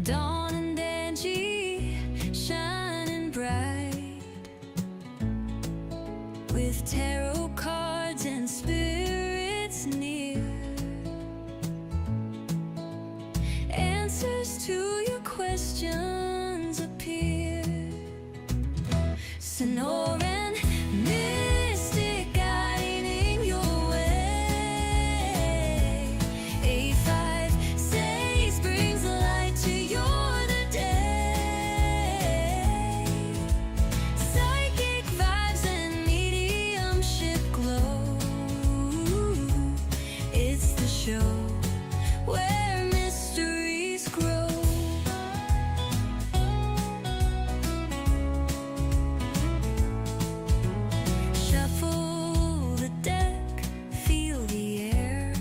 Dawn and Angie shining bright with tarot cards and spirits near. Answers to your questions appear. Sonoran Mystic guiding your way. A5 brings light to your day. Psychic vibes and mediumship glow. It's the show where mysteries grow. Shuffle the deck, feel the air.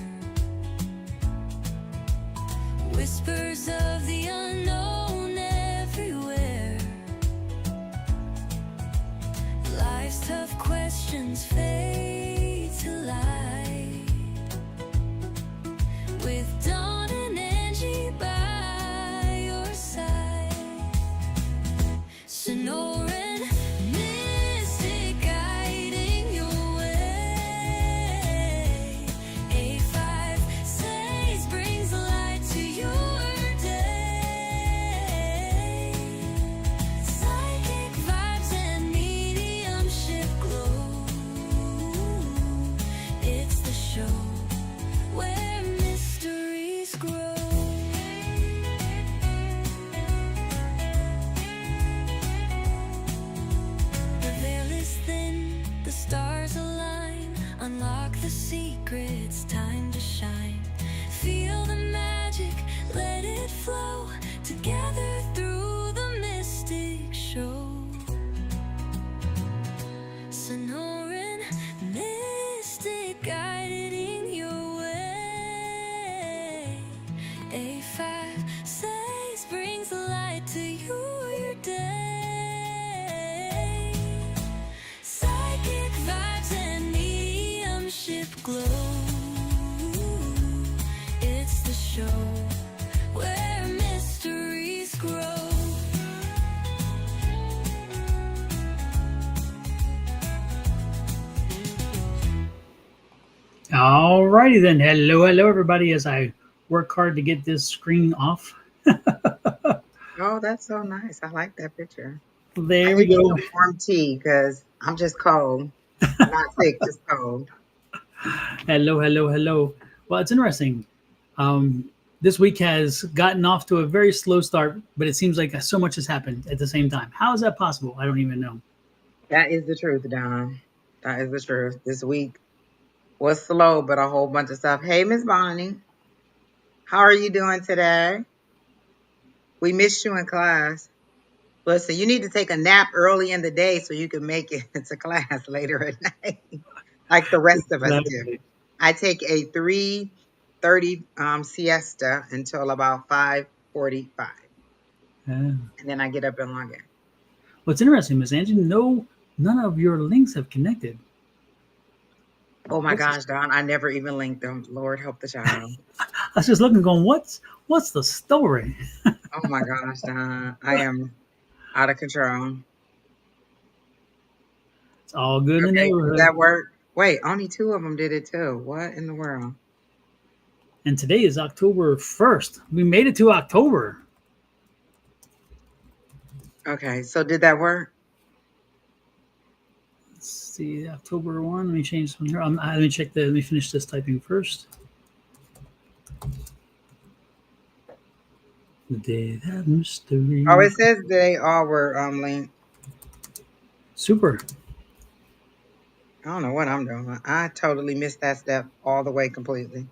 Whispers of the unknown everywhere. Life's tough questions fade to light with Dawn and Angie by your side. Sonoran Mystic guiding your way. A5 brings light to your day. Psychic vibes and mediumship glow. It's the show where mysteries grow. The veil is thin, the stars align. Unlock the secrets, time to shine. Feel the magic, let it flow. Together through the mystic show. Sonoran Mystic guiding your way. A5 brings light to your day. Psychic vibes and mediumship glow. It's the show where mysteries grow. Alrighty then. Hello, everybody. As I work hard to get this screen off. Oh, that's so nice. I like that picture. I There we need go. some warm tea because I'm just cold. Not sick, just cold. Hello. Well, it's interesting. This week has gotten off to a very slow start, but it seems like so much has happened at the same time. How is that possible? I don't even know. That is the truth, Don. That is the truth. This week was slow, but a whole bunch of stuff. Hey, Miss Bonnie. How are you doing today? We missed you in class. Listen, you need to take a nap early in the day so you can make it to class later at night, like the rest of us do. Exactly. I take a 3:30 siesta until about 5:45, Yeah. and then I get up and log in. What's interesting, Miss Angie, no, none of your links have connected. Oh my What's gosh, Don, I never even linked them. Lord help the child. I was just looking, going, what's the story? Oh my gosh, Don, I am out of control. It's all good in the Okay, did neighborhood. that work? Wait, only 2 of them did it too. What in the world? And today is October 1st. We made it to October. Okay, so did that work? Let's see, October 1. Let me change this one here. Let me check let me finish this typing first. The day that mystery. Oh, it says they all were linked. Super. I don't know what I'm doing. I totally missed that step all the way completely.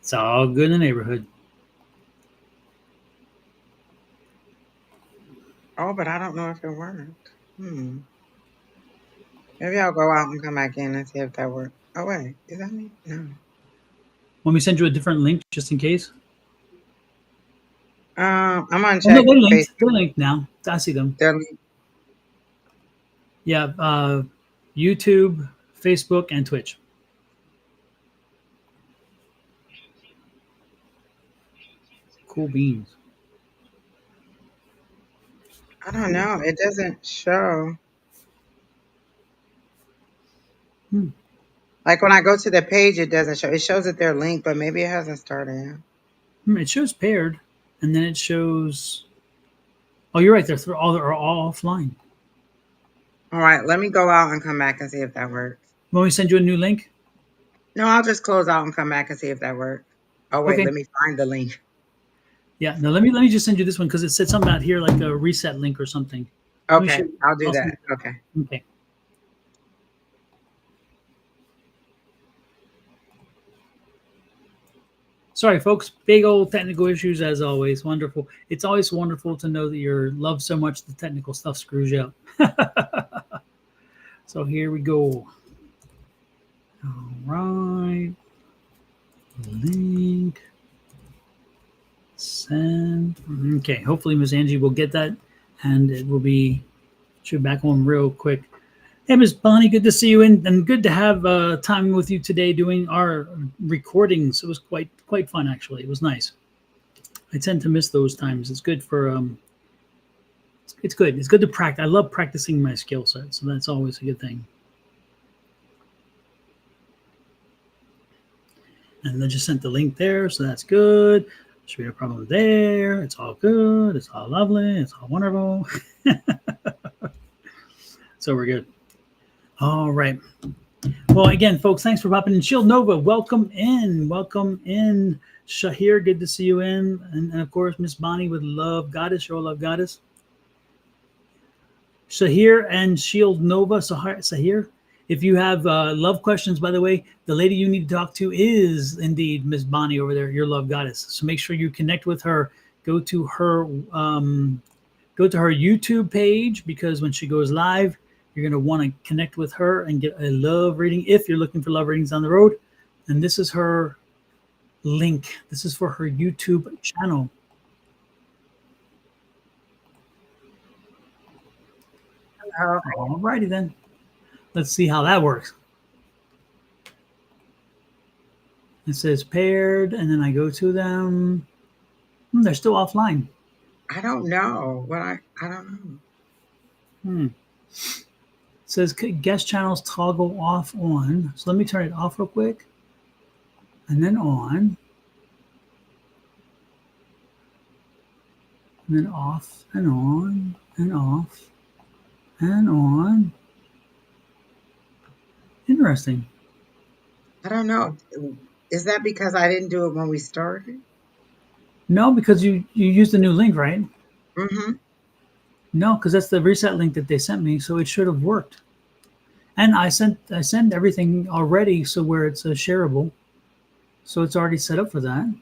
It's all good in the neighborhood. Oh, but I don't know if it worked. Maybe I'll go out and come back in and see if that worked. Oh, wait. Is that me? No. Want me to send you a different link just in case? I'm gonna Oh, no, check. they're linked. Facebook. They're linked now. I see them. They're linked. Yeah, YouTube, Facebook, and Twitch. Cool beans. I don't know. It doesn't show. Hmm. Like when I go to the page, it doesn't show. It shows that they're linked, but maybe it hasn't started yet. It shows paired, and then it shows. Oh, you're right. They're all offline. All right, let me go out and come back and see if that works. Want me to send you a new link? No, I'll just close out and come back and see if that works. Oh wait, Okay. let me find the link. Yeah. No. Let me just send you this one because it said something out here like a reset link or something. Let me show Okay, you. I'll do I'll send that. Okay. you. Okay. Sorry, folks. Big old technical issues as always. Wonderful. It's always wonderful to know that you're loved so much the technical stuff screws you up. So here we go. All right. Link. Send. Okay. Hopefully, Miss Angie will get that, and it will be should back on real quick. Hey, Miss Bonnie, good to see you, and good to have time with you today doing our recordings. It was quite fun, actually. It was nice. I tend to miss those times. It's good for it's good. It's good to practice. I love practicing my skill set, so that's always a good thing. And I just sent the link there, so that's good. Should be no problem there. It's all good. It's all lovely. It's all wonderful. So we're good. All right. Well, again, folks, thanks for popping in. Shield Nova, welcome in. Welcome in. Shahir, good to see you in. And of course, Miss Bonnie with Love Goddess, your Love Goddess. Shahir and Shield Nova, Sahir. If you have love questions, by the way, the lady you need to talk to is indeed Miss Bonnie over there, your Love Goddess. So make sure you connect with her. Go to her YouTube page because when she goes live, you're going to want to connect with her and get a love reading if you're looking for love readings on the road. And this is her link. This is for her YouTube channel. All righty then. Let's see how that works. It says paired, and then I go to them. They're still offline. I don't know what I don't know. It says guest channels toggle off on. So let me turn it off real quick. And then on. And then off and on and off and on. Interesting. I don't know. Is that because I didn't do it when we started? No, because you used the new link, right? Mm-hmm. No, because that's the reset link that they sent me, so it should have worked. And I sent everything already, so where it's shareable, so it's already set up for that.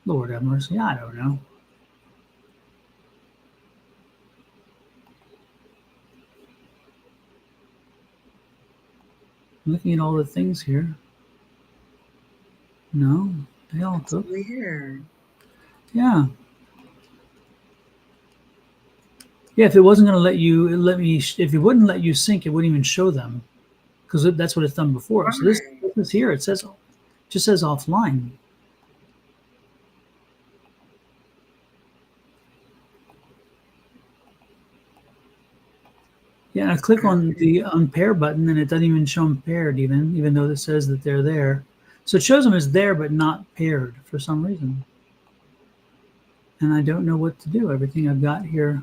Lord have mercy, I don't know. Looking at all the things here. No, they all That's took. weird. Yeah. Yeah, if it wasn't going to let you, if it wouldn't let you sync, it wouldn't even show them because that's what it's done before. So this is here. It just says offline. Yeah, I click on the unpair button and it doesn't even show them paired even though it says that they're there. So it shows them as there but not paired for some reason. And I don't know what to do. Everything I've got here.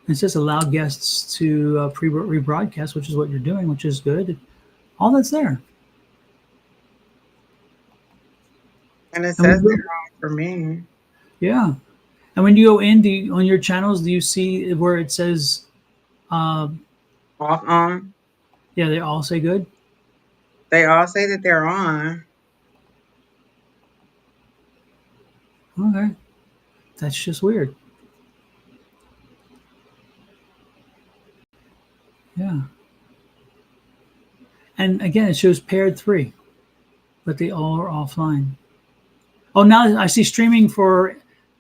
It says allow guests to rebroadcast, which is what you're doing, which is good. All that's there. And it says they're on for me. Yeah. And when you go in, on your channels, do you see where it says Off on? Yeah, they all say good? They all say that they're on. Okay. That's just weird. Yeah. And again, it shows paired 3, but they all are offline. Oh, now I see streaming for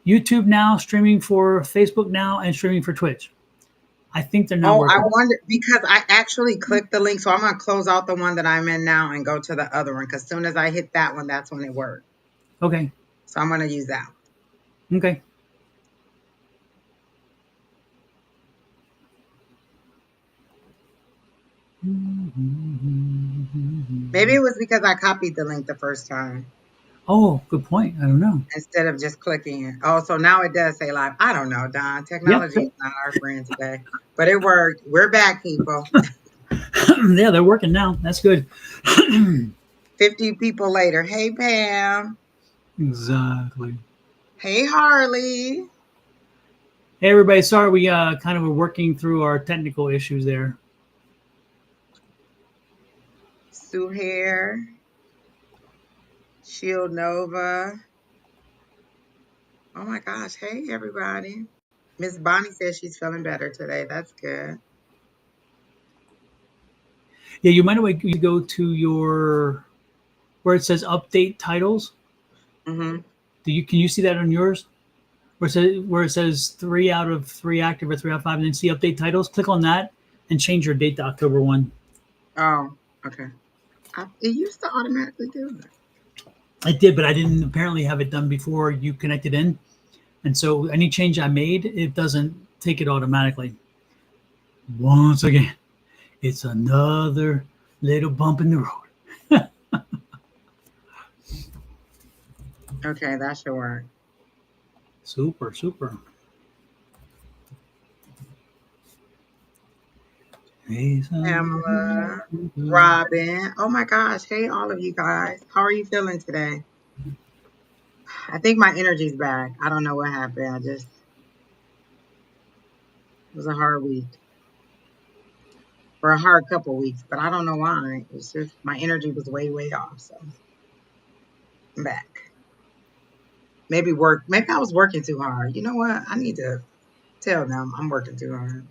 YouTube now, streaming for Facebook now, and streaming for Twitch. I think they're not I working. wonder because I actually clicked the link, so I'm gonna close out the one that I'm in now and go to the other one. Because as soon as I hit that one, that's when it worked. Okay. So I'm gonna use that one. Okay. Maybe it was because I copied the link the first time Oh, good point. I don't know. instead of just clicking it. Oh, so now it does say live. I don't know, Don. Yep. Technology is not our friend today, but it worked. We're back, people. Yeah, they're working now. That's good. 50 people later. Hey, Pam. Exactly. Hey, Harley. Hey, everybody. Sorry, we kind of were working through our technical issues there. Suhair. Shield Nova. Oh my gosh. Hey, everybody. Miss Bonnie says she's feeling better today. That's good. Yeah, you might want to go to your where it says update titles. Mm-hmm. Do you can you see that on yours? Where it says 3 out of 3 active or 3 out of 5, and then see update titles. Click on that and change your date to October 1. Oh, okay. It used to automatically do it. I did, but I didn't apparently have it done before you connected in, and so any change I made, it doesn't take it automatically. Once again, it's another little bump in the road. Okay, that should work. Super, super. Pamela, Robin. Oh my gosh. Hey, all of you guys. How are you feeling today? I think my energy's back. I don't know what happened. It was a hard week or a hard couple weeks, but I don't know why. It's just my energy was way, way off. So I'm back. Maybe I was working too hard. You know what? I need to tell them I'm working too hard.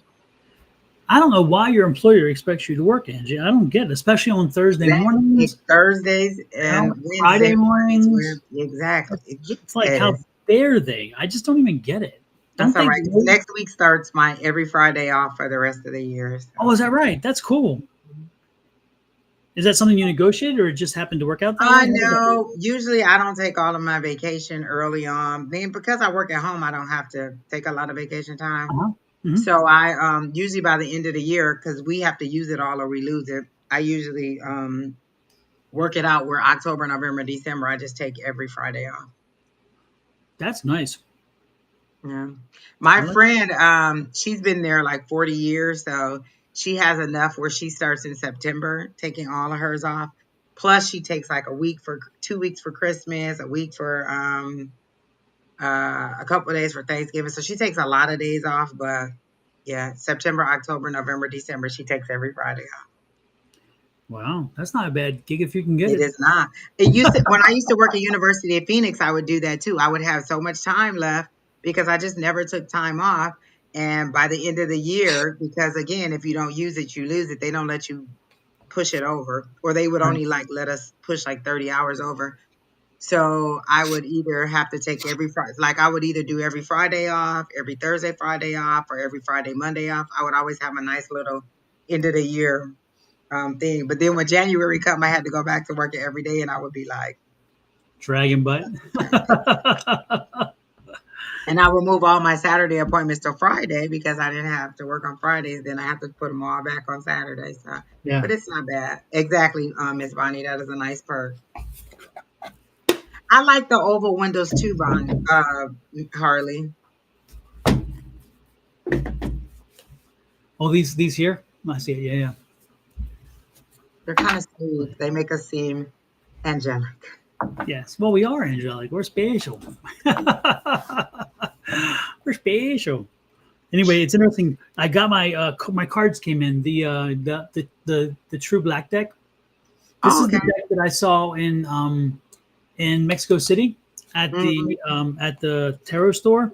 I don't know why your employer expects you to work, Angie. I don't get it, especially on Thursday It's mornings, Thursdays and Friday Wednesday mornings. mornings. Exactly. It gets It's like, how petty. dare they? I just don't even get it. That's Don't all they right. 'Cause know? next week starts my every Friday off for the rest of the year. Oh, So is that right? That's cool. Is that something you negotiated, or it just happened to work out that way? I know. Usually I don't take all of my vacation early on. Then because I work at home, I don't have to take a lot of vacation time. Uh-huh. Hmm. So I usually by the end of the year, because we have to use it all or we lose it, I usually work it out where October, November, December, I just take every Friday off. That's nice. Yeah. I My like. friend, she's been there like 40 years, so she has enough where she starts in September, taking all of hers off. Plus, she takes like a week for 2 weeks for Christmas, a week for a couple of days for Thanksgiving. So she takes a lot of days off, but yeah, September, October, November, December, she takes every Friday off. Wow, that's not a bad gig if you can get It it. is not. It used to when I used to work at University of Phoenix, I would do that too. I would have so much time left because I just never took time off. And by the end of the year, because again, if you don't use it, you lose it. They don't let you push it over, or they would Right. only like let us push like 30 hours over. So I would either have to take every Friday, like I would either do every Friday off, every Thursday, Friday off, or every Friday, Monday off. I would always have a nice little end of the year thing. But then when January come, I had to go back to work every day, and I would be like, Dragon butt. and I would move all my Saturday appointments to Friday because I didn't have to work on Fridays. Then I have to put them all back on Saturday. So, Yeah. but it's not bad. Exactly, Miss Bonnie. That is a nice perk. I like the oval windows too, Bonnie. Harley. Oh, these here. I see it. Yeah, yeah. They're kind of smooth. They make us seem angelic. Yes. Well, we are angelic. We're special. We're special. Anyway, it's interesting. I got my cards came in the True Black deck. This Oh, is the okay. deck that I saw in Mexico City Hmm. at the tarot store,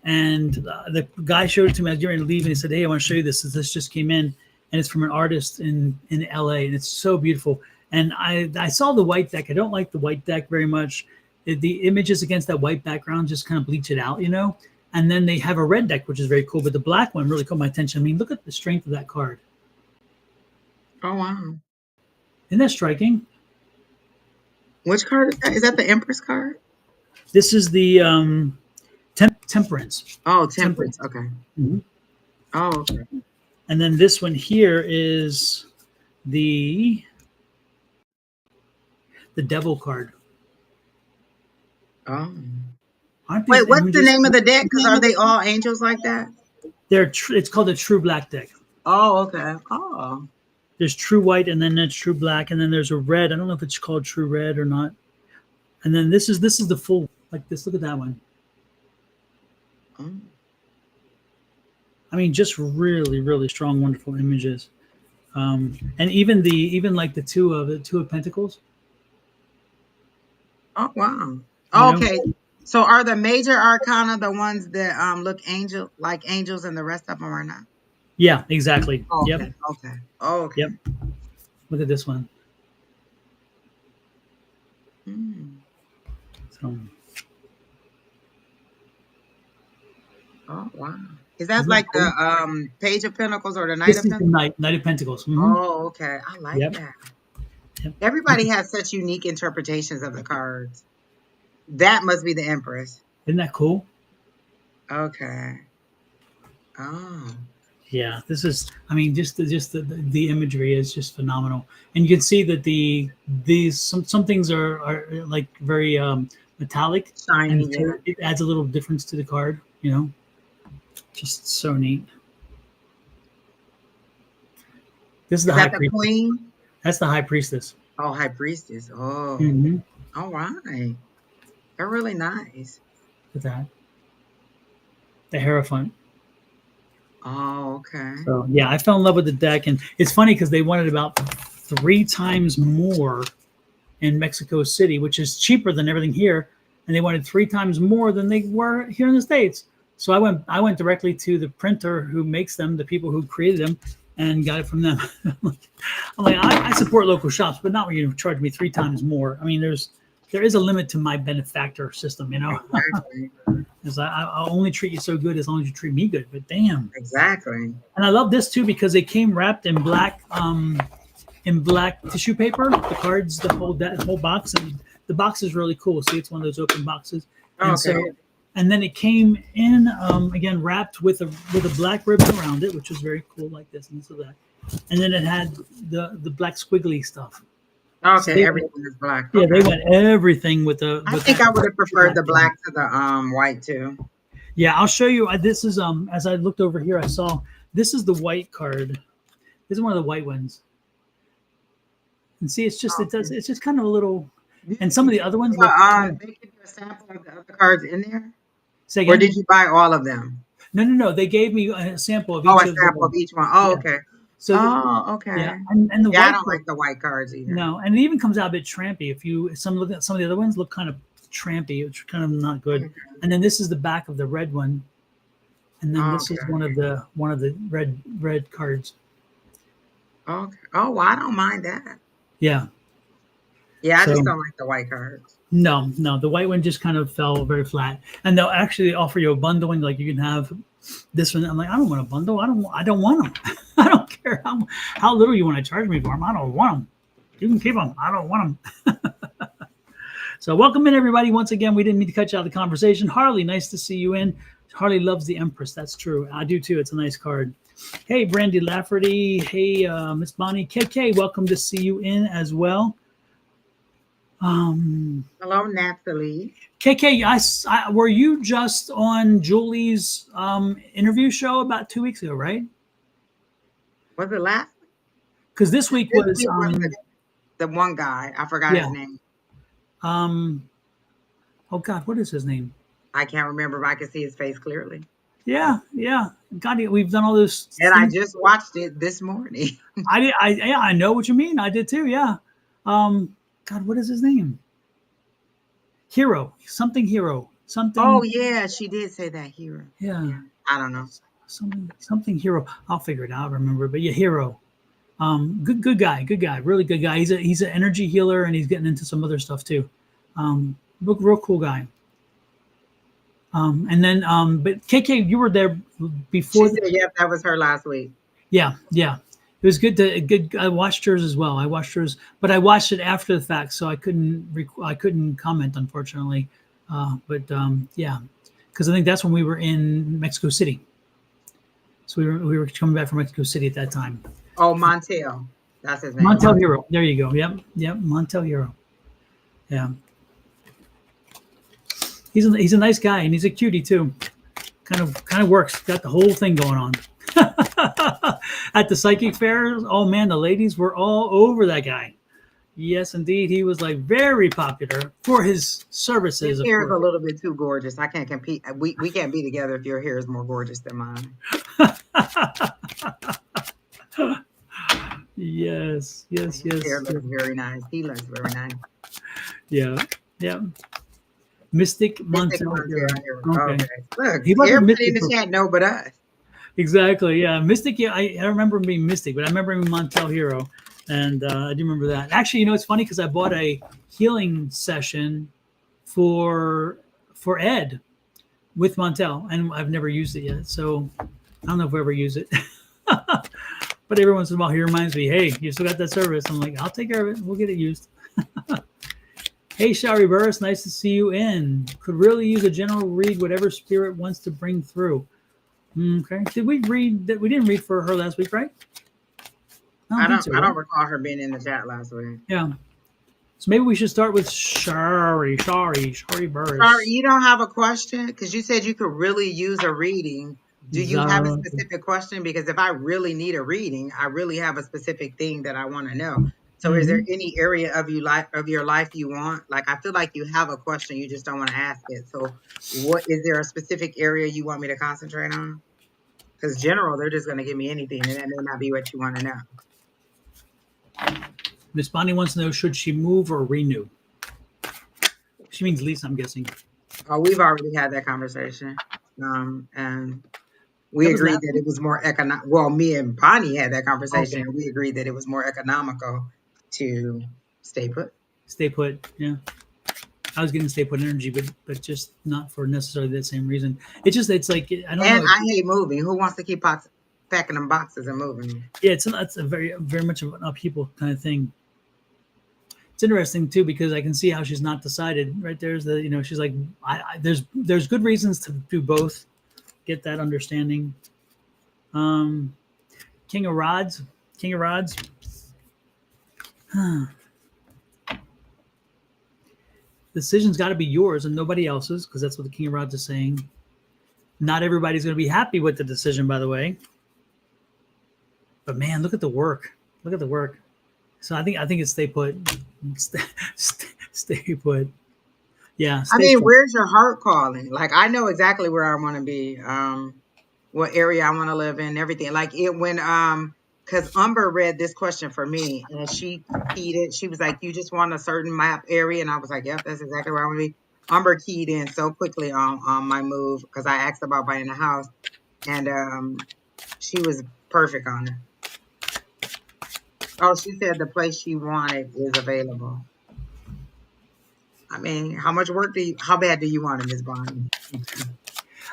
and the guy showed it to me. I was getting ready to leave, and he said, "Hey, I want to show you this. This just came in, and it's from an artist in LA, and it's so beautiful." And I saw the white deck. I don't like the white deck very much. The images against that white background just kind of bleach it out, you know. And then they have a red deck, which is very cool, but the black one really caught my attention. I mean, look at the strength of that card. Oh wow. Isn't that striking? Which card is that? Is that the Empress card? This is the Temperance. Oh, temperance. Okay. Mhm. Oh, okay. And then this one here is the devil card. Oh. Aren't these Wait, what's the images? name of the deck? Because are they all angels like that? It's called a true black deck. Oh, okay. Oh. There's true white, and then there's true black, and then there's a red. I don't know if it's called true red or not. And then this is the full, like this. Look at that one. Oh. I mean, just really, really strong, wonderful images. And even like the two of Pentacles. Oh, wow. You know, Okay. So are the major arcana the ones that look like angels and the rest of them are not? yeah, exactly. Oh, Yep, okay. Okay. Oh, okay. yep. Look at this one. Hmm. So, Oh, wow. Is that isn't that like cool? the Page of Pentacles or the Knight This of is the Pentacles? Knight of Pentacles. Oh, okay. I like Yep, that. yep. Everybody has such unique interpretations of the cards. That must be the Empress. Isn't that cool? Okay. Oh. Yeah, this is. I mean, just the imagery is just phenomenal, and you can see that these some things are like very metallic, Shiny, and yeah. so it adds a little difference to the card. You know, just so neat. This is the Is high that the priest. Queen? That's the high priestess. Oh, High Priestess. Oh. Mm-hmm. All right. They're really nice. Look at that. The Hierophant. Oh, okay. So yeah, I fell in love with the deck, and it's funny because they wanted about 3 times more in Mexico City, which is cheaper than everything here, and they wanted 3 times more than they were here in the States. So I went directly to the printer who makes them, the people who created them, and got it from them. I'm like, I support local shops, but not when you charge me 3 times more. I mean, there is a limit to my benefactor system, you know. Exactly. Because I'll only treat you so good as long as you treat me good. But damn. Exactly. And I love this too because they came wrapped in black tissue paper. The cards, the whole box, and the box is really cool. See, it's one of those open boxes, and Okay. so and then it came in again wrapped with a black ribbon around it, which was very cool, like this and so that. And then it had the black squiggly stuff. So Okay. Everything is black. yeah, Okay. they went everything with the. I With think that I would have preferred the black. black to the white too. Yeah, I'll show you. This is as I looked over here, I saw this is the white card. This is one of the white ones. And see, it's just Okay. it's just kind of a little. And some Did of the you other ones look. they give you a sample of the other cards in there, Say or again? did you buy all of them? No. They gave me a sample of Oh, each a of sample of the. each one. Oh, Yeah. okay. So Oh, yeah, okay. and the Yeah, I white don't card. like the white cards either. No, and it even comes out a bit trampy. If you look at some of the other ones, look kind of trampy, which kind of not good. Okay. And then this is the back of the red one, and then this is Okay. one of the red cards. Okay. Oh, well, I don't mind that. Yeah. Yeah, I So just don't like the white cards. no, the white one just kind of fell very flat. And they'll actually offer you a bundling, like you can have this one. I'm like, I don't want a bundle. I don't want them. I don't care how little you want to charge me for them. I don't want them. You can keep them. I don't want them. So welcome in everybody. Once again, we didn't mean to cut you out of the conversation. Harley, nice to see you in. Harley loves the Empress. That's true. I do too. It's a nice card. Hey, Brandy Lafferty. Hey, Miss Bonnie. KK, welcome to see you in as well. Hello, Natalie. KK, were you just on Julie's interview show about 2 weeks ago, right? Was it last? Because this week This was week was the one guy. I forgot yeah. his name. Oh God, what is his name? I can't remember, but I can see his face clearly. Yeah. God, we've done all this. And I just watched it this morning. I know what you mean. I did too. Yeah. God, what is his name? Hero. Something. Oh, yeah, she did say that, Hero. Yeah. I don't know. Something Hero. I'll figure it out. I remember. But yeah, Hero. Good guy. Really good guy. He's an energy healer, and he's getting into some other stuff too. Real cool guy. And then, but KK, you were there before. She said, yep, that was her last week. Yeah. It was good. I watched hers as well. But I watched it after the fact, so I couldn't comment, unfortunately. Yeah, because I think that's when we were in Mexico City. So we were coming back from Mexico City at that time. Oh, Montel. That's his name. Montel Hero. There you go. Yep. Montel Hero. Yeah. He's a nice guy, and he's a cutie too. Kind of works. Got the whole thing going on. At the psychic fairs, oh man, the ladies were all over that guy. Yes, indeed, he was like very popular for his services. His Of hair is a course. little bit too gorgeous. I can't compete. We can't be together if your hair is more gorgeous than mine. Yes. His hair looks very nice. He looks very nice. Yeah. Mystic Mystic Montel Montel Hero. Hero. Okay. Okay. Look, He wasn't everybody in Mystic. the chat know but us. Exactly. Yeah. Mystic. Yeah. I remember him being Mystic, but I remember him Montel Hero. And I do remember that. Actually, it's funny because I bought a healing session for Ed with Montel, and I've never used it yet. So I don't know if I ever use it. But every once in a while, he reminds me, "Hey, you still got that service?" I'm like, "I'll take care of it. We'll get it used." Hey, Shari Burris, nice to see you in. Could really use a general read, whatever spirit wants to bring through. Okay. Did we read that? We didn't read for her last week, right? I think so, don't right? recall her being in the chat last week. Yeah. So maybe we should start with Shari Burris. Sorry, you don't have a question? Because you said you could really use a reading. Do you have a specific question? Because if I really need a reading, I really have a specific thing that I want to know. So is there any area of your life you want? Like, I feel like you have a question, you just don't want to ask it. So what is there a specific area you want me to concentrate on? Because general, they're just going to give me anything, and that may not be what you want to know. Miss Bonnie wants to know, should she move or renew? She means lease, I'm guessing. Oh, we've already had that conversation. And we agreed that it was more economic. Well, me and Bonnie had that conversation, and we agreed that it was more economical to stay put. Stay put, yeah. I was getting stay put energy, but just not for necessarily that same reason. It's like I don't know. And I hate moving. Who wants to keep packing them boxes and moving? Yeah, it's a very much of an upheaval kind of thing. It's interesting too because I can see how she's not decided. Right there's the she's like there's good reasons to do both. Get that understanding. King of Rods. Huh. Decision's got to be yours and nobody else's, because that's what the King of Rods is saying. Not everybody's going to be happy with the decision, by the way. But man, look at the work. So I think it's stay put. Stay put. Yeah. Where's your heart calling? Like, I know exactly where I want to be. What area I want to live in, everything. Like because Umber read this question for me, and she keyed it. She was like, "You just want a certain map area," and I was like, "Yep, that's exactly where I want to be." Umber keyed in so quickly on my move because I asked about buying a house, and she was perfect on it. Oh, she said the place she wanted is available. How bad do you want it, Ms. Bonnie?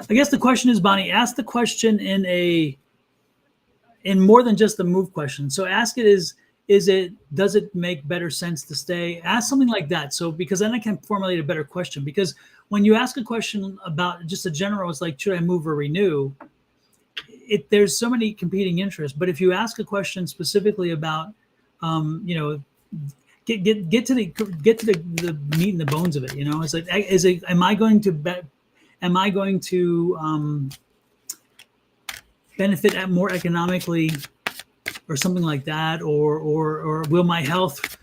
I guess the question is, Bonnie, ask the question in more than just the move question. So ask it does it make better sense to stay? Ask something like that. So, because then I can formulate a better question. Because when you ask a question about just a general, it's like, should I move or renew? There's so many competing interests. But if you ask a question specifically about, get to the meat and the bones of it. It's like, am I going to benefit more economically or something like that, or will my health,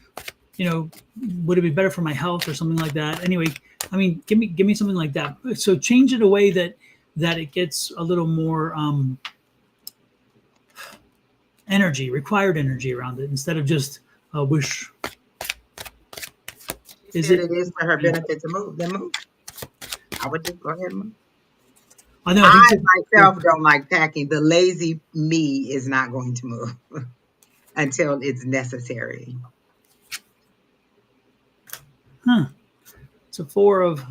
would it be better for my health or something like that? Anyway, give me something like that. So change it a way that it gets a little more required energy around it, instead of just a wish. It is for her benefit to move, then move. I would just go ahead and move. I myself don't like packing. The lazy me is not going to move until it's necessary. Huh. It's a four of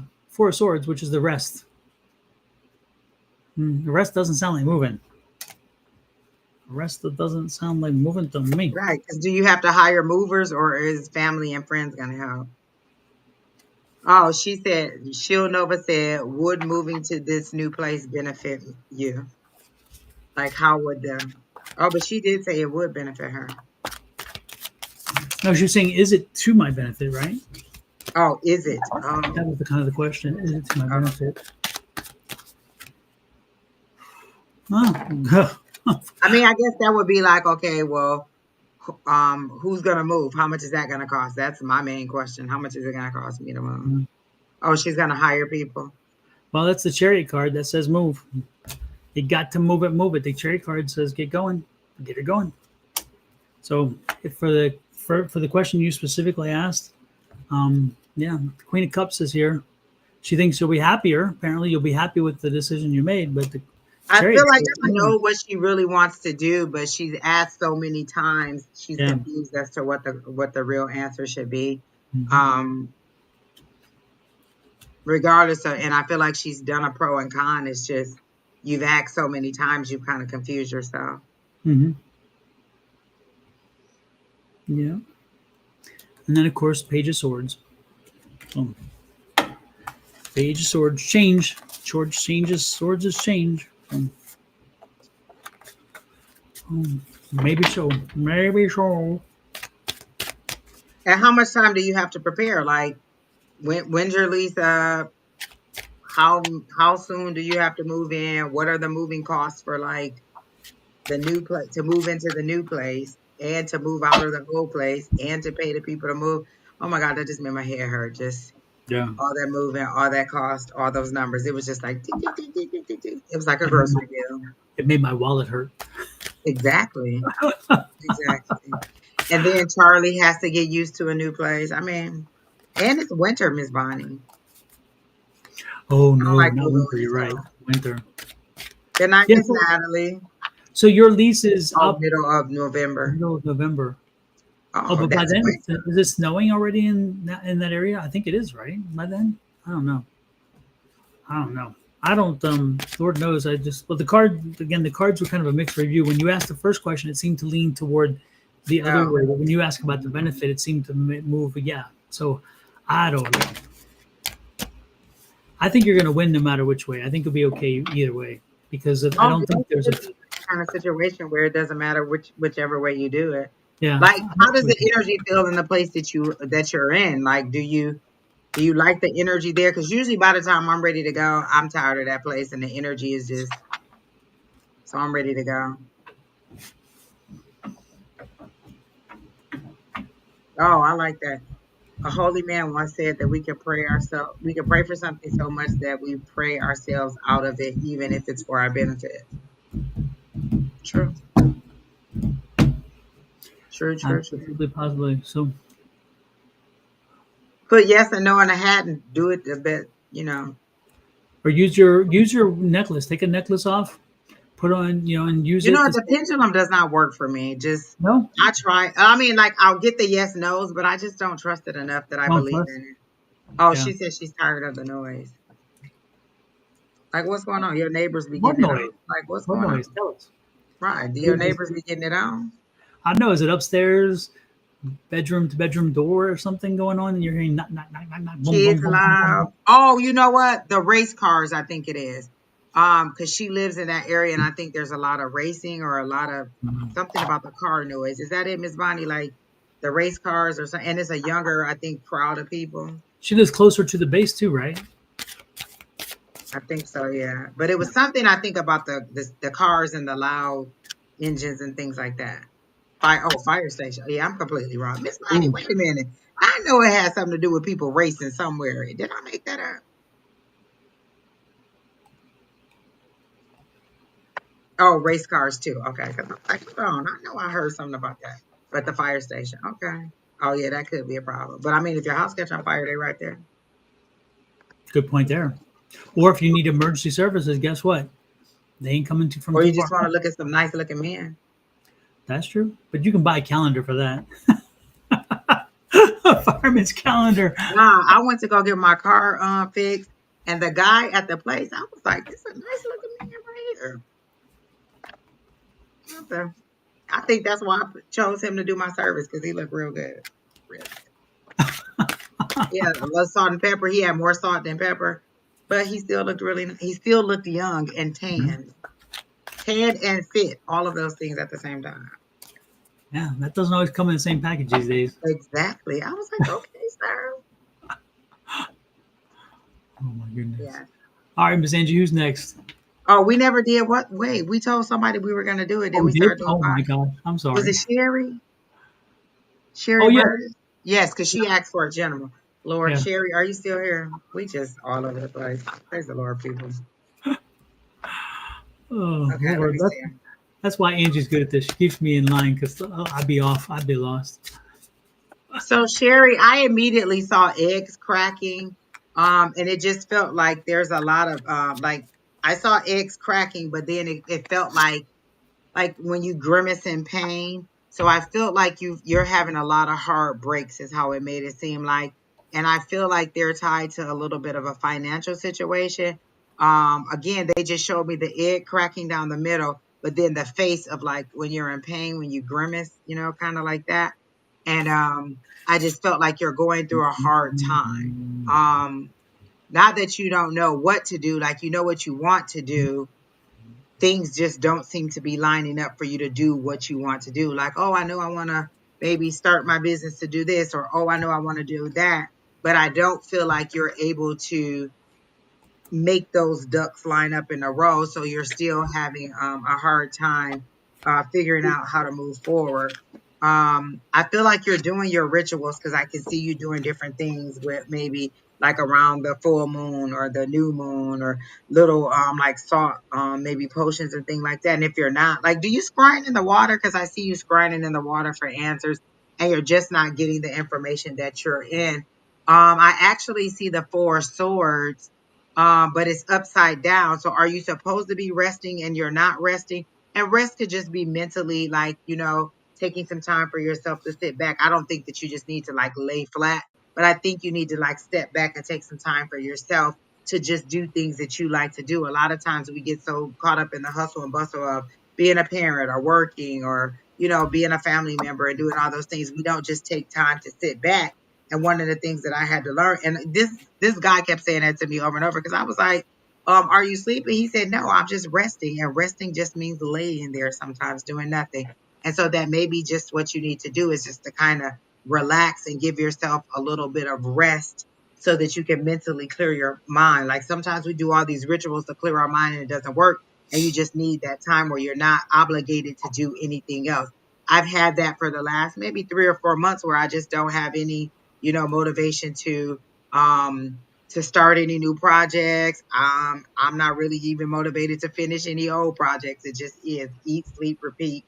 swords, which is the rest. The rest doesn't sound like moving. The rest doesn't sound like moving to me. Right. Because do you have to hire movers, or is family and friends going to help? Oh, she said, She'll Nova said, would moving to this new place benefit you? Like, how would the, oh, but she did say it would benefit her. No, she was saying, is it to my benefit, right? Oh, is it? Oh, That was the kind of the question. Is it to my oh. benefit? Oh, I mean, I guess that would be like, okay, well, who's gonna move? How much is that gonna cost? That's my main question. How much is it gonna cost me to move? Oh, she's gonna hire people. well, that's the chariot card that says move. You got to move it, move it. The chariot card says get going, get her going. So if for the question you specifically asked, yeah, the Queen of Cups is here. She thinks you'll be happier. Apparently, you'll be happy with the decision you made, but the I feel chariot like says I no. know what she really wants to do, but she's asked so many times, she's Yeah. confused as to what the real answer should be. Mm-hmm. Um, Regardless of, and I feel like she's done a pro and con. It's just you've asked so many times, you've kind of confused yourself. Mm-hmm. Yeah. And then, of course, Page of Swords. Oh, Page of Swords, change. Swords changes. Swords is change. Maybe so. Maybe so. And how much time do you have to prepare? Like, when's your lease up? How soon do you have to move in? What are the moving costs for like the new place to move into the new place and to move out of the old place and to pay the people to move? Oh my God, that just made my head hurt. Just Yeah. all that moving, all that cost, all those numbers. It was just like tick, tick, tick, tick, tick, tick, tick. It was like a grocery bill. It made my wallet hurt. Exactly. Exactly. And then Charlie has to get used to a new place. I mean, and it's winter, Miss Bonnie. Oh I don't no, like not moving winter. when You're it's right. cold. Winter. Good night, Yeah. Miss Natalie. So your lease is Oh, up middle of November. middle of November. Oh, Oh, but by that's then, winter. is it snowing already in that area? I think it is, right? By then, I don't know. I don't know. I don't. Lord knows. I just. Well, the card again. The cards were kind of a mixed review. When you asked the first question, it seemed to lean toward the other Oh, way. But when you ask about the benefit, it seemed to move. Yeah. So I don't know. I think you're going to win no matter which way. I think you'll be okay either way because I oh, don't think this there's a. is the kind of situation where it doesn't matter whichever way you do it. Yeah. Like, how does the energy feel in the place that you're in? Like, do you like the energy there? Because usually by the time I'm ready to go, I'm tired of that place, and the energy is just so I'm ready to go. Oh, I like that. A holy man once said that we can pray for something so much that we pray ourselves out of it, even if it's for our benefit. True. True, true, true. Absolutely, possibly. So, Put yes and no in a hat and do it a bit, or use your necklace. Take a necklace off, put on, and use You it know, to the say pendulum does not work for me. Just no. I try. I mean, like I'll get the yes nos, but I just don't trust it enough that I Don't believe trust. in it. Oh, Yeah. she said she's tired of the noise. Like, what's going on? Your neighbors be What getting it on. noise? Like, what's What going noise? on? Tell us. Right. Do your Is neighbors be getting it on? I don't know. Is it upstairs, bedroom to bedroom door or something going on, and you're hearing knock, knock, knock, knock, knock, boom, boom, Kids boom, boom, boom, boom. loud. Oh, you know what? The race cars, I think it is. Because she lives in that area, and I think there's a lot of racing or a lot of something about the car noise. Is that it, Miss Bonnie? Like the race cars or something? And it's a younger, I think, crowd of people. She lives closer to the base too, right? I think so, yeah. But it was something I think about the cars and the loud engines and things like that. Fire station. Yeah, I'm completely wrong. Miss Bonnie, Ooh. wait a minute. I know it has something to do with people racing somewhere. Did I make that up? Oh, race cars too. Okay. 'Cause I'm like, hold on. I know I heard something about that. But the fire station. Okay. Oh yeah, that could be a problem. But I mean, if your house catch on fire, they right there. Good point there. Or if you need emergency services, guess what? They ain't coming from Or you too just far. want to look at some nice looking men. That's true. But you can buy a calendar for that. A fireman's calendar. Nah, I went to go get my car fixed, and the guy at the place, I was like, "This is a nice looking man right here." Okay. I think that's why I chose him to do my service because he looked real good. Real good. Yeah, less salt and pepper. He had more salt than pepper, but he still looked he still looked young and tanned and fit. All of those things at the same time. Yeah, that doesn't always come in the same package these days. Exactly. I was like, okay, sir. Oh my goodness. Yeah. All right, Miss Angie, who's next? Oh, we never did what? Wait, we told somebody we were gonna do it. Oh, Then we we did? started doing Oh my Bonnie. God. I'm Was sorry. it Sherry? Oh Sherry yeah. Burgess? Yes, because she asked for a gentleman. Lord, Yeah. Sherry, are you still here? We just all over the place. Praise the Lord, people. Oh Okay, let Lord. me see. That's why Angie's good at this. She keeps me in line because I'd be off. I'd be lost. So Sherry, I immediately saw eggs cracking, and it just felt like there's a lot of like I saw eggs cracking, but then it felt like when you grimace in pain. So I feel like you're having a lot of hard breaks is how it made it seem like. And I feel like they're tied to a little bit of a financial situation. Again, they just showed me the egg cracking down the middle, but then the face of like when you're in pain, when you grimace, kind of like that. And I just felt like you're going through a hard time. Not that you don't know what to do, like you know what you want to do, things just don't seem to be lining up for you to do what you want to do. Like, oh, I know I want to maybe start my business to do this, or oh, I know I want to do that, but I don't feel like you're able to make those ducks line up in a row. So you're still having a hard time figuring out how to move forward. I feel like you're doing your rituals because I can see you doing different things with maybe like around the full moon or the new moon or little like salt maybe potions and things like that. And if you're not, like, do you scrying in the water? Because I see you scrying in the water for answers and you're just not getting the information that you're in. I actually see the four swords, but it's upside down. So are you supposed to be resting and you're not resting? And rest could just be mentally like, taking some time for yourself to sit back. I don't think that you just need to like lay flat, but I think you need to like step back and take some time for yourself to just do things that you like to do. A lot of times we get so caught up in the hustle and bustle of being a parent or working or, being a family member and doing all those things. We don't just take time to sit back. And one of the things that I had to learn, and this guy kept saying that to me over and over because I was like, are you sleeping? He said, no, I'm just resting. And resting just means laying there sometimes doing nothing. And so that may be just what you need to do is just to kind of relax and give yourself a little bit of rest so that you can mentally clear your mind. Like sometimes we do all these rituals to clear our mind and it doesn't work. And you just need that time where you're not obligated to do anything else. I've had that for the last maybe 3 or 4 months where I just don't have any, motivation to start any new projects. I'm not really even motivated to finish any old projects. It just is eat, sleep, repeat,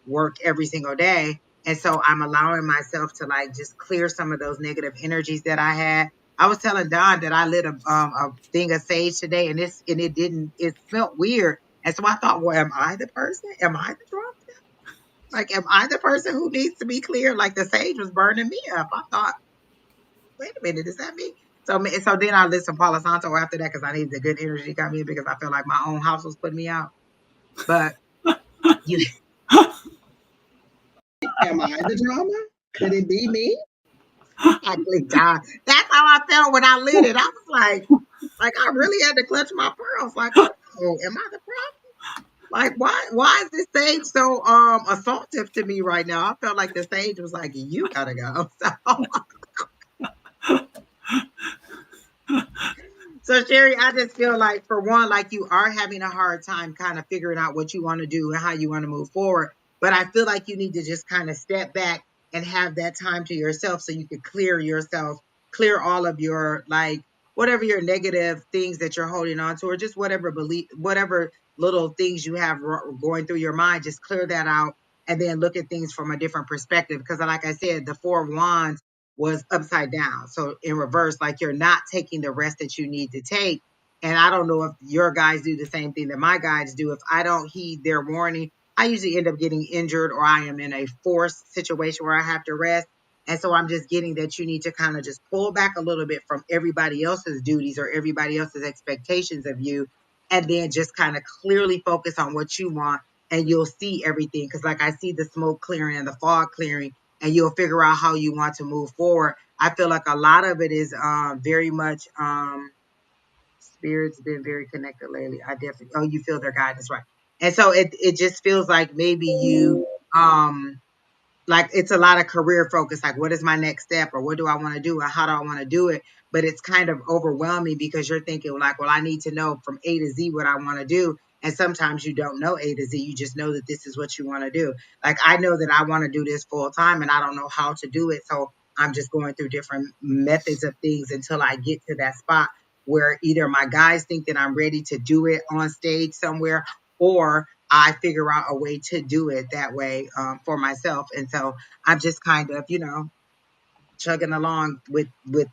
work every single day. And so I'm allowing myself to like just clear some of those negative energies that I had. I was telling Don that I lit a thing of sage today and it smelled weird. And so I thought, well, am I the person? Am I the drama? Like, am I the person who needs to be clear? Like the sage was burning me up. I thought, wait a minute, is that me? So then I listened to Palo Santo after that because I needed the good energy coming in because I felt like my own house was putting me out. But you, am I the drama? Could it be me? I clicked out. That's how I felt when I lit it. I was like I really had to clutch my pearls. Like, oh, am I the problem? Like, why is this stage so assaultive to me right now? I felt like the stage was like, you gotta go. So Sherry, I just feel like for one, like you are having a hard time kind of figuring out what you want to do and how you want to move forward. But I feel like you need to just kind of step back and have that time to yourself so you can clear yourself, clear all of your like whatever your negative things that you're holding on to, or just whatever belief, whatever little things you have going through your mind, just clear that out and then look at things from a different perspective. Because like I said, the Four of Wands was upside down. So in reverse, like you're not taking the rest that you need to take. And I don't know if your guys do the same thing that my guys do. If I don't heed their warning, I usually end up getting injured or I am in a forced situation where I have to rest. And so I'm just getting that you need to kind of just pull back a little bit from everybody else's duties or everybody else's expectations of you. And then just kind of clearly focus on what you want and you'll see everything. Cause like I see the smoke clearing and the fog clearing and you'll figure out how you want to move forward. I feel like a lot of it is very much spirit's been very connected lately. I definitely, oh, you feel their guidance, right? And so it just feels like maybe you like it's a lot of career focus, like what is my next step, or what do I want to do, or how do I want to do it. But it's kind of overwhelming because you're thinking like, well, I need to know from A to Z what I want to do. And sometimes you don't know A to Z, you just know that this is what you want to do. Like I know that I want to do this full time and I don't know how to do it, so I'm just going through different methods of things until I get to that spot where either my guys think that I'm ready to do it on stage somewhere, or I figure out a way to do it that way for myself. And so I'm just kind of, chugging along with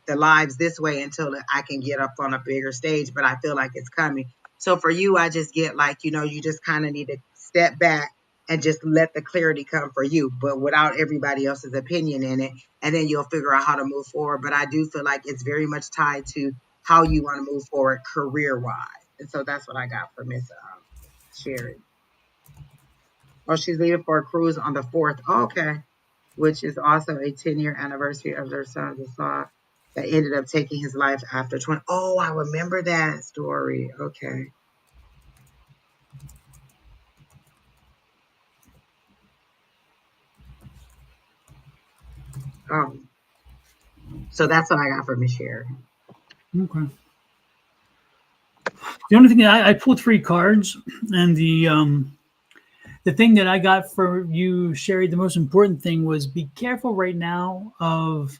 the lives this way until I can get up on a bigger stage. But I feel like it's coming. So for you, I just get like, you just kind of need to step back and just let the clarity come for you, but without everybody else's opinion in it. And then you'll figure out how to move forward. But I do feel like it's very much tied to how you want to move forward career wise. And so that's what I got for Miss Sherry. Oh, she's leaving for a cruise on the 4th. Oh, okay. Which is also a 10-year anniversary of their son's assault that ended up taking his life after 20. Oh, I remember that story. Okay. Oh, so that's what I got for Miss Sherry. Okay. The only thing I pulled 3 cards, and the thing that I got for you, Sherry, the most important thing was be careful right now of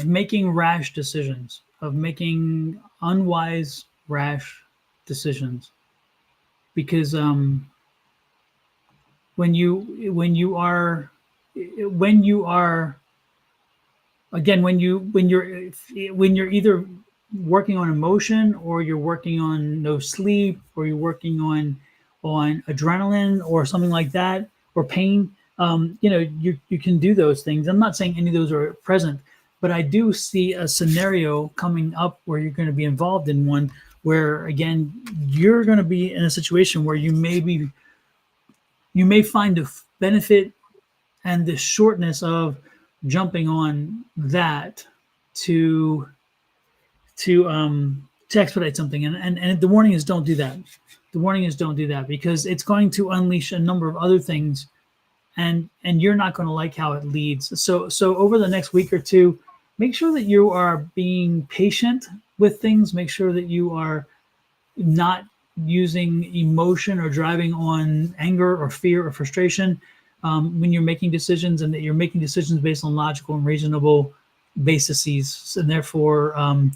making rash decisions, of making unwise, rash decisions, because when you are again when you're either working on emotion, or you're working on no sleep, or you're working on adrenaline or something like that, or pain, you can do those things. I'm not saying any of those are present, but I do see a scenario coming up where you're going to be involved in one where, again, you're going to be in a situation where you may find the benefit and the shortness of jumping on that to to expedite something. And the warning is, don't do that. The warning is, don't do that, because it's going to unleash a number of other things, and you're not going to like how it leads. So over the next week or two, make sure that you are being patient with things. Make sure that you are not using emotion or driving on anger or fear or frustration when you're making decisions, and that you're making decisions based on logical and reasonable bases. And therefore,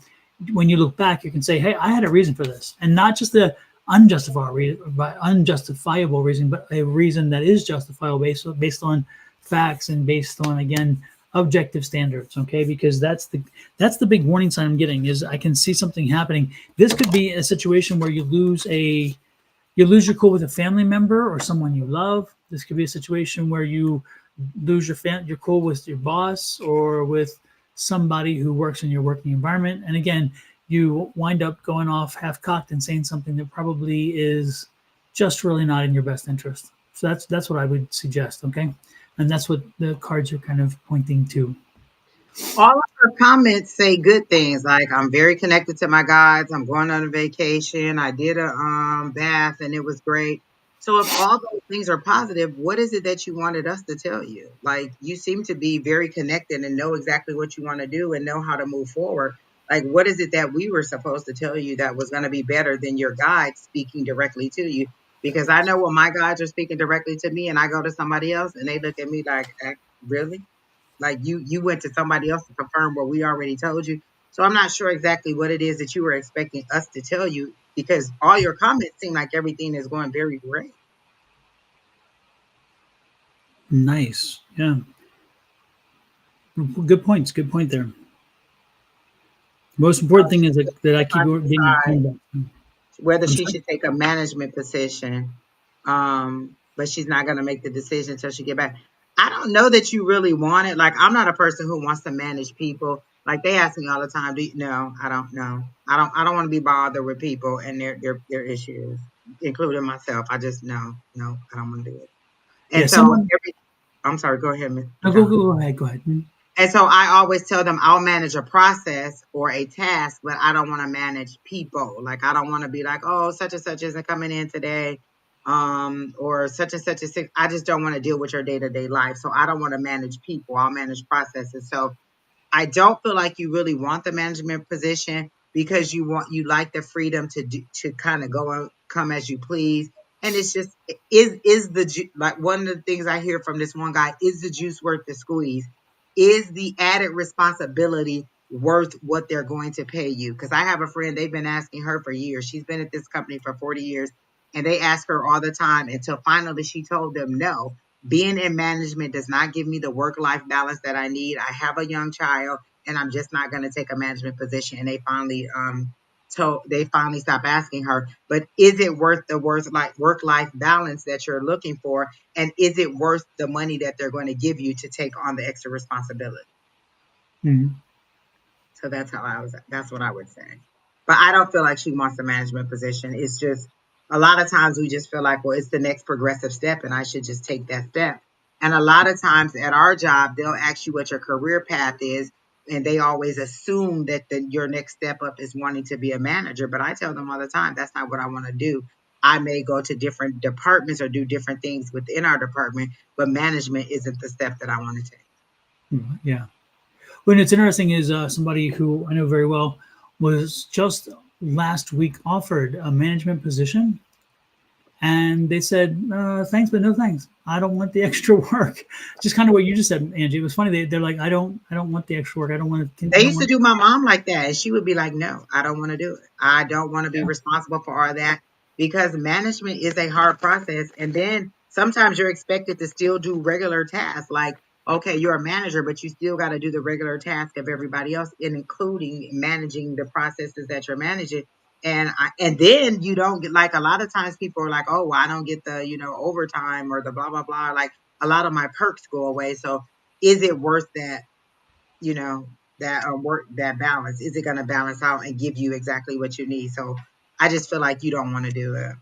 when you look back, you can say, hey, I had a reason for this, and not just the unjustifiable reason, but a reason that is justifiable based on facts and based on, again, objective standards. Okay, because that's the big warning sign I'm getting, is I can see something happening. This could be a situation where you lose your cool with a family member or someone you love. This could be a situation where you lose your cool with your boss, or with somebody who works in your working environment. And again, you wind up going off half cocked and saying something that probably is just really not in your best interest. So that's what I would suggest. Okay, and that's what the cards are kind of pointing to. All of her comments say good things. Like, I'm very connected to my guides. I'm going on a vacation. I did a bath and it was great. So if all those things are positive, what is it that you wanted us to tell you? Like, you seem to be very connected and know exactly what you want to do and know how to move forward. Like, what is it that we were supposed to tell you that was going to be better than your guide speaking directly to you? Because I know when my guides are speaking directly to me and I go to somebody else and they look at me like, really? Like, you went to somebody else to confirm what we already told you. So I'm not sure exactly what it is that you were expecting us to tell you, because all your comments seem like everything is going very great. Nice. Yeah. Good points. Good point there. Most important thing is that I keep being coming back. Whether I'm she sorry. should take a management position, but she's not going to make the decision until she get back. I don't know that you really want it. Like, I'm not a person who wants to manage people. Like, they ask me all the time, do you know? I don't know. I don't want to be bothered with people and their issues, including myself. I just no, I don't want to do it. Yeah. And so I'm sorry, go ahead, No, Don. go ahead. Go ahead. And so I always tell them I'll manage a process or a task, but I don't want to manage people. Like I don't want to be like, oh, such and such isn't coming in today. Or such and such is sick. I just don't want to deal with your day-to-day life. So I don't want to manage people. I'll manage processes. So I don't feel like you really want the management position because you like the freedom to kind of go and come as you please. And it's just is like one of the things I hear from this one guy, is the juice worth the squeeze? Is the added responsibility worth what they're going to pay you? Because I have a friend, they've been asking her for years. She's been at this company for 40 years, and they ask her all the time until finally she told them no. Being in management does not give me the work life balance that I need. I have a young child, and I'm just not going to take a management position. And they finally stopped asking her, but is it worth the work life balance that you're looking for? And is it worth the money that they're going to give you to take on the extra responsibility? Mhm. So that's what I would say. But I don't feel like she wants a management position. It's just a lot of times we just feel like, well, it's the next progressive step and I should just take that step. And a lot of times at our job, they'll ask you what your career path is. And they always assume that your next step up is wanting to be a manager. But I tell them all the time, that's not what I want to do. I may go to different departments or do different things within our department, but management isn't the step that I want to take. Yeah. When it's interesting is somebody who I know very well was just last week offered a management position, and they said, "Thanks, but no thanks. I don't want the extra work." Just kind of what you just said, Angie. It was funny. They're like, I don't want the extra work. I don't want to. They I don't used to want." do my mom like that, and she would be like, "No, I don't want to do it. I don't want to be Yeah. responsible for all that because management is a hard process. And then sometimes you're expected to still do regular tasks. Like, okay, you're a manager, but you still got to do the regular task of everybody else, including managing the processes that you're managing. And then you don't get, like, a lot of times people are like, oh, well, I don't get the overtime or the blah blah blah. Like a lot of my perks go away. So is it worth that? you know that work, that balance, is it going to balance out and give you exactly what you need? So I just feel like you don't want to do it.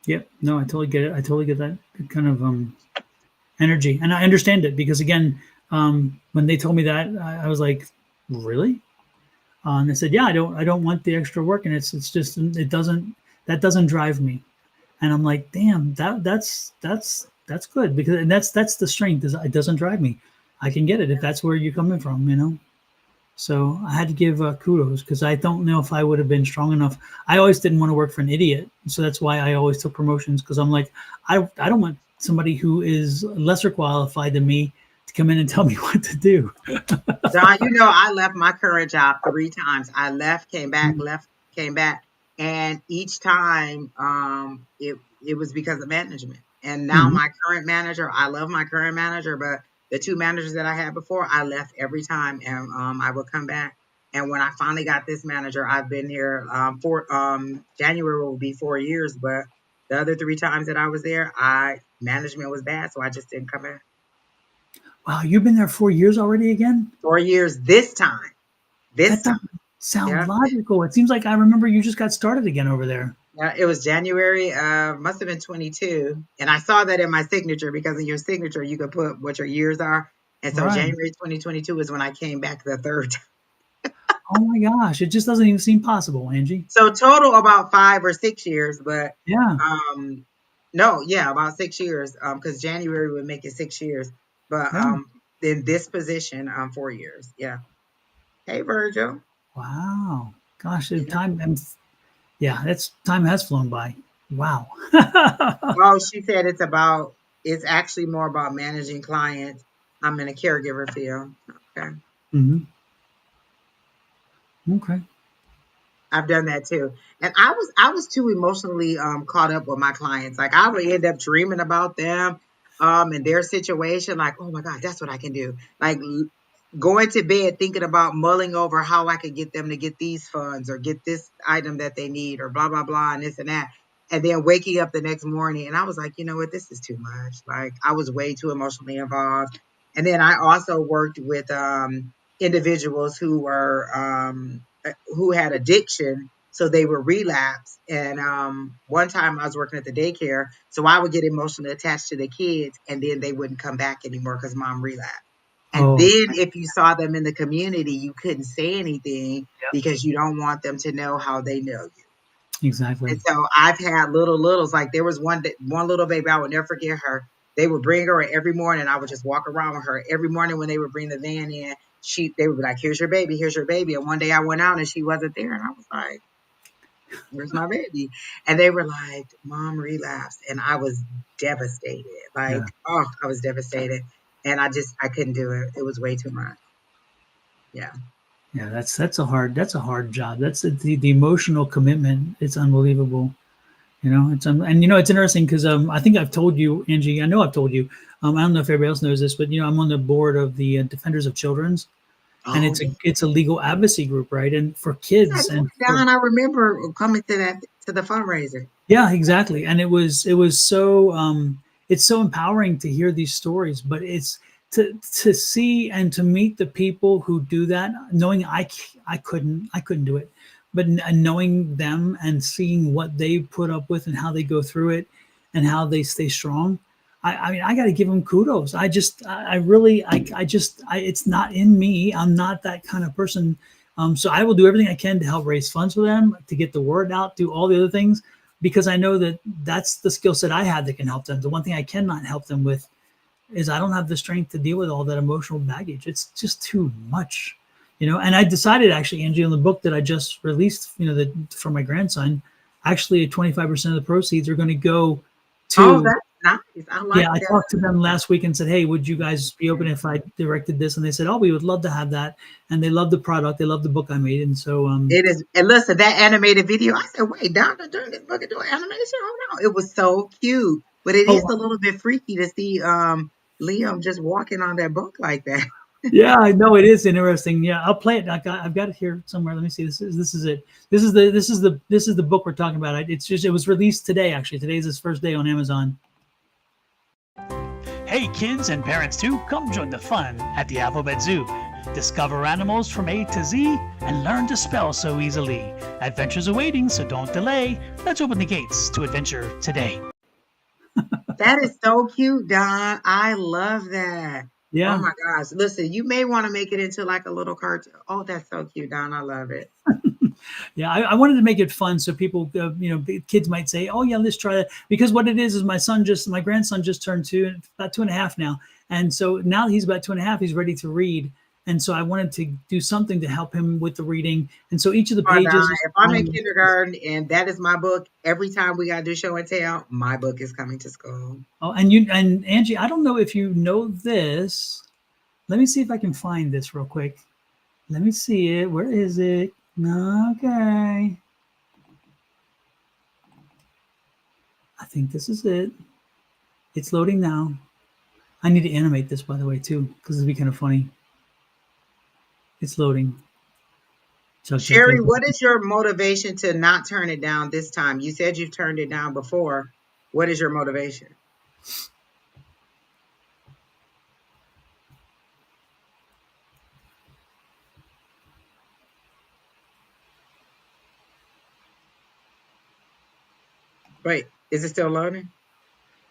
Yep. No, I totally get it. I totally get that kind of energy, and I understand it because again, when they told me that, I was like, "Really?" And they said, "Yeah, I don't want the extra work, and it's just it doesn't that doesn't drive me." And I'm like, "Damn, that's good because and that's the strength is it doesn't drive me. I can get it if that's where you're coming from, you know." So I had to give kudos because I don't know if I would have been strong enough. I always didn't want to work for an idiot, so that's why I always took promotions because I'm like, I don't want somebody who is lesser qualified than me to come in and tell me what to do. Don, I left my current job 3 times. I left, came back, and each time it was because of management. And now Mhm. my current manager, I love my current manager, but the 2 managers that I had before, I left every time, and I would come back. And when I finally got this manager, I've been here for January will be 4 years, but the other 3 times that I was there, I management was bad, so I just didn't come back. Wow, you've been there 4 years already again? 4 years this time. This That time. doesn't sound Yeah. logical. It seems like I remember you just got started again over there. Yeah, it was January, must have been 22. And I saw that in my signature because in your signature, you could put what your years are. And so Right. January 2022 is when I came back the third time. Oh my gosh, it just doesn't even seem possible, Angie. So total about 5 or 6 years, but Yeah. um, no, yeah, about 6 years. Because January would make it 6 years. But Yeah. in this position, 4 years. Yeah. Hey, Virgil. Wow. Gosh, the Yeah. time yeah, that's time has flown by. Wow. Oh, she said it's actually more about managing clients. I'm in a caregiver field. Okay. Hmm. Okay. I've done that too. And I was too emotionally caught up with my clients. Like I would end up dreaming about them and their situation, like, oh my God, that's what I can do. Like going to bed thinking about mulling over how I could get them to get these funds or get this item that they need or blah blah blah and this and that. And then waking up the next morning and I was like, you know what, this is too much. Like I was way too emotionally involved. And then I also worked with individuals who had addiction, So they would relapse. And one time I was working at the daycare, so I would get emotionally attached to the kids, and then they wouldn't come back anymore because mom relapsed. And Oh, then if you saw them in the community, you couldn't say anything yep, because you don't want them to know how they know you. And exactly. so I've had littles, like there was one little baby, I would never forget her. They would bring her in every morning. I would just walk around with her every morning when they would bring the van in. They would be like, here's your baby, here's your baby. And one day I went out and she wasn't there. And I was like, where's my baby? And they were like, mom relapsed. And I was devastated. Like, Yeah. oh, I was devastated. And I couldn't do it. It was way too much. Yeah. Yeah, that's a hard job. That's the emotional commitment. It's unbelievable. You know, and it's interesting because I think I've told you, Angie. I know I've told you. I don't know if everybody else knows this, but I'm on the board of the Defenders of Children's, and Oh, yeah. it's a legal advocacy group, right? And for I kids know and it, for Don. I remember coming to the fundraiser. yeah, exactly. And it was so it's so empowering to hear these stories, but it's to see and to meet the people who do that, knowing I couldn't do it, but knowing them and seeing what they put up with and how they go through it and how they stay strong. I mean, I got to give them kudos. I really, it's not in me. I'm not that kind of person. So I will do everything I can to help raise funds for them, to get the word out, do all the other things, because I know that that's the skill set I have that can help them. The one thing I cannot help them with is I don't have the strength to deal with all that emotional baggage. It's just too much. And I decided actually, Angie, on the book that I just released, that for my grandson, actually 25% of the proceeds are going to go Oh, to. that's nice. I Yeah, like I that. talked to them last week and said, "Hey, would you guys be open if I directed this?" And they said, "Oh, we would love to have that." And they love the product. They love the book I made, and so It is, and listen, that animated video. I said, "Wait, Donna doing this book and doing animation? Oh no, it was so cute." But it is oh a little bit freaky to see Liam just walking on that book like that. yeah, I know it is interesting. Yeah, I'll play it. I've got it here somewhere. Let me see. This is it. This is the book we're talking about. It was released today. Actually, today's its first day on Amazon. Hey, kids and parents too, come join the fun at the Alphabet Zoo. Discover animals from A to Z and learn to spell so easily. Adventures awaiting, so don't delay. Let's open the gates to adventure today. That is so cute, Don. I love that. Oh Yeah, my gosh. Listen, you may want to make it into like a little cartoon. Oh, that's so cute, Don. I love it. yeah. I wanted to make it fun so people, kids might say, "Oh yeah, let's try that." Because what it is my grandson just turned about 2.5 now, and so now he's about 2.5. He's ready to read, and so I wanted to do something to help him with the reading. And so each of the Oh, Don, pages is if I'm in fun. kindergarten and that is my book, every time we gotta do show and tell, my book is coming to school. Oh, and Angie, I don't know if you know this. Let me see if I can find this real quick. Let me see it. Where is it? Okay. I think this is it. It's loading now. I need to animate this, by the way, too, because it'd be kind of funny. It's loading. Chug, chug, chug. Sherry, what is your motivation to not turn it down this time? You said you've turned it down before. What is your motivation? Wait, is it still loading?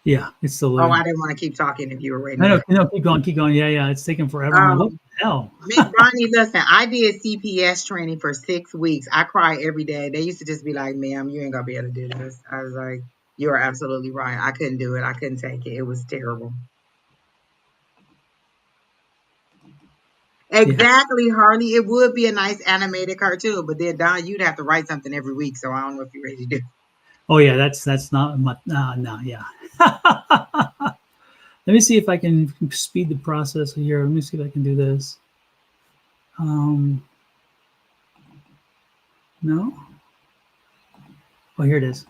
Yeah, it's still Oh, I loading. didn't want to keep talking if you were I waiting know, on. no, keep going, keep going. Yeah, yeah, it's taking forever. I'm like, what Um, the hell? Bonnie, listen, I did CPS training for 6 weeks. I cry every day. They used to just be like, "Ma'am, you ain't gonna be able to do this." I was like, "You are absolutely right. I couldn't do it. I couldn't take it. It was terrible." Yeah. Exactly, Harley. It would be a nice animated cartoon, but then Don, you'd have to write something every week. So I don't know if you're ready to do. Oh, yeah, that's not much. No, yeah. Let me see if I can speed the process here. Let me see if I can do this. Um, no. Oh, here it is.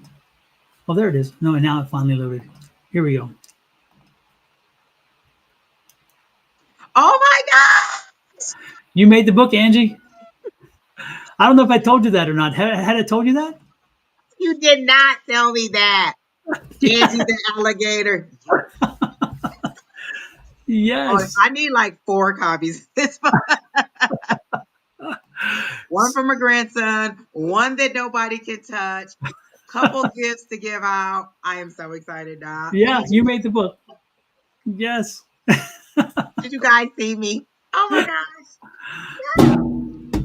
Oh, there it is. No, and now it finally loaded. Here we go. Oh my God! You made the book, Angie. I don't know if I told you that or not. Had I told you that? You did not tell me that. Angie Yeah. the alligator. Oh, Yes. I need like 4 copies. This book. One for my grandson, one that nobody can touch, couple gifts to give out. I am so excited, Don. Yeah, Angie, you made the book. Yes. did you guys see me? Oh my gosh.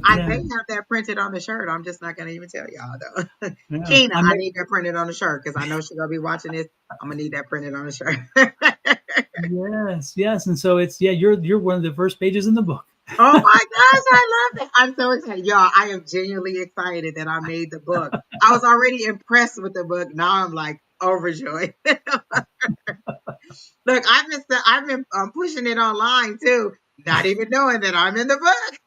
I Yeah. may have that printed on the shirt. I'm just not going to even tell y'all, though. Yeah. Keena, I need that printed on the shirt because I know she's going to be watching this. I'm going to need that printed on the shirt. Yes, yes. And so it's, yeah, you're one of the first pages in the book. Oh my gosh, I love it. I'm so excited. Y'all, I am genuinely excited that I made the book. I was already impressed with the book. Now I'm like overjoyed. Look, I've been pushing it online too, not even knowing that I'm in the book.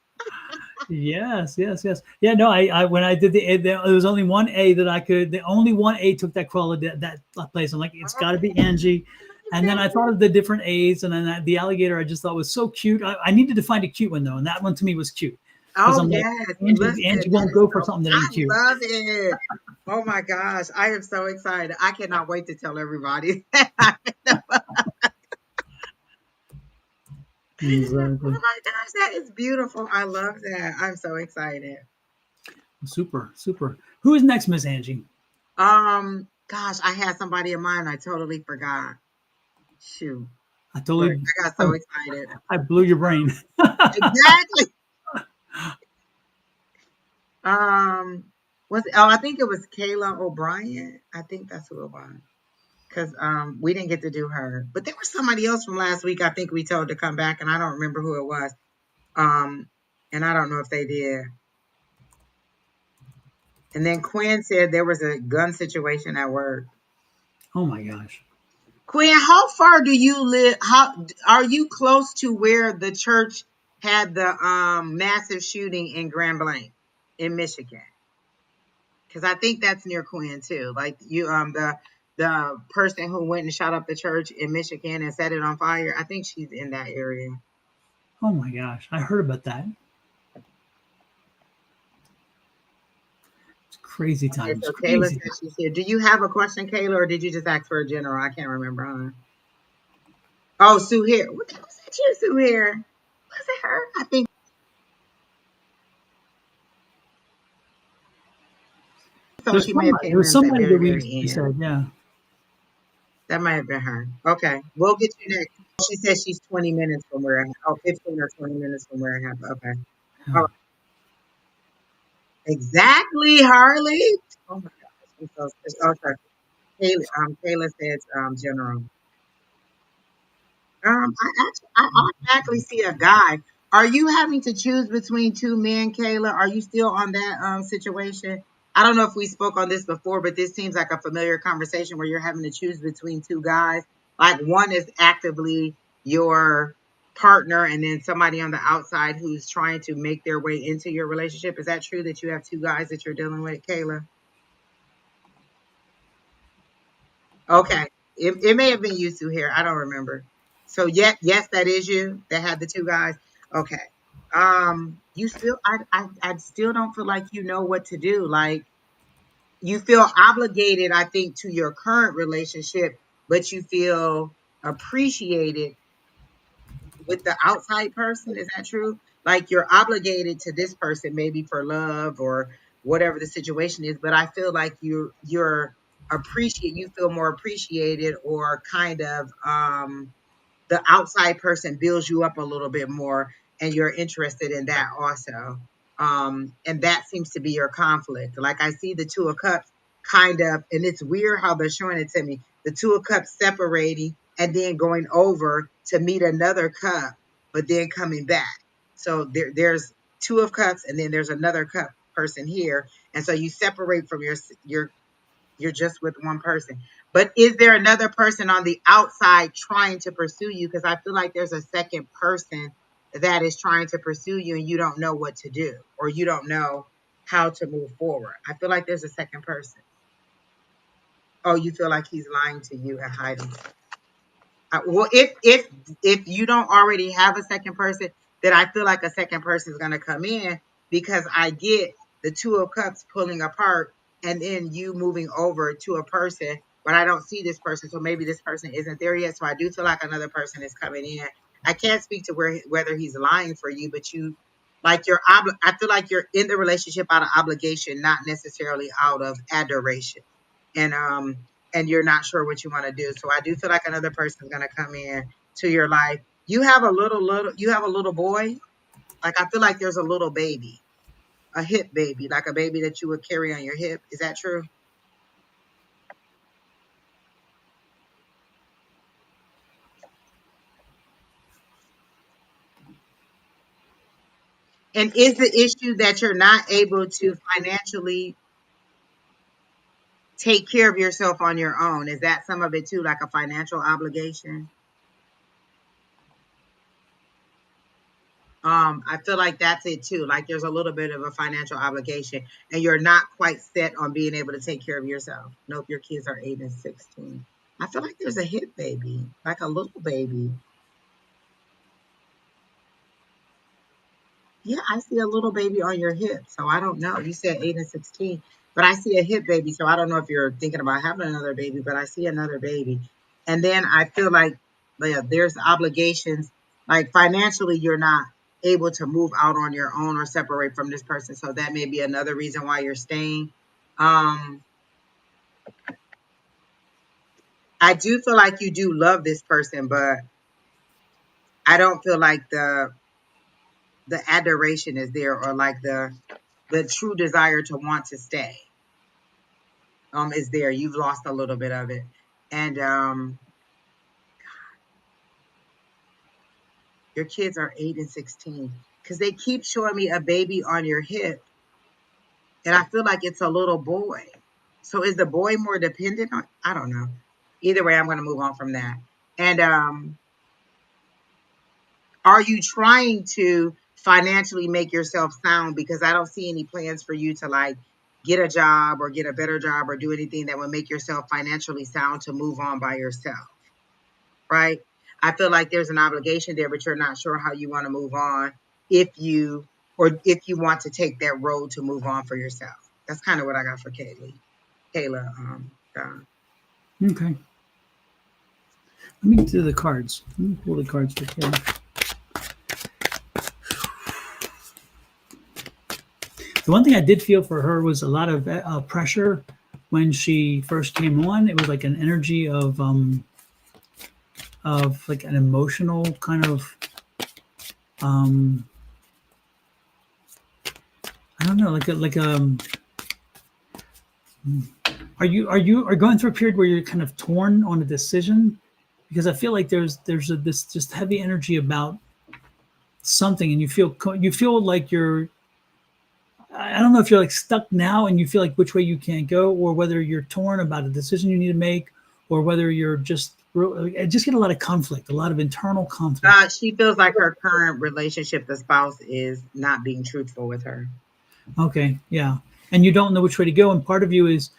Yes, yes, yes. Yeah, no, I when I did the A, there was only one A that I could. The only one A took that quality that place. I'm like, it's got to be Angie. And then I thought of the different A's, and then the alligator I just thought was so cute. I needed to find a cute one though, and that one to me was cute because Oh I'm like, yes, Angie listen, that won't is go for so. something that I ain't cute. love it. Oh my gosh, I am so excited. I cannot wait to tell everybody that I'm in the book. Oh Exactly. my gosh, that is beautiful. I love that. I'm so excited. Super, super. Who is next, Miss Angie? Gosh, I had somebody in mind. I totally forgot. Shoot. I Look, totally, I got so excited. I blew your brain. Exactly. Was I think it was Kayla O'Brien. I think that's who it was. Because we didn't get to do her. But there was somebody else from last week I think we told to come back, and I don't remember who it was. Um, and I don't know if they did. And then Quinn said there was a gun situation at work. Oh my gosh. Quinn, how far do you live? How are you close to where the church had the massive shooting in Grand Blanc in Michigan? Because I think that's near Quinn too. Like you, the person who went and shot up the church in Michigan and set it on fire. I think she's in that area. Oh my gosh. I heard about that. It's crazy Okay, times. so Kayla Crazy. says she's here. Do you have a question, Kayla, or did you just ask for a general? I can't remember. Huh? Oh, Sue here. What was that you, Sue here? Was it her? I think so. There's She may have somebody. It came was in at the somebody very, that very we end. said, yeah. That might have been her. Okay, we'll get you next. She says she's 20 minutes from where I have. Oh, 15 or 20 minutes from where I have. Okay. All Yeah. right. Exactly, Harley. Oh my gosh. I'm so okay. Kayla says general. I automatically see a guy. Are you having to choose between two men, Kayla? Are you still on that situation? I don't know if we spoke on this before, but this seems like a familiar conversation where you're having to choose between two guys. Like one is actively your partner, and then somebody on the outside who's trying to make their way into your relationship. Is that true that you have two guys that you're dealing with, Kayla? Okay. It may have been you two here. I don't remember. So yes, that is you that had the two guys. Okay. You still I still don't feel like you know what to do. Like you feel obligated, I think, to your current relationship, but you feel appreciated with the outside person. Is that true? Like you're obligated to this person maybe for love or whatever the situation is, but I feel like you feel more appreciated or kind of the outside person builds you up a little bit more and you're interested in that also. And that seems to be your conflict. Like I see the two of cups kind of, and it's weird how they're showing it to me. The two of cups separating and then going over to meet another cup, but then coming back. So there's two of cups and then there's another cup person here. And so you separate from your you're just with one person. But is there another person on the outside trying to pursue you? Because I feel like there's a second person that is trying to pursue you and you don't know what to do or you don't know how to move forward. I feel like there's a second person. Oh, you feel like he's lying to you and hiding. Well, if you don't already have a second person, then I feel like a second person is going to come in because I get the two of cups pulling apart and then you moving over to a person, but I don't see this person, so maybe this person isn't there yet. So I do feel like another person is coming in. I can't speak to whether he's lying for you, but you Like I feel like you're in the relationship out of obligation, not necessarily out of adoration. And you're not sure what you want to do. So I do feel like another person is gonna come in to your life. You have a little boy. Like I feel like there's a little baby, a hip baby, like a baby that you would carry on your hip. Is that true? And is the issue that you're not able to financially take care of yourself on your own? Is that some of it too, like a financial obligation? I feel like that's it too. Like there's a little bit of a financial obligation, and you're not quite set on being able to take care of yourself. Nope, your kids are 8 and 16. I feel like there's a hip baby, like a little baby. Yeah, I see a little baby on your hip. So I don't know. You said 8 and 16, but I see a hip baby. So I don't know if you're thinking about having another baby, but I see another baby. And then I feel like yeah, there's obligations, like financially, you're not able to move out on your own or separate from this person. So that may be another reason why you're staying. Um, I do feel like you do love this person, but I don't feel like the adoration is there, or like the true desire to want to stay is there. You've lost a little bit of it. And your kids are 8 and 16, because they keep showing me a baby on your hip, and I feel like it's a little boy. So is the boy more dependent on? I don't know. Either way, I'm going to move on from that. And are you trying to financially make yourself sound? Because I don't see any plans for you to like get a job or get a better job or do anything that would make yourself financially sound to move on by yourself. Right? I feel like there's an obligation there, but you're not sure how you want to move on, if you if you want to take that road to move on for yourself. That's kind of what I got for Kayla. Okay. Let me do the cards. Let me pull the cards for Kayla. The one thing I did feel for her was a lot of pressure when she first came on. It was like an energy of like an emotional kind of I don't know, are going through a period where you're kind of torn on a decision? Because I feel like there's this just heavy energy about something, and you feel like you're, I don't know if you're like stuck now and you feel like which way you can't go, or whether you're torn about a decision you need to make, or whether you're just, I just get a lot of conflict, a lot of internal conflict. She feels like her current relationship, the spouse, is not being truthful with her. Okay, yeah, and you don't know which way to go, and part of you is,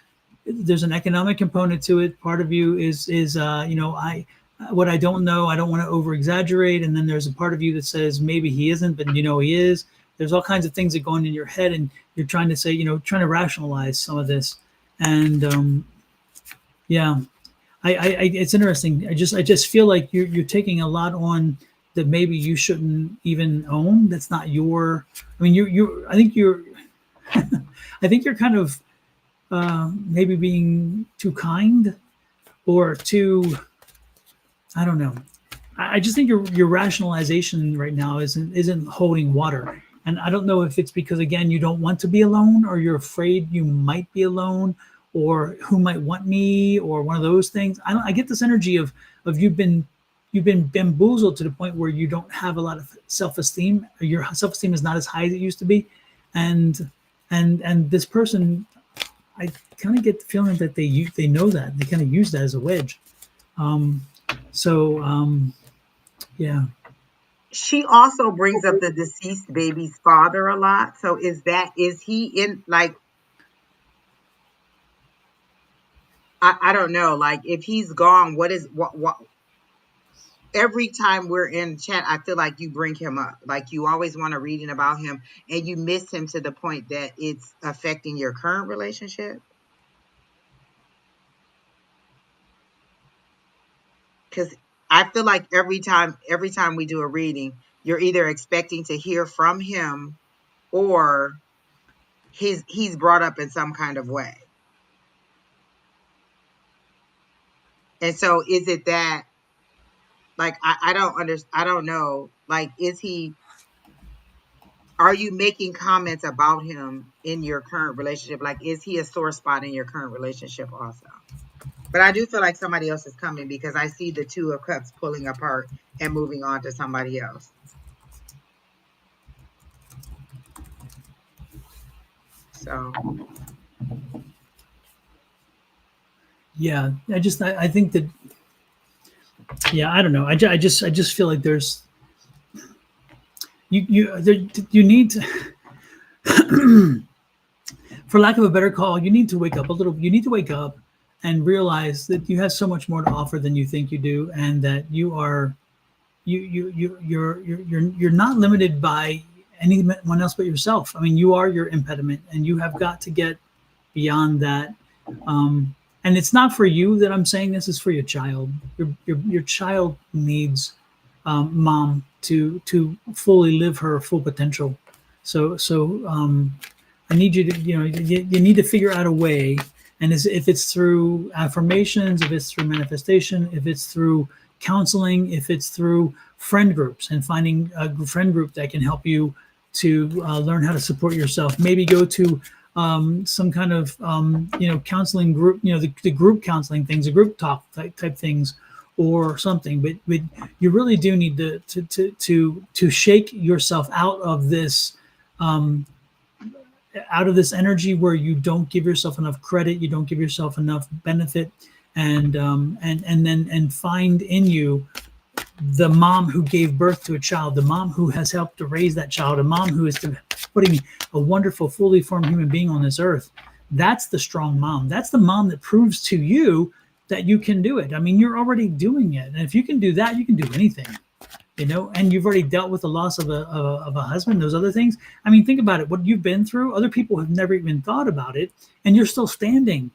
there's an economic component to it. Part of you is I what I don't know, I don't want to over exaggerate, and then there's a part of you that says maybe he isn't, but he is. There's all kinds of things that go on in your head, and you're trying to say, trying to rationalize some of this, and yeah, it's interesting. I just feel like you're taking a lot on that maybe you shouldn't even own. That's not your. I mean, I think you're. I think you're kind of maybe being too kind or too. I don't know. I just think your rationalization right now isn't holding water, and I don't know if it's because again you don't want to be alone, or you're afraid you might be alone, or who might want me, or one of those things. I get this energy of you've been bamboozled to the point where you don't have a lot of self-esteem. Your self-esteem is not as high as it used to be, and and this person, I kind of get the feeling that they know that they kind of use that as a wedge. Um, so yeah. She also brings up the deceased baby's father a lot. So is he in, like, I don't know, like if he's gone, what every time we're in chat, I feel like you bring him up. Like you always want a reading about him, and you miss him to the point that it's affecting your current relationship. Because I feel like every time we do a reading, you're either expecting to hear from him or he's brought up in some kind of way. And so is it that, like, I don't understand, I don't know, like, are you making comments about him in your current relationship? Like, is he a sore spot in your current relationship also? But I do feel like somebody else is coming because I see the Two of Cups pulling apart and moving on to somebody else. So Yeah, I think that, yeah, I don't know. I just feel like there's you need to, for lack of a better call, you need to wake up a little. You need to wake up and realize that you have so much more to offer than you think you do, and that you're not limited by anyone else but yourself. I mean, you are your impediment, and you have got to get beyond that. And it's not for you that I'm saying this; is for your child. Your child needs mom to fully live her full potential. So I need you to, you need to figure out a way. And if it's through affirmations, if it's through manifestation, if it's through counseling, if it's through friend groups and finding a friend group that can help you to learn how to support yourself. Maybe go to some kind of counseling group, the group counseling things, the group talk type things, or something. But you really do need to shake yourself out of this energy where you don't give yourself enough credit, you don't give yourself enough benefit, and find in you the mom who gave birth to a child, the mom who has helped to raise that child, a mom who is putting a wonderful, fully formed human being on this earth. That's the strong mom. That's the mom that proves to you that you can do it. I mean, you're already doing it, and if you can do that, you can do anything. And you've already dealt with the loss of a husband, those other things. I mean, think about it. What you've been through, other people have never even thought about it, and you're still standing.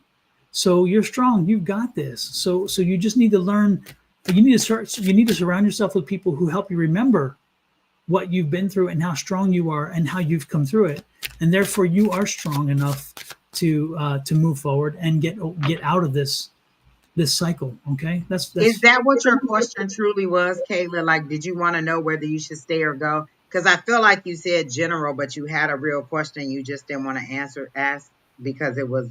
So you're strong. You've got this. So you just need to learn. You need to surround yourself with people who help you remember what you've been through and how strong you are and how you've come through it. And therefore, you are strong enough to move forward and get out of this cycle. Okay, that's is that what your question truly was, Kayla? Like, did you want to know whether you should stay or go? Because I feel like you said general, but you had a real question you just didn't want to ask because it was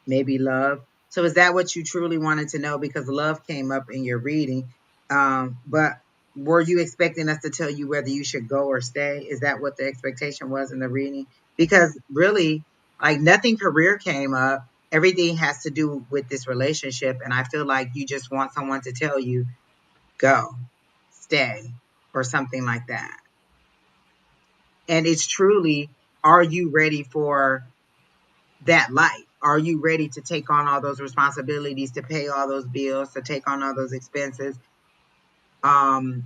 maybe love. So is that what you truly wanted to know? Because love came up in your reading. But were you expecting us to tell you whether you should go or stay? Is that what the expectation was in the reading? Because really, like, nothing career came up. Everything has to do with this relationship. And I feel like you just want someone to tell you, go, stay, or something like that. And it's truly, are you ready for that life? Are you ready to take on all those responsibilities, to pay all those bills, to take on all those expenses, to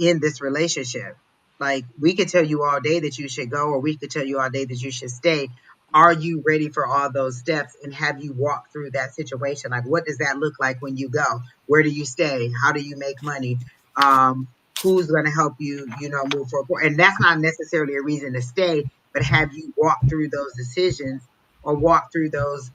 end this relationship? Like, we could tell you all day that you should go, or we could tell you all day that you should stay. Are you ready for all those steps? And have you walked through that situation? Like, what does that look like when you go? Where do you stay? How do you make money? Who's going to help you, move forward? And that's not necessarily a reason to stay, but have you walked through those decisions or walked through those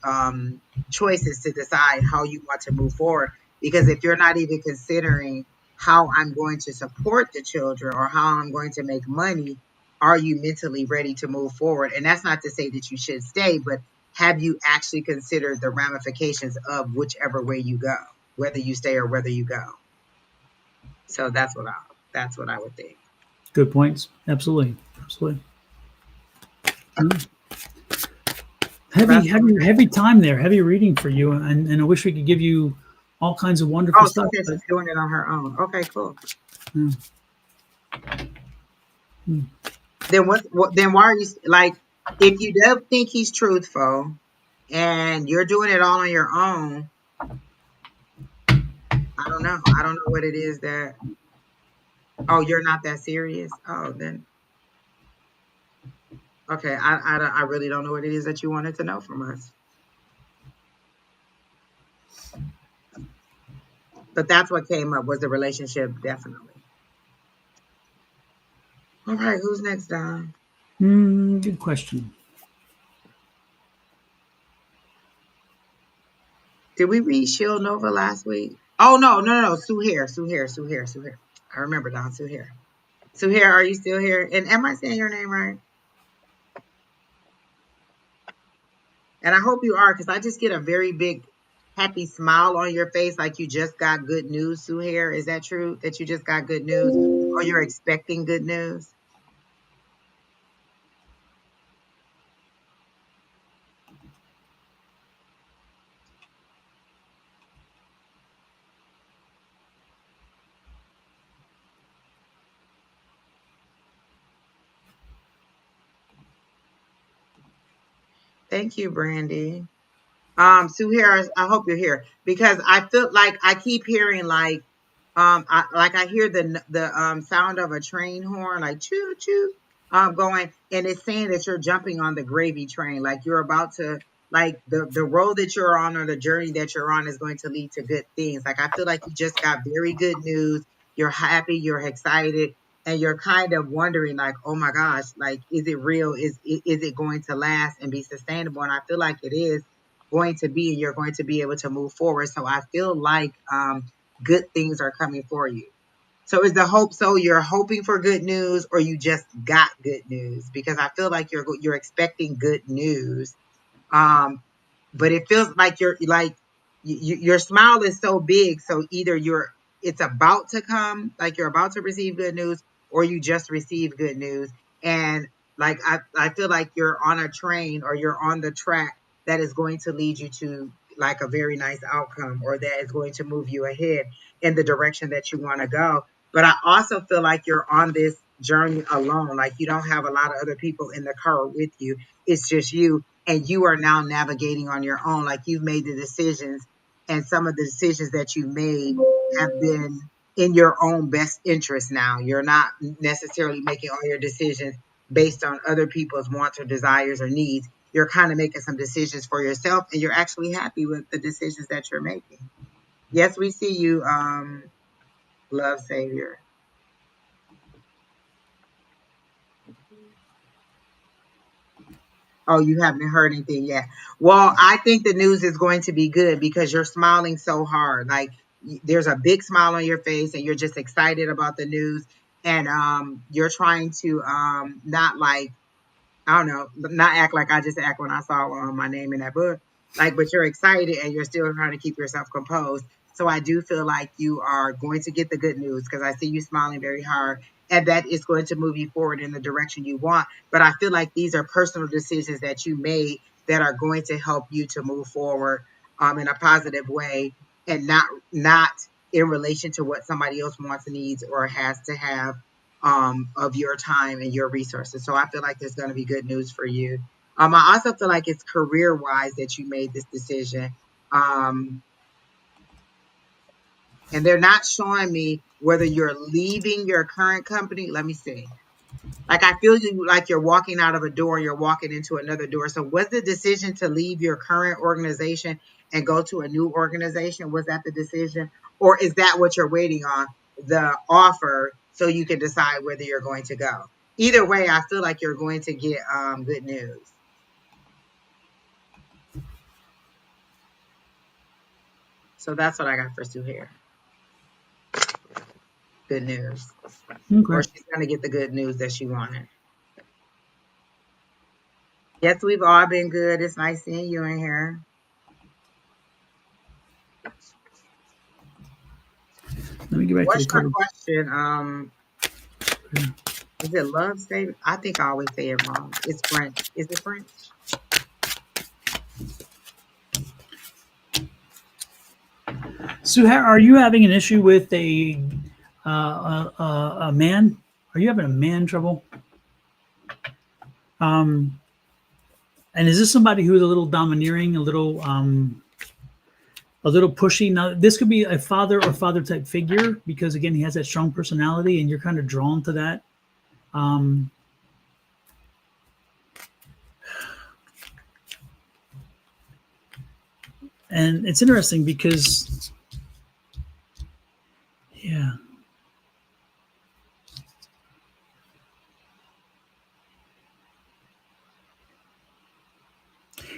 choices to decide how you want to move forward? Because if you're not even considering how I'm going to support the children or how I'm going to make money, are you mentally ready to move forward? And that's not to say that you should stay, but have you actually considered the ramifications of whichever way you go, whether you stay or whether you go? So that's what I would think. good points. Absolutely. Mm. Heavy time there, heavy reading for you, and I wish we could give you all kinds of wonderful Oh, she stuff. said she's doing it on her own. Okay, cool. Yeah. Then then why are you, like, if you don't think he's truthful and you're doing it all on your own? I don't know. I don't know what it is that. Oh, you're not that serious. Oh, then okay. I really don't know what it is that you wanted to know from us. But that's what came up, was the relationship, definitely. All right, who's next, Don? Good question. Did we read Shield Nova last week? Oh no. Sue Hare. I remember Don Sue Hare. Sue Hare, are you still here? And am I saying your name right? And I hope you are, because I just get a very big happy smile on your face, like you just got good news, Sue Hare. Is that true? That you just got good news? Or you're expecting good news? Thank you, Brandy. Sue Harris, I hope you're here because I feel like I keep hearing I hear the sound of a train horn, like choo choo, going, and it's saying that you're jumping on the gravy train, like you're about to, like the road that you're on or the journey that you're on is going to lead to good things. Like I feel like you just got very good news. You're happy, you're excited, and you're kind of wondering, like, oh my gosh, like, is it real? Is it going to last and be sustainable? And I feel like it is going to be, and you're going to be able to move forward. So I feel like good things are coming for you. So is the hope so you're hoping for good news or you just got good news? Because I feel like you're expecting good news. Um, but it feels like your smile is so big, so either it's about to come, like you're about to receive good news, or you just received good news. And like I feel like you're on a train or you're on the track that is going to lead you to like a very nice outcome, or that is going to move you ahead in the direction that you want to go. But I also feel like you're on this journey alone, like you don't have a lot of other people in the car with you. It's just you, and you are now navigating on your own. Like you've made the decisions, and some of the decisions that you made have been in your own best interest. Now you're not necessarily making all your decisions based on other people's wants or desires or needs. You're kind of making some decisions for yourself, and you're actually happy with the decisions that you're making. Yes, we see you, love savior. Oh, you haven't heard anything yet. Well, I think the news is going to be good because you're smiling so hard. Like there's a big smile on your face and you're just excited about the news. And you're trying to not like, I don't know, not act like I just act when I saw my name in that book. Like, but you're excited and you're still trying to keep yourself composed. So I do feel like you are going to get the good news because I see you smiling very hard, and that is going to move you forward in the direction you want. But I feel like these are personal decisions that you made that are going to help you to move forward in a positive way, and not in relation to what somebody else wants and needs or has to have of your time and your resources. So I feel like there's going to be good news for you. I also feel like it's career wise that you made this decision. Um, and they're not showing me whether you're leaving your current company. Let me see. Like I feel you like you're walking out of a door and you're walking into another door. So was the decision to leave your current organization and go to a new organization? Was that the decision? Or is that what you're waiting on? The offer so you can decide whether you're going to go. Either way, I feel like you're going to get good news. So that's what I got for Sue here. Good news. Or Okay. she's gonna get the good news that she wanted. Yes, we've all been good. It's nice seeing you in here. Let me get back to the What's your card. question? Is it love saving? I think I always say it wrong. It's French. Is it French? So, are you having an issue with a man? Are you having a man trouble? Um, and is this somebody who's a little domineering, a little pushy? Now, this could be a father or father type figure because again, he has that strong personality, and you're kind of drawn to that. Um, and it's interesting because, yeah,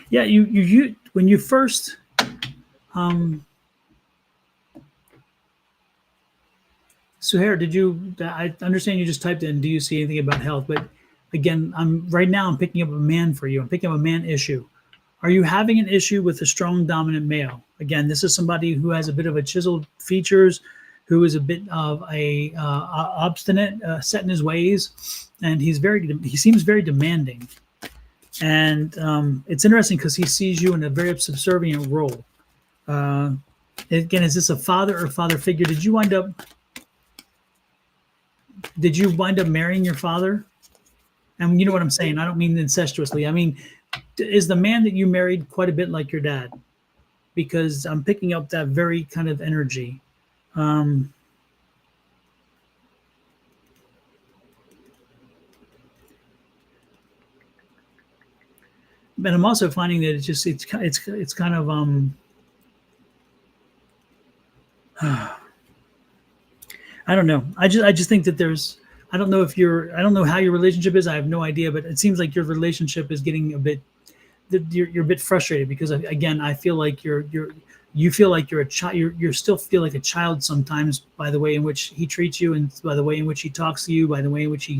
Yeah, you when you first um Suhair, did you? I understand you just typed in. Do you see anything about health? But again, I'm right now. I'm picking up a man for you. I'm picking up a man issue. Are you having an issue with a strong dominant male? Again, this is somebody who has a bit of a chiseled features, who is a bit of a obstinate, set in his ways, and he seems very demanding. And it's interesting because he sees you in a very subservient role. Uh, again, is this a father or father figure? Did you wind up marrying your father? And you know what I'm saying. I don't mean incestuously. I mean, is the man that you married quite a bit like your dad? Because I'm picking up that very kind of energy. Um, but I'm also finding that it's kind of I don't know. I just think that there's I don't know how your relationship is. I have no idea, but it seems like your relationship is getting a bit you're a bit frustrated because again I feel like you feel like you're a child you still feel like a child sometimes by the way in which he treats you and by the way in which he talks to you by the way in which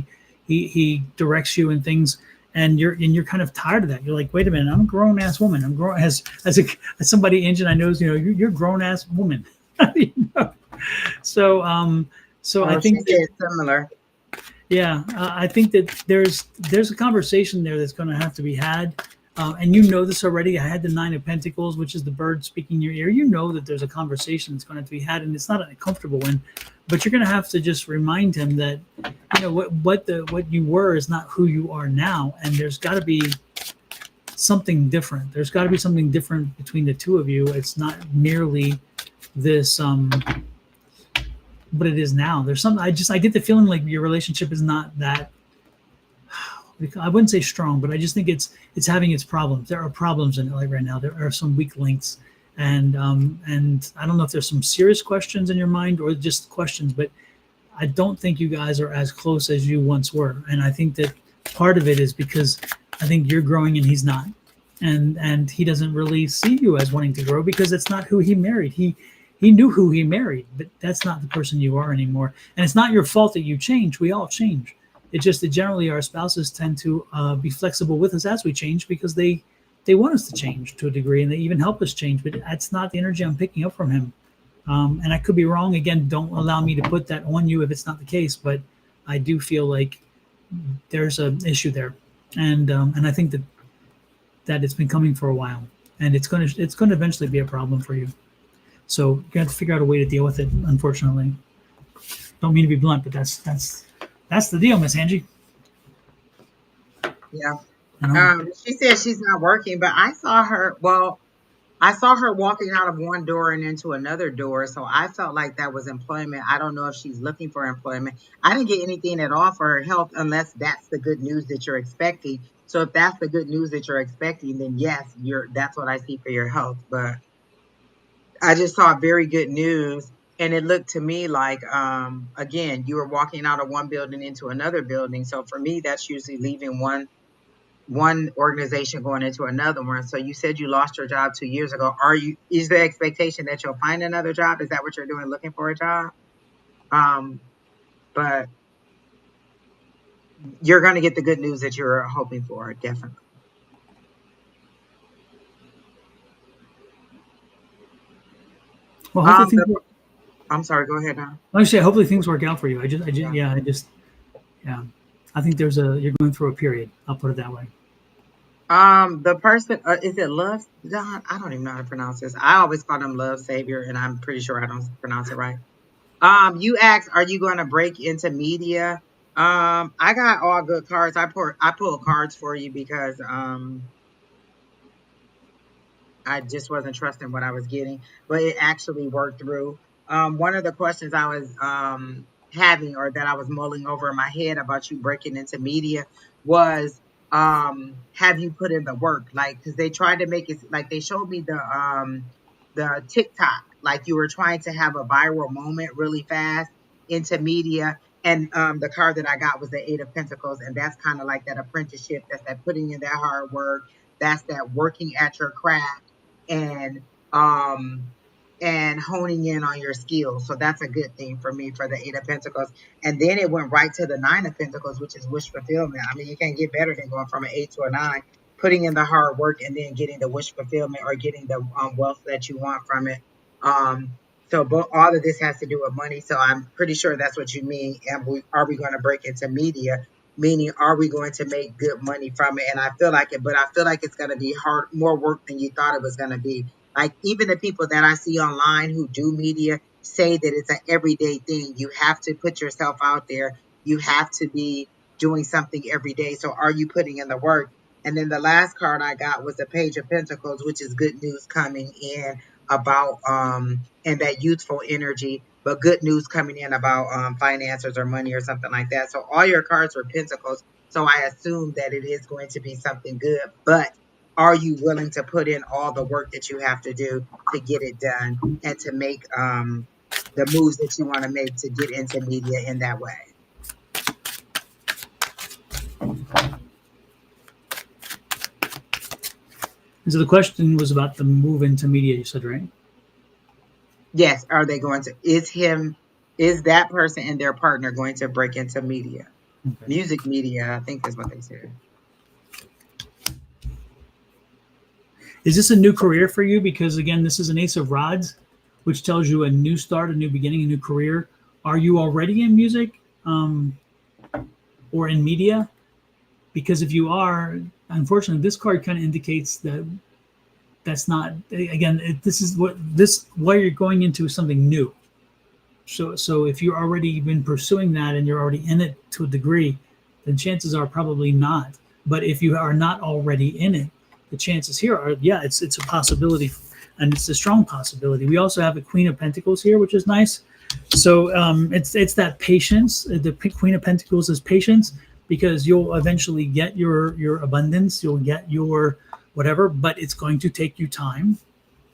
he directs you and things and you're kind of tired of that. You're like, wait a minute, I'm a grown ass woman. I'm grown as somebody Asian I know, you're a grown ass woman. You know? So so I Oh, she think that said similar. yeah, I think that there's a conversation there that's going to have to be had, and you know this already. I had the Nine of Pentacles, which is the bird speaking in your ear. You know that there's a conversation that's going to have to be had, and it's not a comfortable one, but you're going to have to just remind him that what you were is not who you are now, and there's got to be something different. There's got to be something different between the two of you. It's not merely this but it is now. There's something I get the feeling like your relationship is not that I wouldn't say strong, but I just think it's having its problems. There are problems in it like right now. There are some weak links, and I don't know if there's some serious questions in your mind or just questions, but I don't think you guys are as close as you once were, and I think that part of it is because I think you're growing and he's not, and he doesn't really see you as wanting to grow because it's not who he married. He knew who he married, but that's not the person you are anymore. And it's not your fault that you change. We all change. It's just that generally our spouses tend to be flexible with us as we change because they want us to change to a degree and they even help us change. But that's not the energy I'm picking up from him. And I could be wrong. Again, don't allow me to put that on you if it's not the case. But I do feel like there's an issue there, and I think that it's been coming for a while, and it's going to eventually be a problem for you. So you have to figure out a way to deal with it. Unfortunately, don't mean to be blunt, but that's the deal, Miss Angie. Yeah. You know? She said she's not working, but I saw her. Well, I saw her walking out of one door and into another door, so I felt like that was employment. I don't know if she's looking for employment. I didn't get anything at all for her health unless that's the good news that you're expecting. So if that's the good news that you're expecting, then yes, that's what I see for your health. But I just saw very good news, and it looked to me like again, you were walking out of one building into another building. So for me, that's usually leaving one organization going into another one. So you said you lost your job 2 years ago. Is the expectation that you'll find another job? Is that what you're doing, looking for a job? Um, but you're going to get the good news that you're hoping for, definitely. Well, hopefully Um, things. the, I'm sorry. Go ahead now. Like I say, hopefully things work out for you. Yeah. Yeah. I think you're going through a period. I'll put it that way. The person is it Love Don? I don't even know how to pronounce this. I always call them Love Savior, and I'm pretty sure I don't pronounce it right. You asked, are you going to break into media? I got all good cards. I pulled cards for you because I just wasn't trusting what I was getting, but it actually worked through. One of the questions I was having or that I was mulling over in my head about you breaking into media was have you put in the work? Like, because they tried to make it like they showed me the TikTok, like you were trying to have a viral moment really fast into media. And the card that I got was the Eight of Pentacles, and that's kind of like that apprenticeship, that's that putting in that hard work, that's that working at your craft and um and honing in on your skills. So that's a good thing for me for the Eight of Pentacles. And then it went right to the Nine of Pentacles, which is wish fulfillment. I mean, you can't get better than going from an 8 to a 9, putting in the hard work and then getting the wish fulfillment or getting the wealth that you want from it. So all of this has to do with money. So I'm pretty sure that's what you mean. And are we going to break into media? Meaning, are we going to make good money from it? And I feel like it, but I feel like it's going to be hard, more work than you thought it was going to be. Like even the people that I see online who do media say that it's an everyday thing. You have to put yourself out there. You have to be doing something every day. So are you putting in the work? And then the last card I got was the Page of Pentacles, which is good news coming in about and that youthful energy, but good news coming in about finances or money or something like that. So all your cards were pentacles. So I assume that it is going to be something good, but are you willing to put in all the work that you have to do to get it done and to make the moves that you want to make to get into media in that way? And so the question was about the move into media, you said, right? Yes. Are they going to, is that person and their partner going to break into media? Okay. Music media, I think is what they said. Is this a new career for you? Because again, this is an Ace of Rods, which tells you a new start, a new beginning, a new career. Are you already in music or in media? Because if you are, unfortunately, this card kind of indicates that that's not, again, this is what you're going into is something new. So if you're already been pursuing that and you're already in it to a degree, then chances are probably not. But if you are not already in it, the chances here are, yeah, it's a possibility, and it's a strong possibility. We also have a Queen of Pentacles here, which is nice. So it's that patience. The Queen of Pentacles is patience, because you'll eventually get your abundance, you'll get your whatever, but it's going to take you time.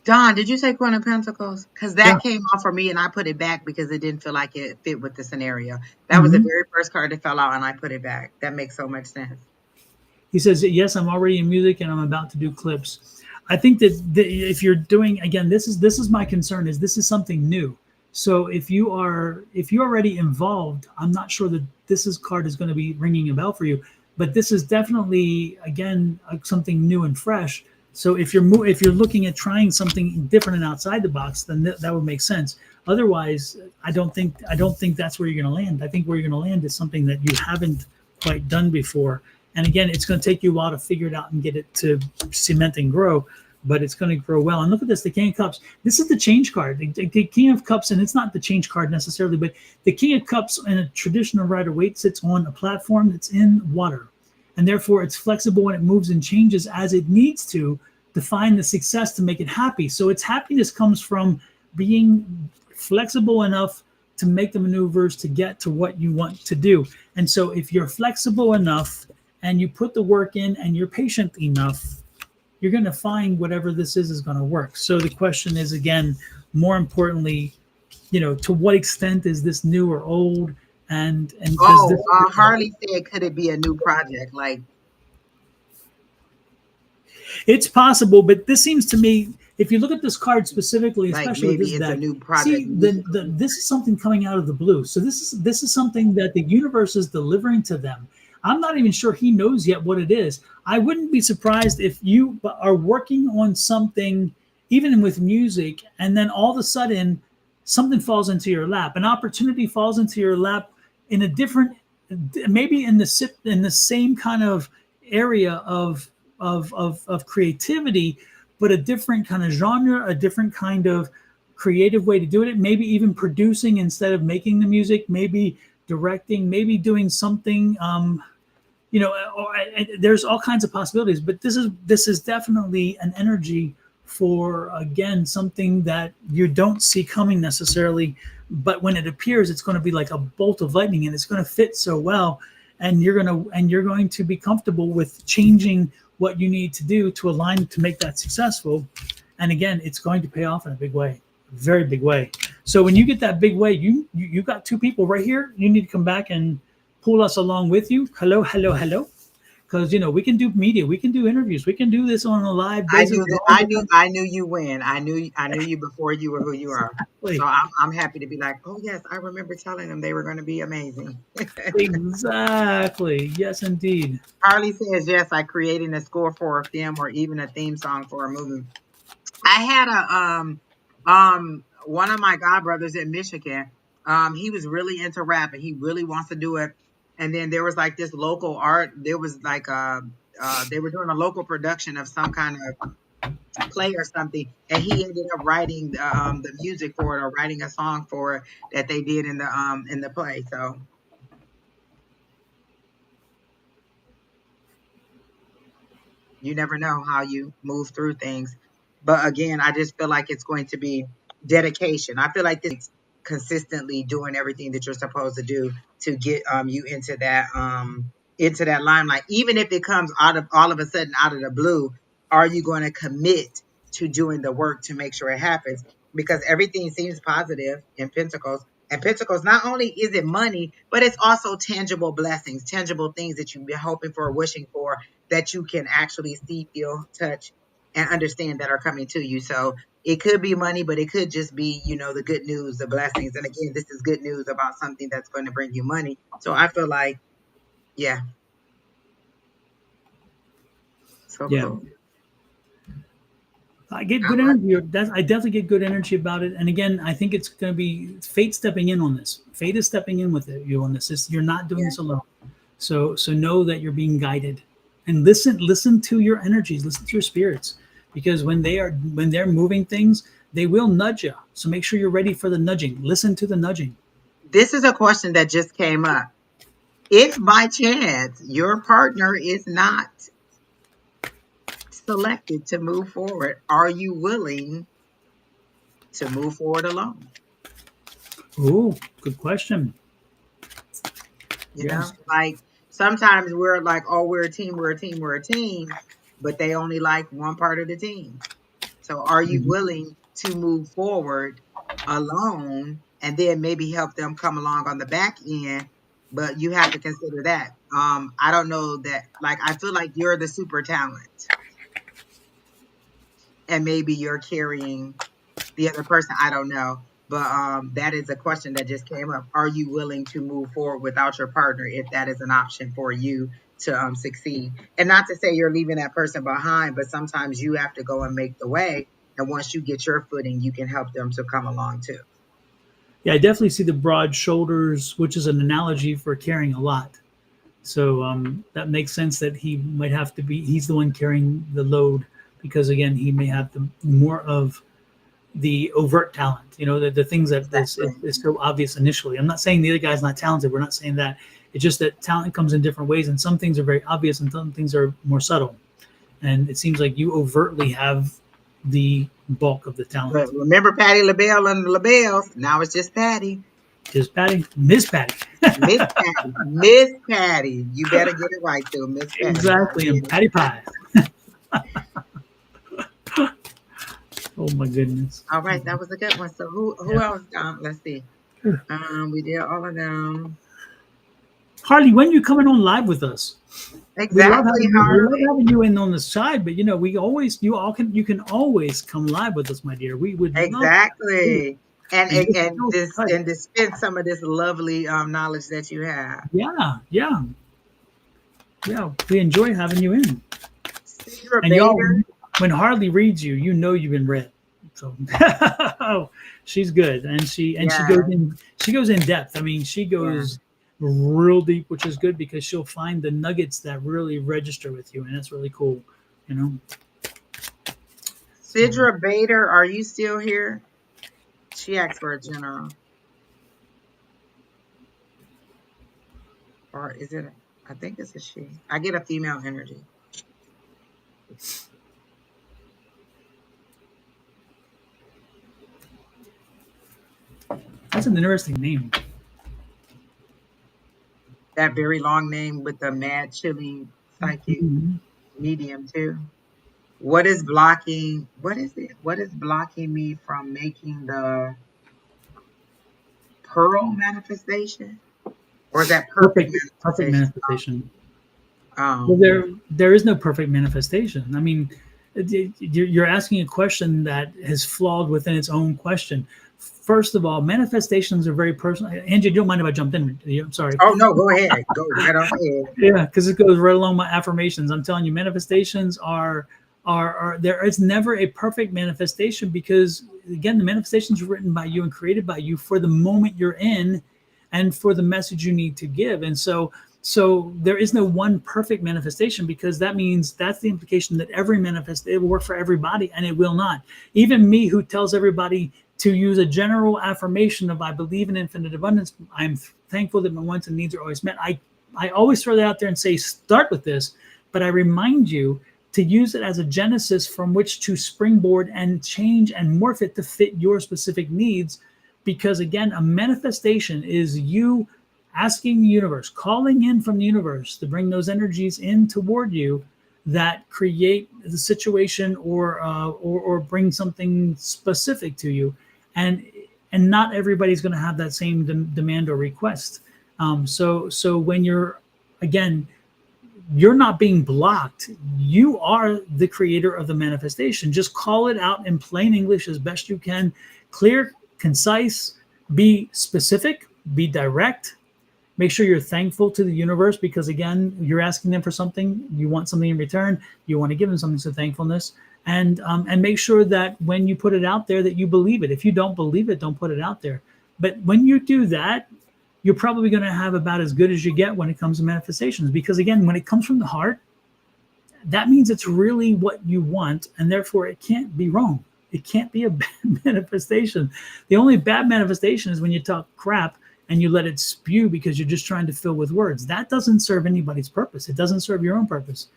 Don, did you say Queen of Pentacles? Because that came off for me, and I put it back because it didn't feel like it fit with the scenario. That was the very first card that fell out, and I put it back. That makes so much sense. He says, yes, I'm already in music and I'm about to do clips. I think that if you're doing, again, this is my concern, is this is something new. So if you're already involved, I'm not sure that this card is going to be ringing a bell for you, but this is definitely, again, something new and fresh. So if you're looking at trying something different and outside the box, then that would make sense. Otherwise, I don't think that's where you're going to land. I think where you're going to land is something that you haven't quite done before. And again, it's going to take you a while to figure it out and get it to cement and grow, but it's going to grow well. And look at this, the King of Cups. This is the change card. The King of Cups, and it's not the change card necessarily, but the King of Cups in a traditional Rider-Waite sits on a platform that's in water. And therefore, it's flexible and it moves and changes as it needs to find the success to make it happy. So its happiness comes from being flexible enough to make the maneuvers to get to what you want to do. And so if you're flexible enough and you put the work in and you're patient enough, you're going to find whatever this is going to work. So the question is, again, more importantly, to what extent is this new or old? And Harley said, could it be a new project? Like, it's possible, but this seems to me, if you look at this card specifically, especially like maybe with this it's deck, a new project. See, this is something coming out of the blue. So this is something that the universe is delivering to them. I'm not even sure he knows yet what it is. I wouldn't be surprised if you are working on something, even with music, and then all of a sudden something falls into your lap. An opportunity falls into your lap in a different, maybe in the same kind of area of creativity, but a different kind of genre, a different kind of creative way to do it. Maybe even producing instead of making the music, maybe directing, maybe doing something, there's all kinds of possibilities, but this is definitely an energy for, again, something that you don't see coming necessarily, but when it appears, it's going to be like a bolt of lightning, and it's going to fit so well, and you're going to be comfortable with changing what you need to do to align to make that successful. And again, it's going to pay off in a big way, a very big way. So when you get that big way, you got two people right here. You need to come back and pull us along with you. Hello. because we can do media, we can do interviews, we can do this on a live I basis knew that. all the time. I knew you when. I knew you before you were who you are. So Exactly. I'm happy to be like, oh yes, I remember telling them they were going to be amazing. Exactly. Yes, indeed. Harley says yes. I creating a score for a film or even a theme song for a movie. I had a one of my godbrothers in Michigan. He was really into rap and he really wants to do it. And then there was like this local art. There was like they were doing a local production of some kind of play or something, and he ended up writing the music for it or writing a song for it that they did in the play. So you never know how you move through things. But again, I just feel like it's going to be dedication. I feel like this consistently doing everything that you're supposed to do to get you into that limelight. Even if it comes out of all of a sudden out of the blue, are you going to commit to doing the work to make sure it happens? Because everything seems positive in Pentacles. And Pentacles, not only is it money, but it's also tangible blessings, tangible things that you've been hoping for, wishing for, that you can actually see, feel, touch, and understand that are coming to you. So it could be money, but it could just be, the good news, the blessings. And again, this is good news about something that's going to bring you money. So I feel like, yeah, so Yeah. cool. I get I good like energy. I definitely get good energy about it. And again, I think it's going to be fate stepping in on this. Fate is stepping in with you on this. You're not doing yeah. this alone. So know that you're being guided, and listen to your energies, listen to your spirits, because when they're moving things, they will nudge you. So make sure you're ready for the nudging. Listen to the nudging. This is a question that just came up. If by chance your partner is not selected to move forward, are you willing to move forward alone? Oh, good question. Yes. Like sometimes we're like, oh, we're a team, we're a team, we're a team, but they only like one part of the team. So are you Mhm. willing to move forward alone and then maybe help them come along on the back end? But you have to consider that. I don't know that, like, I feel like you're the super talent and maybe you're carrying the other person. I don't know. But that is a question that just came up. Are you willing to move forward without your partner if that is an option for you to succeed? And not to say you're leaving that person behind, but sometimes you have to go and make the way. And once you get your footing, you can help them to come along too. Yeah, I definitely see the broad shoulders, which is an analogy for carrying a lot. So that makes sense that he might have to be. He's the one carrying the load because again, he may have the more of the overt talent. The things that Exactly. is so obvious initially. I'm not saying the other guy's not talented. We're not saying that. It's just that talent comes in different ways, and some things are very obvious, and some things are more subtle. And it seems like you overtly have the bulk of the But talent. remember Patty LaBelle and the LaBelles? Now it's just Patty. Just Patty, Miss Patty. Miss Patty. Miss Patty. You better get it right too, Miss Patty. Don't Exactly, and forget it. Patty Pie. Oh my goodness. All right, that was a good one. So who Yeah. else? Let's see. We did all of them. Harley, when you coming on live with us? We love Exactly, having you. We love Harley. having you in on the side, but we always you can always come live with us, my dear. We would love to see you Exactly. And and get to and know this us. and dispense some of this lovely knowledge that you have. Yeah, yeah, yeah. We enjoy having you in. Sidra And y'all, Bader. when Harley reads you, you know you've been read. So she's good, and she Yeah, goes in depth. I mean, she yeah. goes real deep, which is good because she'll find the nuggets that really register with you, and that's really cool. You know. So Sidra Bader, are you still here? She asked for a general. Or is it I think it's a she. I get a female energy. that's an interesting name. That very long name with the mad chilling psychic Mhm. medium too. What is it? What is blocking me from making the pearl manifestation? Or is that perfect Perfect manifestation? manifestation. Well, Um, there is no perfect manifestation. I mean, you're asking a question that is flawed within its own question. First of all, manifestations are very personal. Angie, you don't mind if I jumped in? I'm sorry. oh no, go ahead. Go right on ahead. Yeah, because it goes right along my affirmations. I'm telling you, manifestations are there is never a perfect manifestation because again, the manifestations are written by you and created by you for the moment you're in and for the message you need to give. And so there is no one perfect manifestation because that means that's the implication that every manifest it will work for everybody and it will not. Even me who tells everybody to use a general affirmation of I believe in infinite abundance, I'm thankful that my wants and needs are always met. I always throw that out there and say, start with this, but I remind you to use it as a genesis from which to springboard and change and morph it to fit your specific needs. Because again, a manifestation is you asking the universe, calling in from the universe to bring those energies in toward you that create the situation or bring something specific to you, and not everybody's going to have that same demand or request. So when you're again, you're not being blocked. You are the creator of the manifestation. Just call it out in plain English as best you can, clear, concise, be specific, be direct. Make sure you're thankful to the universe because again, you're asking them for something. You want something in return. You want to give them something. So thankfulness, and make sure that when you put it out there, that you believe it. If you don't believe it, don't put it out there. But when you do that, you're probably going to have about as good as you get when it comes to manifestations. Because again, when it comes from the heart, that means it's really what you want, and therefore it can't be wrong. It can't be a bad manifestation. The only bad manifestation is when you talk crap and you let it spew because you're just trying to fill with words. That doesn't serve anybody's purpose. It doesn't serve your own purpose.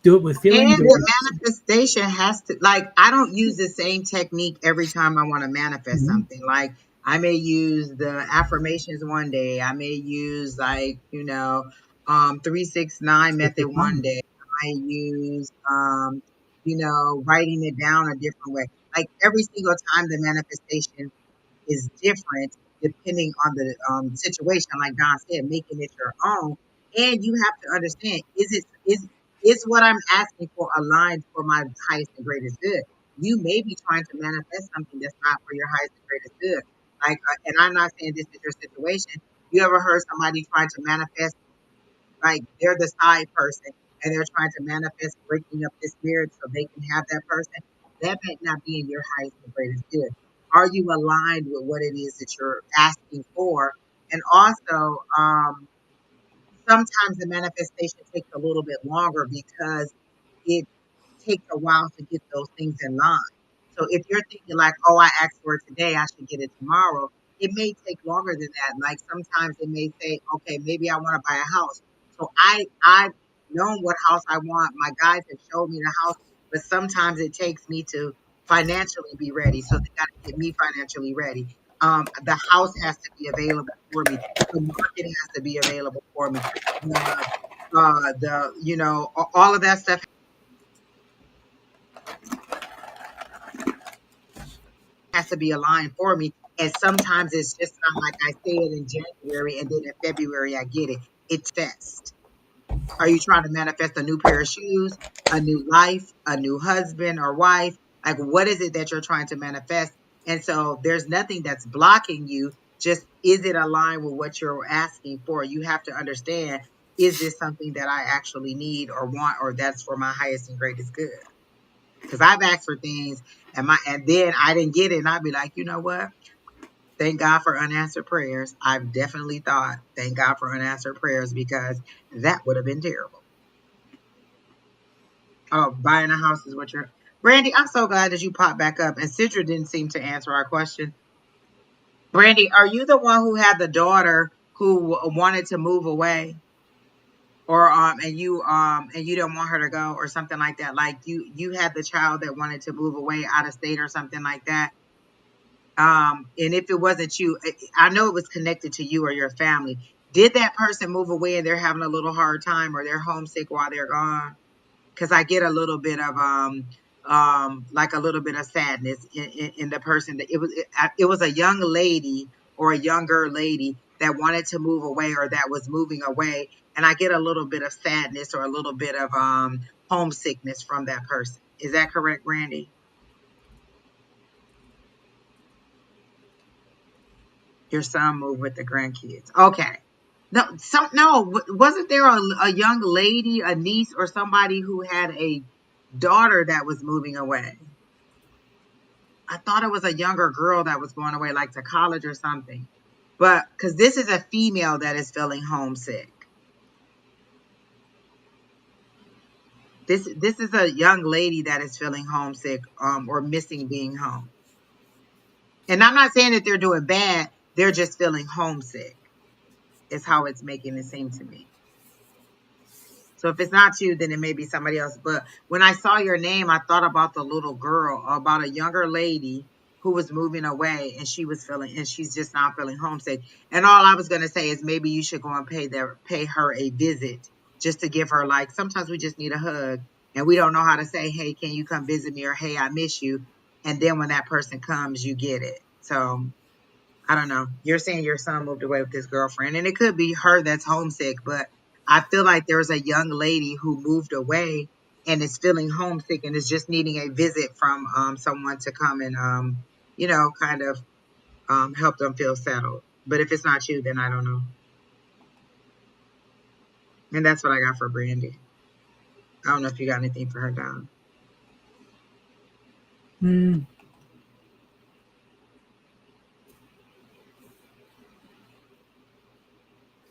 Do it with feeling. And Do it the with, manifestation has to, like, I don't use the same technique every time I want to manifest Mhm. something. Like, I may use the affirmations one day. I may use, like, 369 Stick method with one mine. day. I use, writing it down a different way. Like, every single time the manifestation is different depending on the situation. Like Don said, making it your own, and you have to understand: is what I'm asking for aligned for my highest and greatest good? You may be trying to manifest something that's not for your highest and greatest good. Like, and I'm not saying this is your situation. You ever heard somebody trying to manifest? Like they're the side person and they're trying to manifest breaking up this marriage so they can have that person. That may not be in your highest and greatest good. Are you aligned with what it is that you're asking for? And also, sometimes the manifestation takes a little bit longer because it takes a while to get those things in line. So if you're thinking like, oh, I asked for it today, I should get it tomorrow, it may take longer than that. Like sometimes it may say, okay, maybe I want to buy a house. So I've known what house I want. My guides have showed me the house, but sometimes it takes me to financially be ready. So they got to get me financially ready. The house has to be available for me. The market has to be available for me. All of that stuff has to be aligned for me. And sometimes it's just not like I say it in January and then in February I get it. It's fast. Are you trying to manifest a new pair of shoes, a new life, a new husband or wife? Like, what is it that you're trying to manifest? And so there's nothing that's blocking you. Just is it aligned with what you're asking for? You have to understand, is this something that I actually need or want, or that's for my highest and greatest good? Because I've asked for things and then I didn't get it, and I'd be like, you know what? Thank God for unanswered prayers. I've definitely thought, thank God for unanswered prayers because that would have been terrible. Oh, buying a house is what you're. Brandy, I'm so glad that you popped back up. And Sidra didn't seem to answer our question. Brandy, are you the one who had the daughter who wanted to move away, or and you didn't want her to go, or something like that? Like you had the child that wanted to move away out of state, or something like that. And if it wasn't you, I know it was connected to you or your family. Did that person move away and they're having a little hard time, or they're homesick while they're gone? Because I get a little bit of like a little bit of sadness in the person that it was a young lady or a younger lady that wanted to move away or that was moving away, and I get a little bit of sadness or a little bit of homesickness from that person. Is that correct, Brandy? Your son moved with the grandkids. Okay. Wasn't there a young lady, a niece or somebody who had a daughter that was moving away? I thought it was a younger girl that was going away, like to college or something. But because this is a female that is feeling homesick. This is a young lady that is feeling homesick, or missing being home. And I'm not saying that they're doing bad, they're just feeling homesick, is how it's making it seem to me. So if it's not you, then it may be somebody else. But when I saw your name, I thought about the little girl, about a younger lady who was moving away, and she's just not feeling homesick. And all I was gonna say is maybe you should go and pay her a visit, just to give her, like, sometimes we just need a hug, and we don't know how to say, hey, can you come visit me, or hey, I miss you. And then when that person comes, you get it. So I don't know. You're saying your son moved away with his girlfriend, and it could be her that's homesick, but I feel like there's a young lady who moved away and is feeling homesick and is just needing a visit from someone to come and kind of help them feel settled. But if it's not you, then I don't know. And that's what I got for Brandy. I don't know if you got anything for her, Don. Hmm.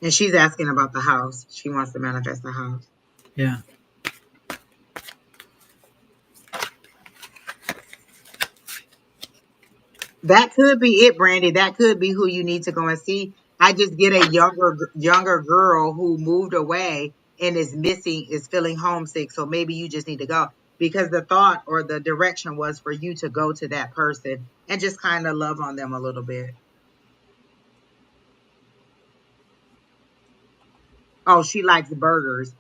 And she's asking about the house. She wants to manifest the house. Yeah. That could be it, Brandy. That could be who you need to go and see. I just get a younger girl who moved away and is feeling homesick. So maybe you just need to go, because the thought or the direction was for you to go to that person and just kind of love on them a little bit. Oh, she likes burgers.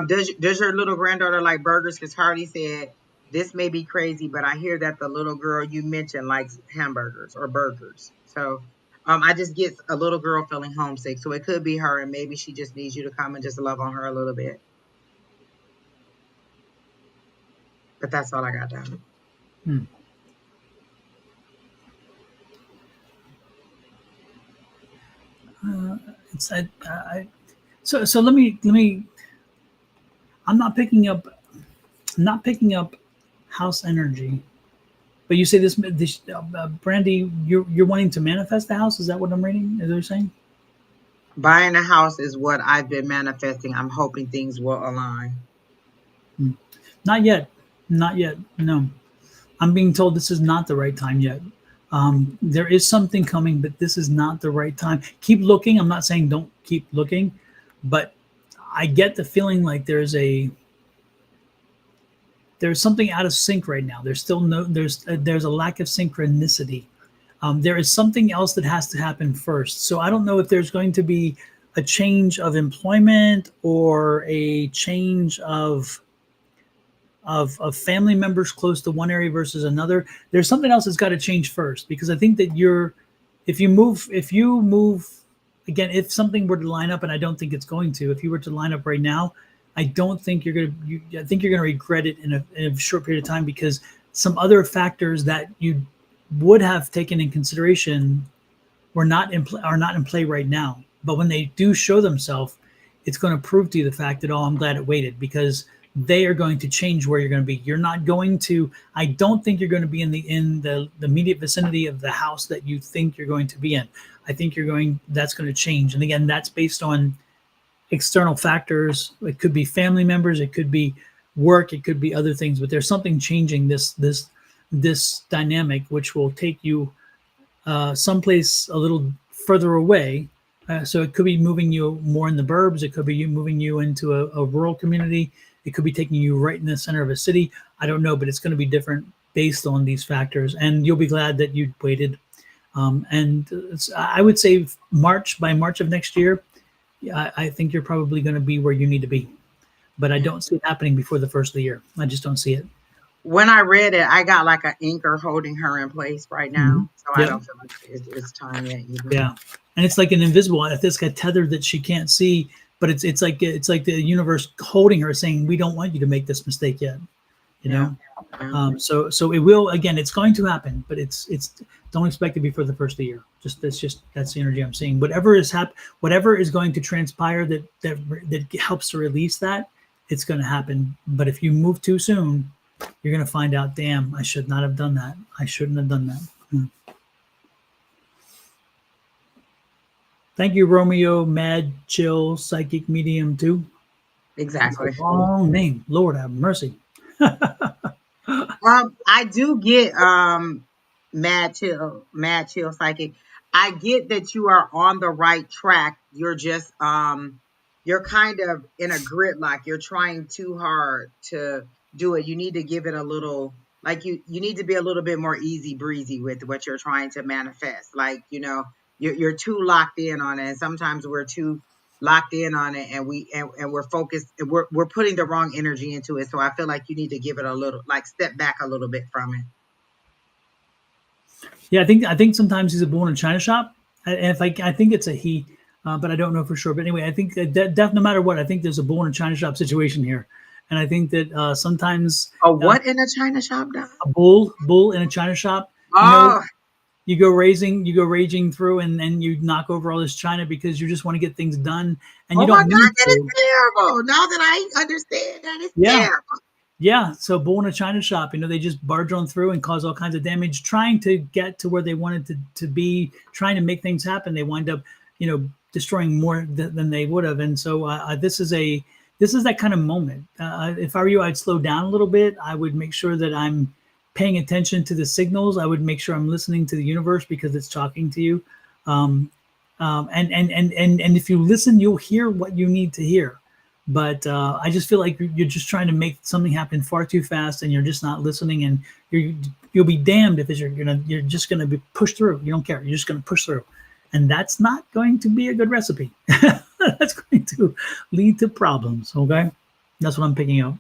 Does your little granddaughter like burgers? Because Hardy said this may be crazy, but I hear that the little girl you mentioned likes hamburgers or burgers. So, I just get a little girl feeling homesick. So it could be her, and maybe she just needs you to come and just love on her a little bit. But that's all I got done. Hmm. It's so let me. I'm not picking up house energy. But you say this Brandy, you're wanting to manifest the house. Is that what I'm reading? Is that what you're saying? Buying a house is what I've been manifesting. I'm hoping things will align. Not yet. Not yet. No. I'm being told this is not the right time yet. There is something coming, but this is not the right time. Keep looking. I'm not saying don't keep looking, but I get the feeling like there's something out of sync right now. There's a lack of synchronicity. There is something else that has to happen first. So I don't know if there's going to be a change of employment or a change of family members close to one area versus another. There's something else that's got to change first, because I think that if you move again, if something were to line up, and I don't think it's going to, if you were to line up right now, I don't think I think you're going to regret it in a short period of time, because some other factors that you would have taken in consideration are not in play right now. But when they do show themselves, it's going to prove to you the fact that, oh, I'm glad it waited, because they are going to change where you're going to be. You're not going to. I don't think you're going to be in the immediate vicinity of the house that you think you're going to be in. I think that's going to change. And again, that's based on external factors. It could be family members, it could be work, it could be other things, but there's something changing this dynamic, which will take you someplace a little further away. So it could be moving you more in the burbs. It could be moving you into a rural community. It could be taking you right in the center of a city. I don't know, but it's going to be different based on these factors. And you'll be glad that you waited. I would say by March of next year, I think you're probably going to be where you need to be. But I don't see it happening before the first of the year. I just don't see it. When I read it, I got like an anchor holding her in place right now. So I don't feel like it's time yet either. Yeah. And it's like an invisible, it's like a tether that she can't see, but it's like the universe holding her, saying, "We don't want you to make this mistake yet." You Yeah. know. Yeah. So it will, again. It's going to happen, but it's don't expect it to be for the first of the year. That's the energy I'm seeing. Whatever is going to transpire that helps to release that, it's going to happen. But if you move too soon, you're going to find out. Damn, I should not have done that. I shouldn't have done that. Thank you, Romeo, Mad, Chill, Psychic Medium 2. That's a Exactly. long name. Lord have mercy. I do get mad chill psychic. I get that you are on the right track. You're just you're kind of in a gridlock. You're trying too hard to do it. You need to give it a little, like, you need to be a little bit more easy breezy with what you're trying to manifest. Like, you're too locked in on it. And sometimes we're too locked in on it, and we're focused, we're putting the wrong energy into it. So I feel like you need to give it a little, like, step back a little bit from it. Yeah, I think sometimes he's a bull in a china shop. And if I think it's a he, but I don't know for sure. But anyway, I think that no matter what, I think there's a bull in a china shop situation here, and I think that sometimes Oh, what in a china shop, Don? a bull in a china shop, Oh, you go raging through, and then you knock over all this china because you just want to get things done, and you oh my don't God, mean that is to. terrible. Now that I understand, that is Yeah, terrible. yeah, so bull in a china shop, they just barge on through and cause all kinds of damage, trying to get to where they wanted to be, trying to make things happen. They wind up, destroying more than they would have. And so this is that kind of moment. If I were you, I'd slow down a little bit. I would make sure that I'm paying attention to the signals. I would make sure I'm listening to the universe because it's talking to you. And if you listen, you'll hear what you need to hear. But I just feel like you're just trying to make something happen far too fast, and you're just not listening. And you'll be damned if you're just gonna be pushed through. You don't care. You're just gonna push through, and that's not going to be a good recipe. That's going to lead to problems. Okay, that's what I'm picking up.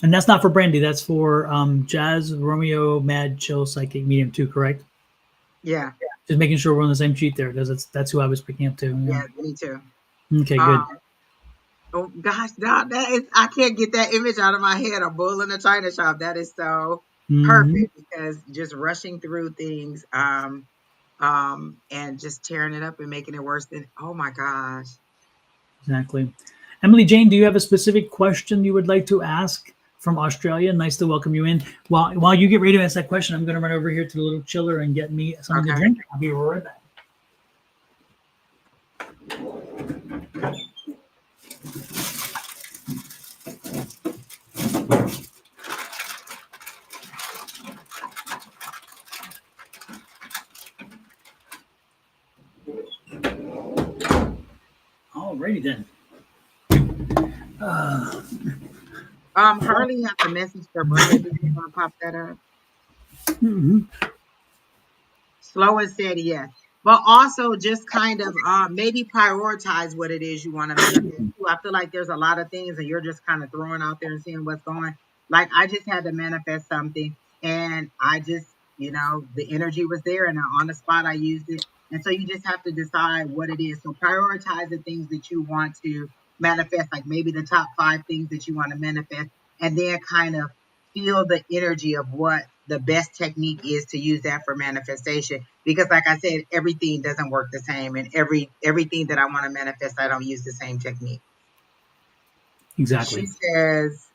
And that's not for Brandy. That's for Jazz, Romeo, Mad, Chill, Psychic, Medium 2. Correct. Yeah, Just making sure we're on the same sheet there because that's who I was picking up too. yeah, Yeah. me too. Okay. Good. Um, oh gosh, that is, I can't get that image out of my head. A bull in a china shop. That is so Hmm. perfect, because just rushing through things, and just tearing it up and making it worse than, oh my gosh. Exactly. Emily Jane, do you have a specific question you would like to ask from Australia? Nice to welcome you in. While you get ready to ask that question, I'm going to run over here to the little chiller and get me something to Okay. drink. I'll be right back. Alrighty then. Harley has a message for Brenda. Do you want to pop that up? Mhm. Slow and steady, yes. But also just kind of maybe prioritize what it is you want to manifest too. I feel like there's a lot of things and you're just kind of throwing out there and seeing what's going. Like, I just had to manifest something, and I just, the energy was there, and on the spot I used it. And so you just have to decide what it is. So prioritize the things that you want to manifest, like maybe the top 5 things that you want to manifest, and then kind of feel the energy of what the best technique is to use that for manifestation. Because like I said, everything doesn't work the same, and everything that I want to manifest, I don't use the same technique. She Exactly. says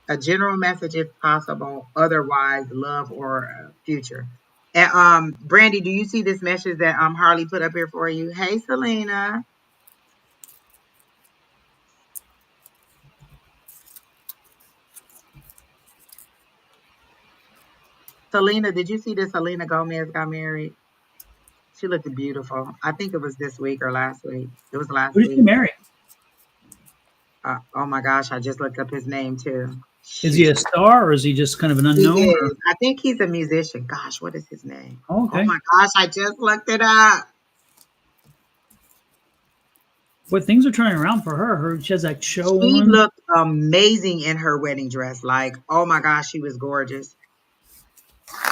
a general message if possible, otherwise love or future. And Brandy, do you see this message that Harley put up here for you? Hey, Selena. Selena, did you see that Selena Gomez got married? She looked beautiful. I think it was this week or last week. It was last Who did she week. marry? Oh my gosh, I just looked up his name too. Is he Shoot. a star or is he just kind of an He unknown? Or is. I think he's a musician. Gosh, what is his name? oh, Oh okay. my gosh, I just looked it up. But things are turning around for her. She has that show She on. looked amazing in her wedding dress. Like, oh my gosh, she was gorgeous.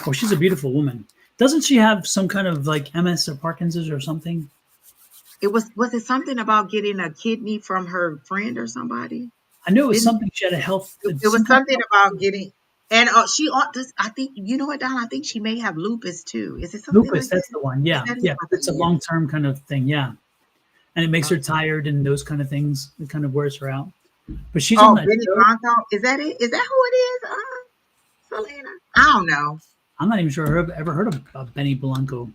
Oh, she's a beautiful woman. Doesn't she have some kind of like MS or Parkinson's or something? Was it something about getting a kidney from her friend or somebody? I knew it was Didn't something. She had a health, it was some kind something of about getting, and she ought to, I think, you know what, Don, I think she may have lupus too. Is it something lupus. like that? That's the one. Is Yeah, that it? yeah. Okay, It's a yeah. long term kind of thing. Yeah, and it makes Uh, her tired and those kind of things. It kind of wears her out. But she's on oh, that Benny show. Blanco. Is that it? Is that who it is? Selena. I don't know. I'm not even sure I've ever heard of Benny Blanco.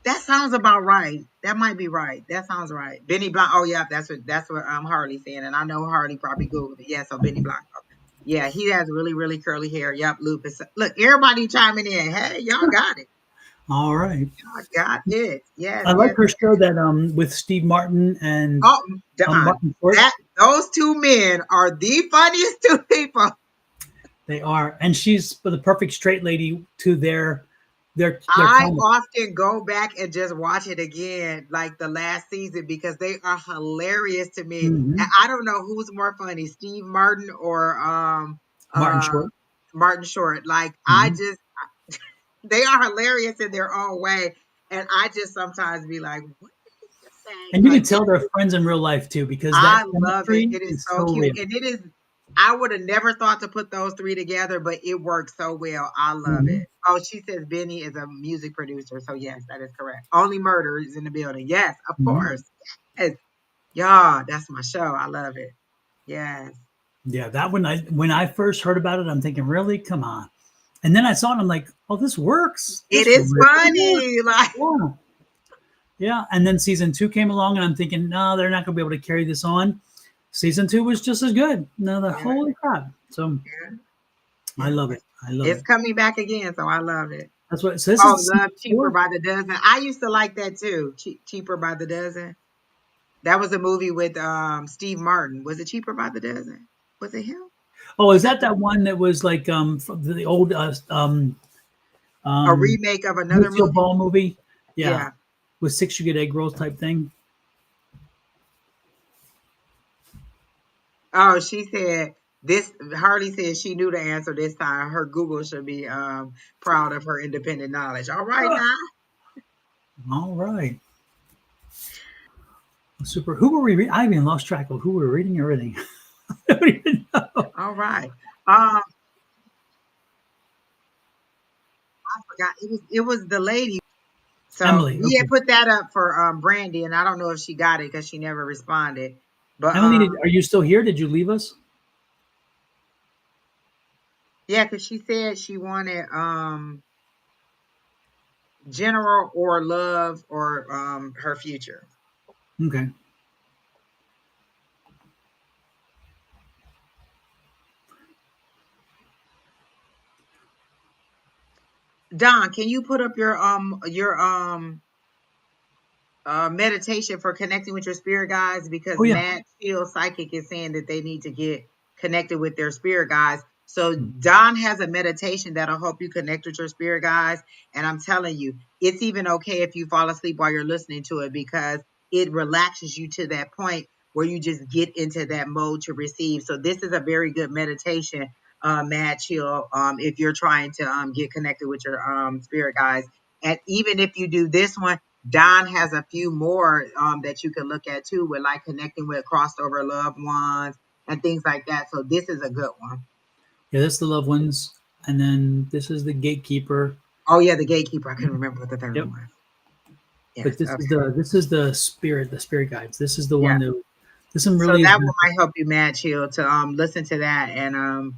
That sounds about right. That might be right. That sounds right. Benny Blanco. Oh yeah, that's what Harley saying, and I know Harley probably googled it. Yeah, so Benny Blanco. Yeah, he has really really curly hair. Yep, lupus. Look, everybody chiming in. Hey, y'all got it. All right. Y'all got it. Yes, I like yes, her yes. show that with Steve Martin and Oh, Don, Martin Short. those two men are the funniest two people. They are, and she's the perfect straight lady to their I comic. often go back and just watch it again, like the last season, because they are hilarious to me. And Hmm. I don't know who's more funny, Steve Martin or Martin uh Short. Martin Short. Like I Hmm. just they are hilarious in their own way. And I just sometimes be like, what did he just say? And you can Like tell they're friends in real life too, because that I love it. chemistry It is is so so cute. real. And it is, I would have never thought to put those three together, but it works so well. I love Hmm. it. Oh, she says Benny is a music producer. So, yes, that is correct. Only Murder is in the building. Yes, of Hmm. course. Yes. Yeah, that's my show. I love it. Yes. Yeah, that when I first heard about it, I'm thinking, really, come on. And then I saw it, and I'm like, oh, this works. It This is really works. funny. Like, Yeah. Yeah. And then season two came along, and I'm thinking, no, they're not going to be able to carry this on. Season two was just as good. No, the yeah, holy crap. So yeah, I yeah. love it. I love It's it. coming back again. So, I love it. That's what. So this Oh, is love season Cheaper four. by the Dozen. I used to like that too. Cheaper by the Dozen. That was a movie with Steve Martin. Was it Cheaper by the Dozen? Was it him? Oh, Was is that that that one that was like from the old a um remake of another Lucille movie? Ball movie? Yeah, Yeah. with six you get egg rolls type thing. Oh, she said this. Harley said she knew the answer this time. Her Google should be proud of her independent knowledge. All right Ah, now. all right, super. Who were we? I even lost track of who we were reading and everything. I don't even know. All right. I forgot. It was the lady. So Emily. we had Okay, put that up for Brandy, and I don't know if she got it because she never responded. But Emily, are you still here? Did you leave us? yeah, because she said she wanted general or love or her future. Okay. Don, can you put up your meditation for connecting with your spirit guides? Because Oh yeah. Matt Shield Psychic is saying that they need to get connected with their spirit guides. So Hmm. Don has a meditation that'll help you connect with your spirit guides. And I'm telling you, it's even okay if you fall asleep while you're listening to it because it relaxes you to that point where you just get into that mode to receive. So this is a very good meditation, Matt Chill, if you're trying to get connected with your spirit guides. And even if you do this one, Don has a few more that you can look at too, with like connecting with crossed over loved ones and things like that. So this is a good one. Yeah, that's the loved ones, and then this is the gatekeeper. Oh yeah, the gatekeeper. I couldn't remember what the third Yep. one was. Yes. But this is Okay. the spirit guides. This is the Yeah. one that this one So really is that one beneficial. might help you, Mad Chill, to listen to that and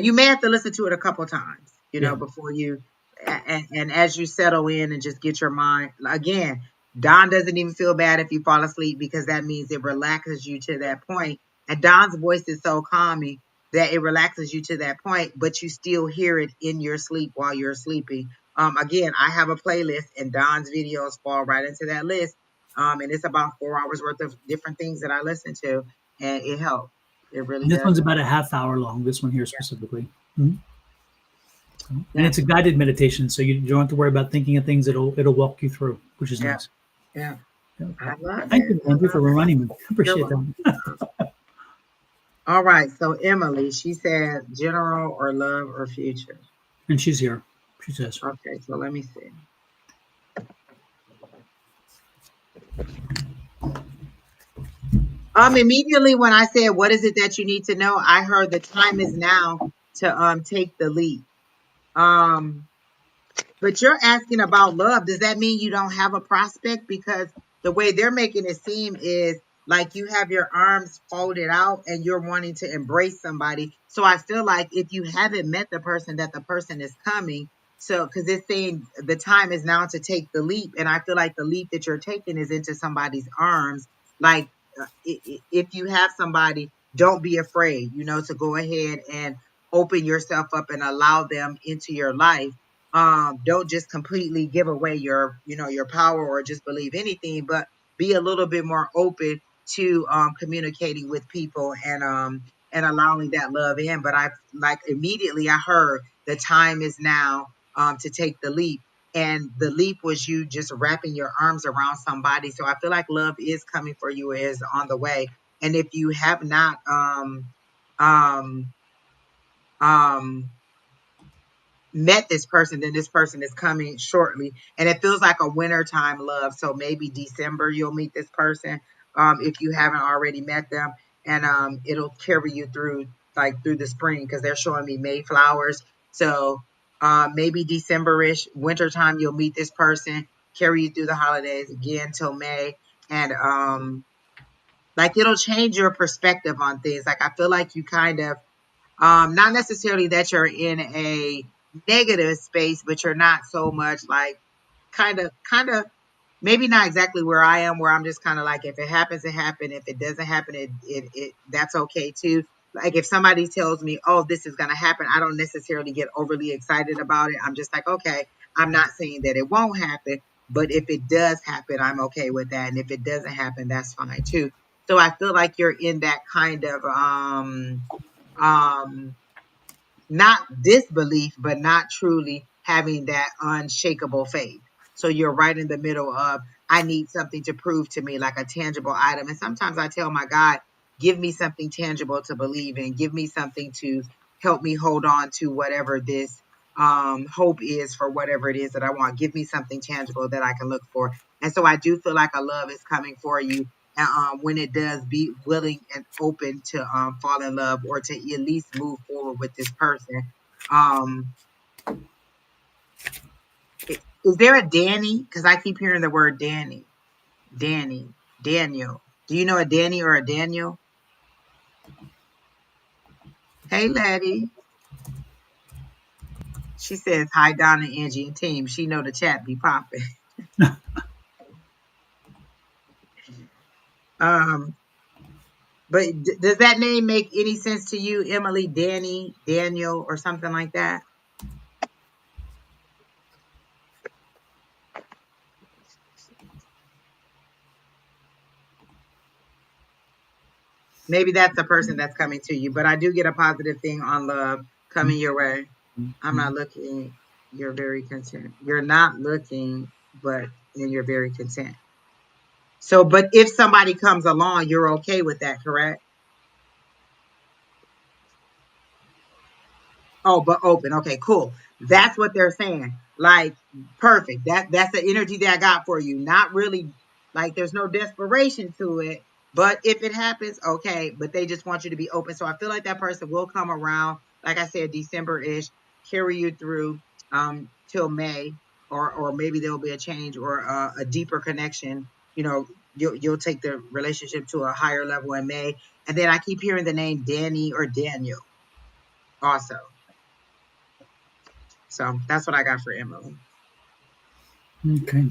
you may have to listen to it a couple times, Yeah. before you and as you settle in and just get your mind again. Don doesn't even feel bad if you fall asleep because that means it relaxes you to that point. And Don's voice is so calming that it relaxes you to that point, but you still hear it in your sleep while you're sleeping. Again, I have a playlist and Don's videos fall right into that list, and it's about 4 hours worth of different things that I listen to, and it helps. It really And this does one's help. about a half hour long. This one here specifically. Mhm. And Yeah, it's a guided meditation, so you don't have to worry about thinking of things. It'll walk you through, which is yeah, nice. yeah. Yeah. I love Thank it. you, I Andrew, for love it. reminding me. I You're appreciate welcome. that. All right. So Emily, she said general or love or future. And she's here. She says, Okay. So let me see. Immediately when I said, what is it that you need to know? I heard the time is now to take the leap. But you're asking about love. Does that mean you don't have a prospect? Because the way they're making it seem is like you have your arms folded out and you're wanting to embrace somebody. So I feel like if you haven't met the person, that the person is coming. So, because it's saying the time is now to take the leap. And I feel like the leap that you're taking is into somebody's arms. Like, if you have somebody, don't be afraid, to go ahead and open yourself up and allow them into your life. Don't just completely give away your power or just believe anything, but be a little bit more open to communicating with people and allowing that love in. But I like immediately I heard the time is now to take the leap. And the leap was you just wrapping your arms around somebody. So I feel like love is coming for you, is on the way. And if you have not um um met this person, then this person is coming shortly. And it feels like a wintertime love. So maybe December you'll meet this person, if you haven't already met them. And it'll carry you through through the spring, because they're showing me Mayflowers. So maybe December-ish, wintertime, you'll meet this person, carry you through the holidays again till May. And like it'll change your perspective on things. Like I feel like you kind of not necessarily that you're in a negative space, but you're not so much like kind of maybe not exactly where I am, where I'm just kind of like, if it happens, it happened. If it doesn't happen, it that's okay too. Like if somebody tells me, oh, this is gonna happen, I don't necessarily get overly excited about it. I'm just like, okay, I'm not saying that it won't happen, but if it does happen, I'm okay with that. And if it doesn't happen, that's fine too. So I feel like you're in that kind of um not disbelief, but not truly having that unshakable faith. So you're right in the middle of, I need something to prove to me, like a tangible item. And sometimes I tell my God, give me something tangible to believe in, give me something to help me hold on to whatever this hope is for whatever it is that I want. Give me something tangible that I can look for. And so I do feel like a love is coming for you. And when it does, be willing and open to fall in love, or to at least move forward with this person. Um, is there a Danny? Because I keep hearing the word Danny, Danny, Daniel. Do you know a Danny or a Daniel? Hey, Letty. She says hi, Donna, Angie, and team. She know the chat be popping. Um, but does that name make any sense to you, Emily? Danny, Daniel, or something like that? Maybe that's the person that's coming to you. But I do get a positive thing on love coming your way. I'm not looking. You're very content. You're not looking, but and you're very content. So, but if somebody comes along, you're okay with that, correct? Oh, but open. Okay, cool. That's what they're saying. Like, perfect. That's the energy that I got for you. Not really like there's no desperation to it, but if it happens, okay. But they just want you to be open. So I feel like that person will come around, like I said, December-ish, carry you through till May, or maybe there'll be a change or a deeper connection. You'll take the relationship to a higher level in May. And then I keep hearing the name Danny or Daniel also. So that's what I got for Emily. Okay.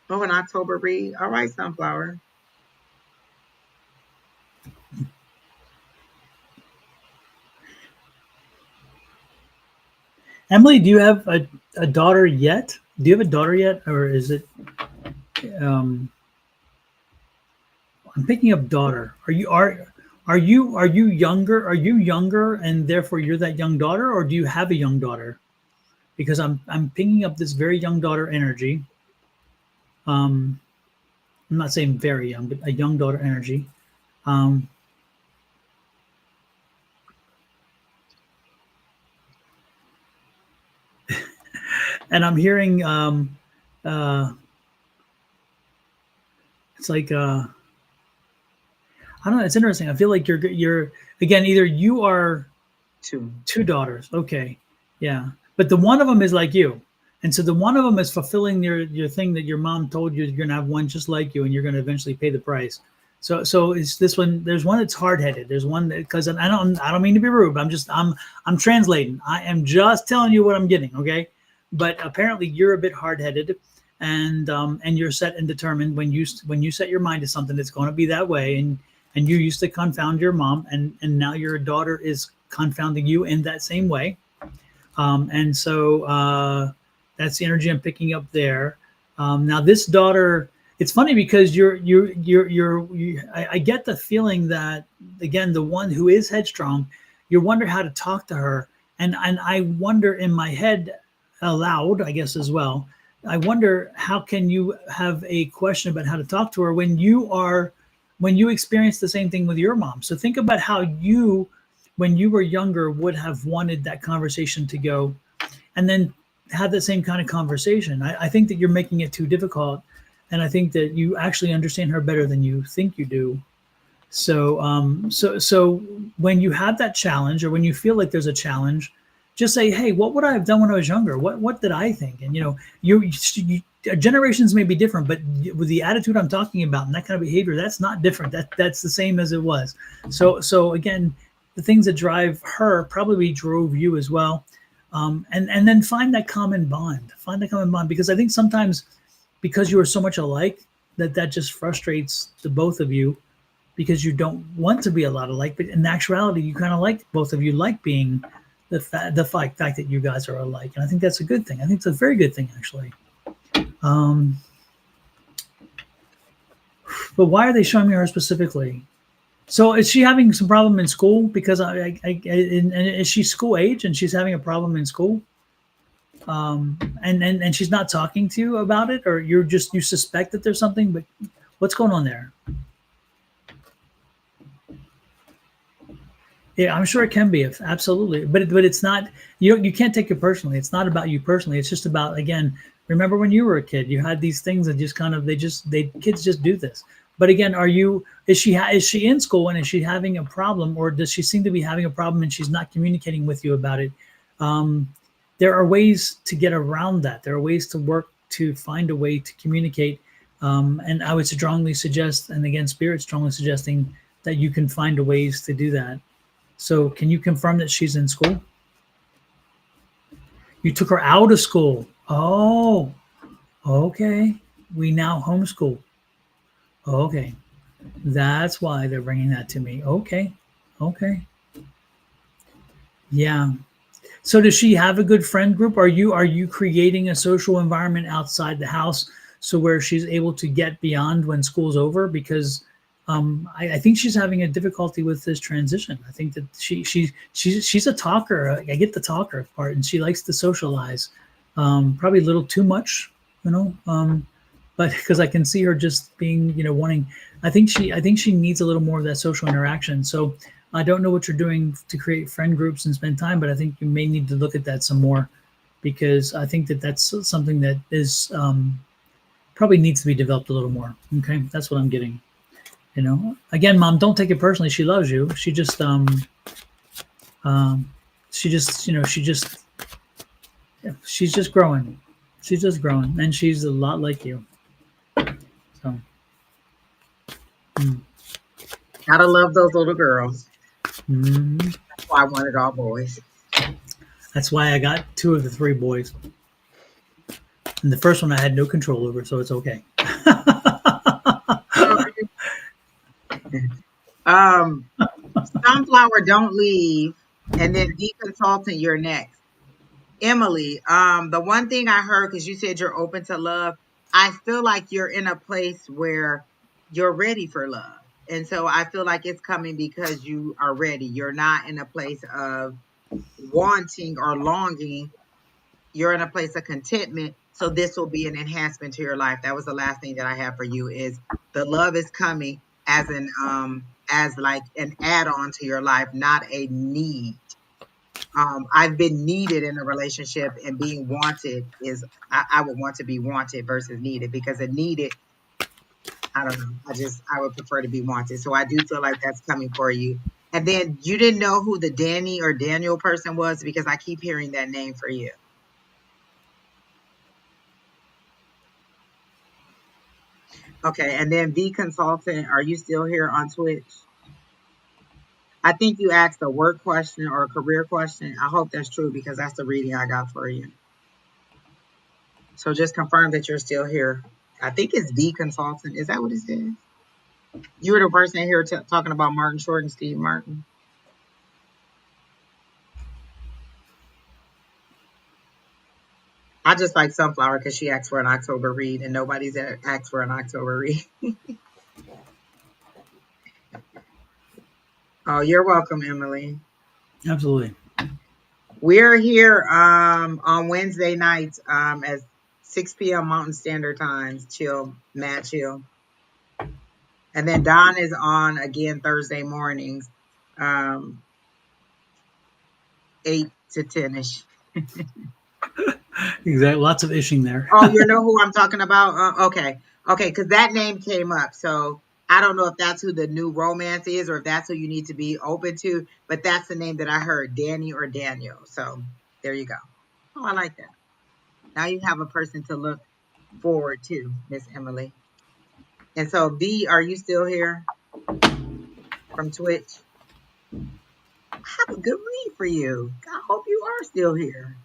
Oh, an October read. All right, Sunflower. Emily, do you have a daughter yet? Do you have a daughter yet, or is it? Um, I'm picking up daughter. Are you younger? Are you younger, and therefore you're that young daughter, or do you have a young daughter? Because I'm picking up this very young daughter energy. Um, I'm not saying very young, but a young daughter energy. Um, And I'm hearing uh, it's like I don't know. It's interesting. I feel like you're again either you are Two. two daughters. Okay, yeah, but the one of them is like you, and so the one of them is fulfilling your thing that your mom told you you're gonna have one just like you, and you're gonna eventually pay the price. So it's this one. There's one that's hard headed. There's one that because I don't mean to be rude. But I'm translating. I am just telling you what I'm getting. Okay, but apparently you're a bit hard headed, and you're set and determined when you set your mind to something, it's going to be that way. And you used to confound your mom, and now your daughter is confounding you in that same way. And so that's the energy I'm picking up there. Now this daughter, it's funny because I get the feeling that again the one who is headstrong, you wonder how to talk to her, and I wonder in my head aloud, I guess as well. I wonder how can you have a question about how to talk to her when you experience the same thing with your mom. So think about how you when you were younger would have wanted that conversation to go and then have the same kind of conversation. I think that you're making it too difficult, and I think that you actually understand her better than you think you do. So when you have that challenge, or when you feel like there's a challenge, just say, "Hey, what would I have done when I was younger? What did I think?" And you generations may be different, but with the attitude I'm talking about and that kind of behavior, that's not different. That's the same as it was. So again, the things that drive her probably drove you as well. And then find that common bond. Find that common bond because I think sometimes because you are so much alike that just frustrates the both of you because you don't want to be a lot alike, but in actuality, you kind of like both of you like being the fact that you guys are alike, and I think that's a good thing. I think it's a very good thing actually. Um, but why are they showing me her specifically? So is she having some problem in school? Because and is she school age and she's having a problem in school? And she's not talking to you about it, or you suspect that there's something, but what's going on there? Yeah, I'm sure it can be, absolutely, but it's not. You can't take it personally. It's not about you personally. It's just about again. Remember when you were a kid, you had these things that just kind of kids just do this. But again, is she in school and is she having a problem, or does she seem to be having a problem and she's not communicating with you about it? Um, there are ways to get around that. There are ways to work to find a way to communicate. And I would strongly suggest, and again, Spirit strongly suggesting that you can find ways to do that. So can you confirm that she's in school? You took her out of school. Oh, okay. We now homeschool. Okay. That's why they're bringing that to me. Okay. Okay. Yeah. So does she have a good friend group? Are you creating a social environment outside the house so where she's able to get beyond when school's over? Because I think she's having a difficulty with this transition. I think that she's a talker. I get the talker part, and she likes to socialize. Probably a little too much, you know. But because I can see her just being, wanting. I think she needs a little more of that social interaction. So I don't know what you're doing to create friend groups and spend time, but I think you may need to look at that some more because I think that that's something that is probably needs to be developed a little more. Okay, that's what I'm getting. Again, Mom, don't take it personally. She loves you. Um, yeah, she's just growing. She's just growing, and she's a lot like you. So, mm, Gotta love those little girls. mm, That's why I wanted all boys. that's why I got two of the three boys, and the first one I had no control over, so it's okay. Um, Sunflower, don't leave, and then D Consultant, you're next. Emily, the one thing I heard, because you said you're open to love, I feel like you're in a place where you're ready for love. And so I feel like it's coming because you are ready. You're not in a place of wanting or longing. You're in a place of contentment. So this will be an enhancement to your life. That was the last thing that I have for you is the love is coming as like an add-on to your life, not a need. I've been needed in a relationship, and being wanted is I would want to be wanted versus needed, because a needed, I don't know. I would prefer to be wanted. So I do feel like that's coming for you. And then you didn't know who the Danny or Daniel person was, because I keep hearing that name for you. Okay. And then the consultant, are you still here on Twitch? I think you asked a work question or a career question. I hope that's true, because that's the reading I got for you. So just confirm that you're still here. I think it's the consultant. Is that what it says? You were the person here talking about Martin Short and Steve Martin. I just like Sunflower because she asked for an October read, and nobody's asked for an October read. Oh, you're welcome, Emily. Absolutely. We're here on Wednesday nights at 6 p.m. Mountain Standard Times. Chill, Matt Chill. And then Don is on again Thursday mornings, 8 to 10ish. Exactly. Lots of ishing there. Oh, you know who I'm talking about? Okay. Okay, because that name came up. So I don't know if that's who the new romance is, or if that's who you need to be open to, but that's the name that I heard, Danny or Daniel. So there you go. Oh, I like that. Now you have a person to look forward to, Miss Emily. And so V, are you still here from Twitch? I have a good read for you. I hope you are still here.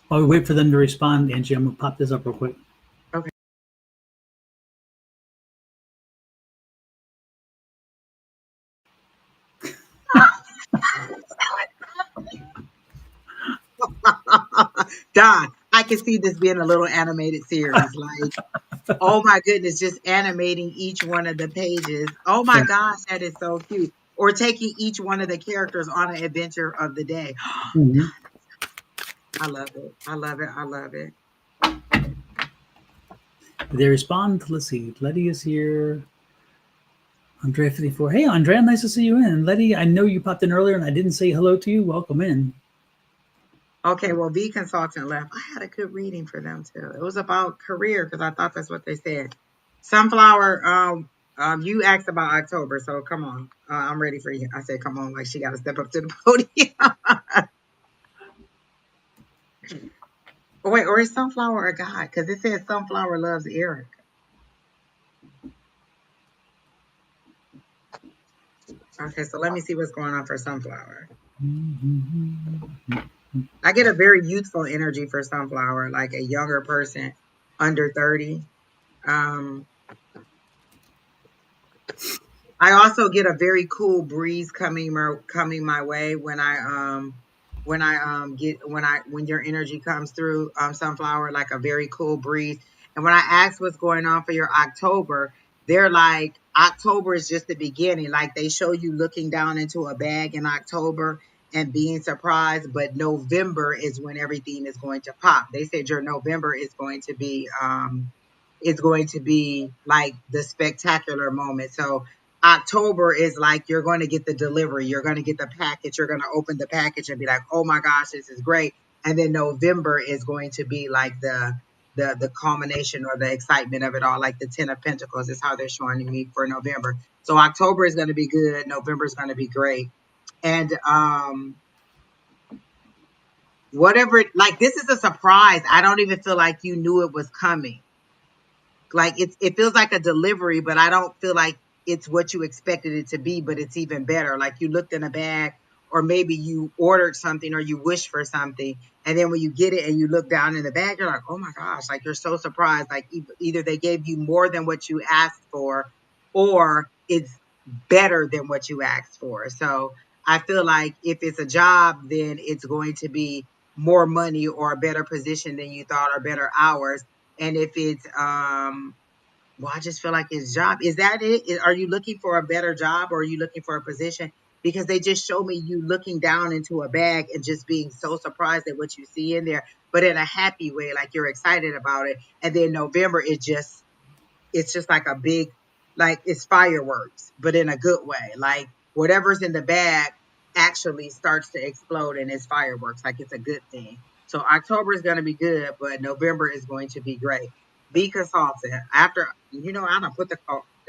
While we wait for them to respond, Angie, I'm going to pop this up real quick. Okay. Don, I can see this being a little animated series. Like, oh my goodness, just animating each one of the pages. Oh my Yeah. gosh, that is so cute. Or taking each one of the characters on an adventure of the day. Mhm. I love it. I love it. I love it. Did they respond? Let's see. Letty is here. Andrea 54. Hey, Andrea, nice to see you in. Letty, I know you popped in earlier and I didn't say hello to you. Welcome in. Okay, well, V Consultant left. I had a good reading for them too. It was about career, because I thought that's what they said. Sunflower, you asked about October, so come on. I'm ready for you. I said, come on, like she got to step up to the podium. Wait, or is Sunflower a guy? Because it says Sunflower loves Eric. Okay, so let me see what's going on for Sunflower. I get a very youthful energy for Sunflower, like a younger person under 30. Um, I also get a very cool breeze coming my way when your energy comes through, Sunflower, like a very cool breeze. And when I ask what's going on for your October, they're like, October is just the beginning. Like, they show you looking down into a bag in October and being surprised, but November is when everything is going to pop. They said your November is going to be like the spectacular moment. So October is like, you're going to get the delivery, you're going to get the package, you're going to open the package and be like, oh my gosh, this is great. And then November is going to be like the culmination or the excitement of it all, like the 10 of Pentacles is how they're showing me for November. So October is going to be good, November is going to be great. And whatever, like, this is a surprise. I don't even feel like you knew it was coming. Like, it feels like a delivery, but I don't feel like it's what you expected it to be, but it's even better. Like, you looked in a bag, or maybe you ordered something or you wished for something, and then when you get it and you look down in the bag, you're like, oh my gosh, like, you're so surprised. Like, either they gave you more than what you asked for, or it's better than what you asked for. So I feel like if it's a job, then it's going to be more money or a better position than you thought, or better hours. And if it's well, I just feel like it's job. Is that it? Are you looking for a better job, or are you looking for a position? Because they just show me you looking down into a bag and just being so surprised at what you see in there, but in a happy way, like you're excited about it. And then November is just, it's just like a big like it's fireworks, but in a good way. Like whatever's in the bag actually starts to explode and it's fireworks. Like it's a good thing. So October is going to be good, but November is going to be great. Be consulted. After, I don't put the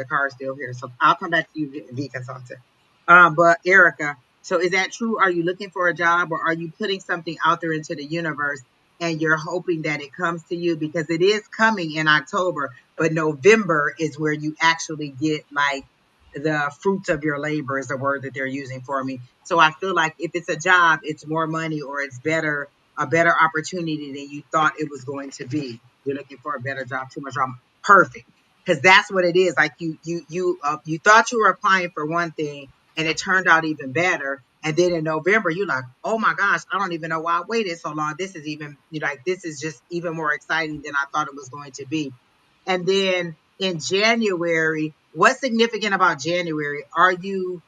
card still here. So I'll come back to you and be consulted. But Erica, so is that true? Are you looking for a job or are you putting something out there into the universe and you're hoping that it comes to you? Because it is coming in October, but November is where you actually get like the fruits of your labor is the word that they're using for me. So I feel like if it's a job, it's more money or it's a better opportunity than you thought it was going to be. You're looking for a better job, too much drama. Perfect. Because that's what it is. Like you thought you were applying for one thing and it turned out even better. And then in November, you're like, oh my gosh, I don't even know why I waited so long. This is even, this is just even more exciting than I thought it was going to be. And then in January, what's significant about January? Are you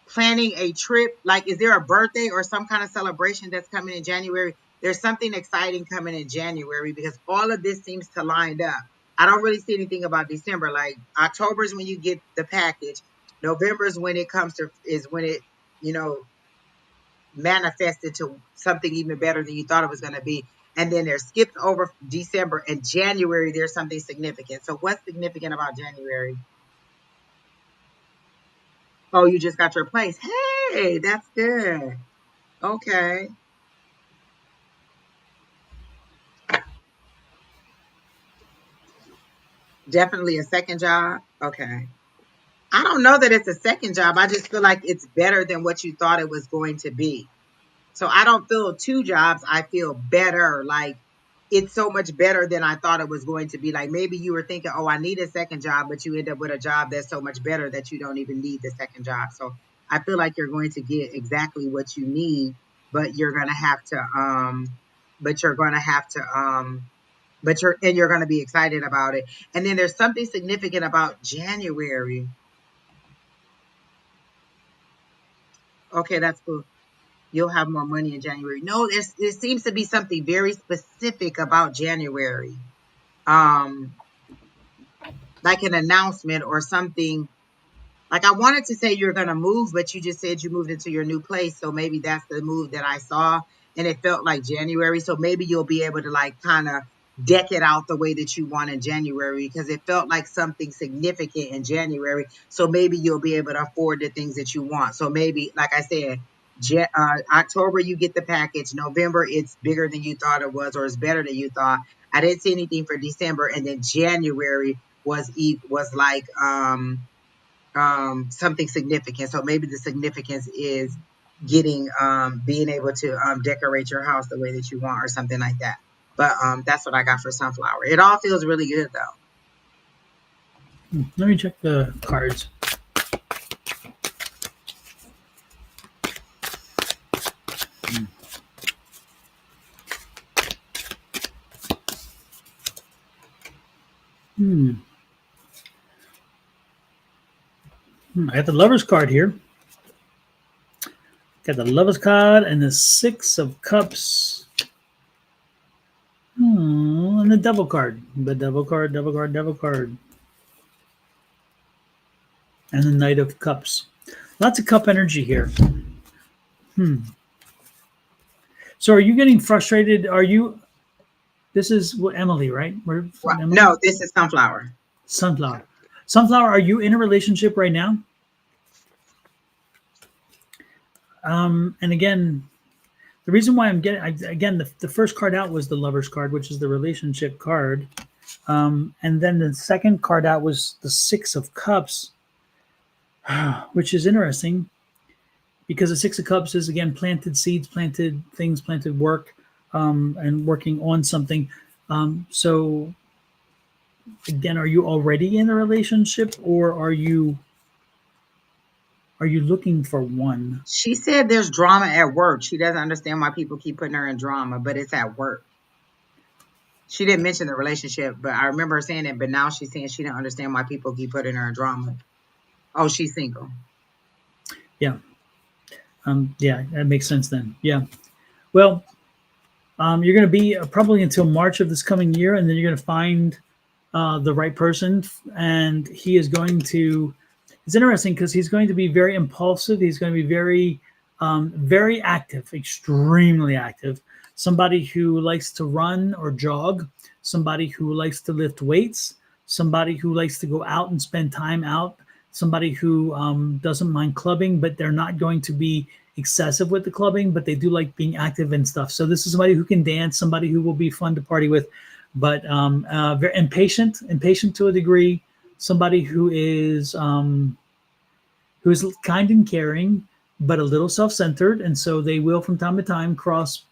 planning a trip? Like, is there a birthday or some kind of celebration that's coming in January? There's something exciting coming in January because all of this seems to line up. I don't really see anything about December. Like October is when you get the package. November is when it you know, manifested to something even better than you thought it was going to be. And then there's skipped over December and January. There's something significant. So what's significant about January? Oh, you just got your place. Hey, that's good. Okay. Definitely a second job. Okay. I don't know that it's a second job. I just feel like it's better than what you thought it was going to be. So I don't feel two jobs. I feel better. Like it's so much better than I thought it was going to be. Like maybe you were thinking, oh, I need a second job, but you end up with a job that's so much better that you don't even need the second job. So I feel like you're going to get exactly what you need, but you're going to have to, but you're going to have to, you're going to be excited about it. And then there's something significant about January. Okay, that's cool. You'll have more money in January. No, there seems to be something very specific about January. Um, like an announcement or something. Like I wanted to say you're gonna move, but you just said you moved into your new place. So maybe that's the move that I saw. And it felt like January. So maybe you'll be able to like kind of deck it out the way that you want in January because it felt like something significant in January. So maybe you'll be able to afford the things that you want. So maybe, like I said, October you get the package. November it's bigger than you thought it was, or it's better than you thought. I didn't see anything for December, and then January was like something significant. So maybe the significance is getting being able to decorate your house the way that you want or something like that. But that's what I got for sunflower. It all feels really good though. Let me check the cards. I got the Lover's card here. Got the Lover's card and the Six of Cups. And the Devil card. The Devil card, Devil card, Devil card. And the Knight of Cups. Lots of cup energy here. So are you getting frustrated? This is what Emily, right? Emily? No, this is sunflower. Sunflower. Sunflower, are you in a relationship right now? And again, the reason why I'm getting, the first card out was the Lover's card, which is the relationship card. And then the second card out was the Six of Cups, which is interesting because the Six of Cups is, again, planted seeds, planted things, planted work, and working on something. So, again, are you already in a relationship or are you looking for one? She said there's drama at work. She doesn't understand why people keep putting her in drama, but it's at work. She didn't mention the relationship, but I remember her saying it, but now she's saying she didn't understand why people keep putting her in drama. Oh, she's single. Yeah. Yeah, that makes sense then. Yeah. Well, you're going to be probably until March of this coming year, and then you're going to find the right person, and he is going to. It's interesting because he's going to be very impulsive. He's going to be very active, extremely active. Somebody who likes to run or jog, somebody who likes to lift weights, somebody who likes to go out and spend time out, somebody who doesn't mind clubbing, but they're not going to be excessive with the clubbing, but they do like being active and stuff. So this is somebody who can dance, somebody who will be fun to party with, but very impatient to a degree. Somebody who is kind and caring, but a little self-centered, and so they will from time to time cross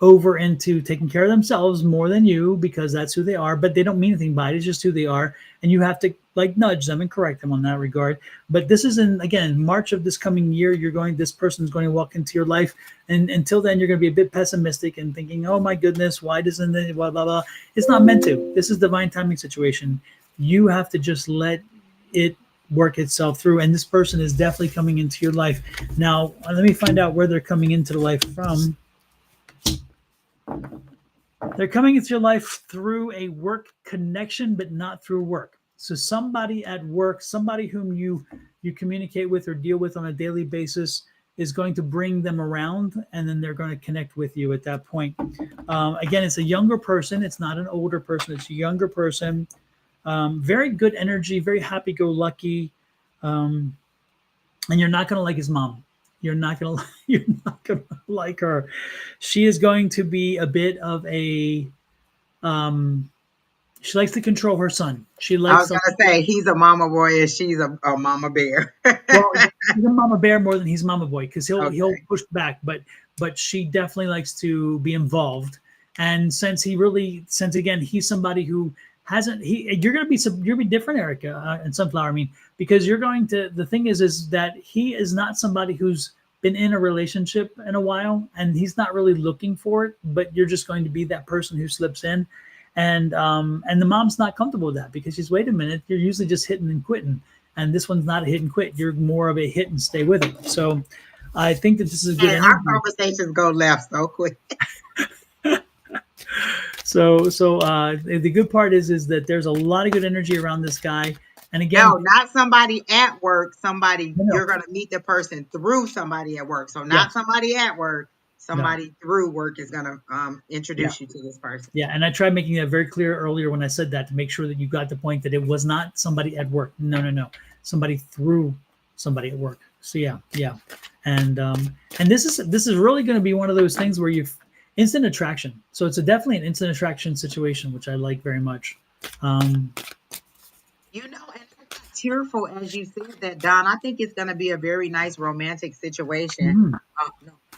over into taking care of themselves more than you because that's who they are, but they don't mean anything by it. It's just who they are, and you have to like nudge them and correct them on that regard. But this is in again March of this coming year. This person's going to walk into your life, and until then you're going to be a bit pessimistic and thinking, oh my goodness, why doesn't it blah blah blah. It's not meant to. This is divine timing situation. You have to just let it work itself through, and this person is definitely coming into your life. Now let me find out where they're coming into the life from. They're coming into your life through a work connection, but not through work. So somebody at work, somebody whom you communicate with or deal with on a daily basis is going to bring them around, and then they're going to connect with you at that point. Again, it's a younger person. It's not an older person. It's a younger person. Very good energy, very happy-go-lucky. And you're not going to like his mom. You're not gonna like her. She is going to be a bit of a. She likes to control her son. She I likes. was gonna say he's a mama boy and she's a mama bear. Well, he's a mama bear more than he's mama boy because he'll Okay. push back, but she definitely likes to be involved. And since again he's somebody who hasn't you're gonna be different, Erica, and Sunflower. I mean, because you're going to the thing is that he is not somebody who's been in a relationship in a while, and he's not really looking for it. But you're just going to be that person who slips in, and the mom's not comfortable with that because she's wait a minute, you're usually just hitting and quitting, and this one's not a hit and quit. You're more of a hit and stay with it. So I think that this is a good And energy. our conversations go left so quick. So the good part is that there's a lot of good energy around this guy. And again, No, not somebody at work. Somebody no, you're gonna meet the person through somebody at work. So not yes, somebody at work. no, Somebody through work is gonna yeah, introduce you to this person. yeah. And I tried making that very clear earlier when I said that to make sure that you got the point that it was not somebody at work. No, somebody through somebody at work. So yeah, and this is really going to be one of those things where you've instant attraction. So it's definitely an instant attraction situation, which I like very much. And I got tearful as you said that, Don. I think it's gonna be a very nice romantic situation. Mhm,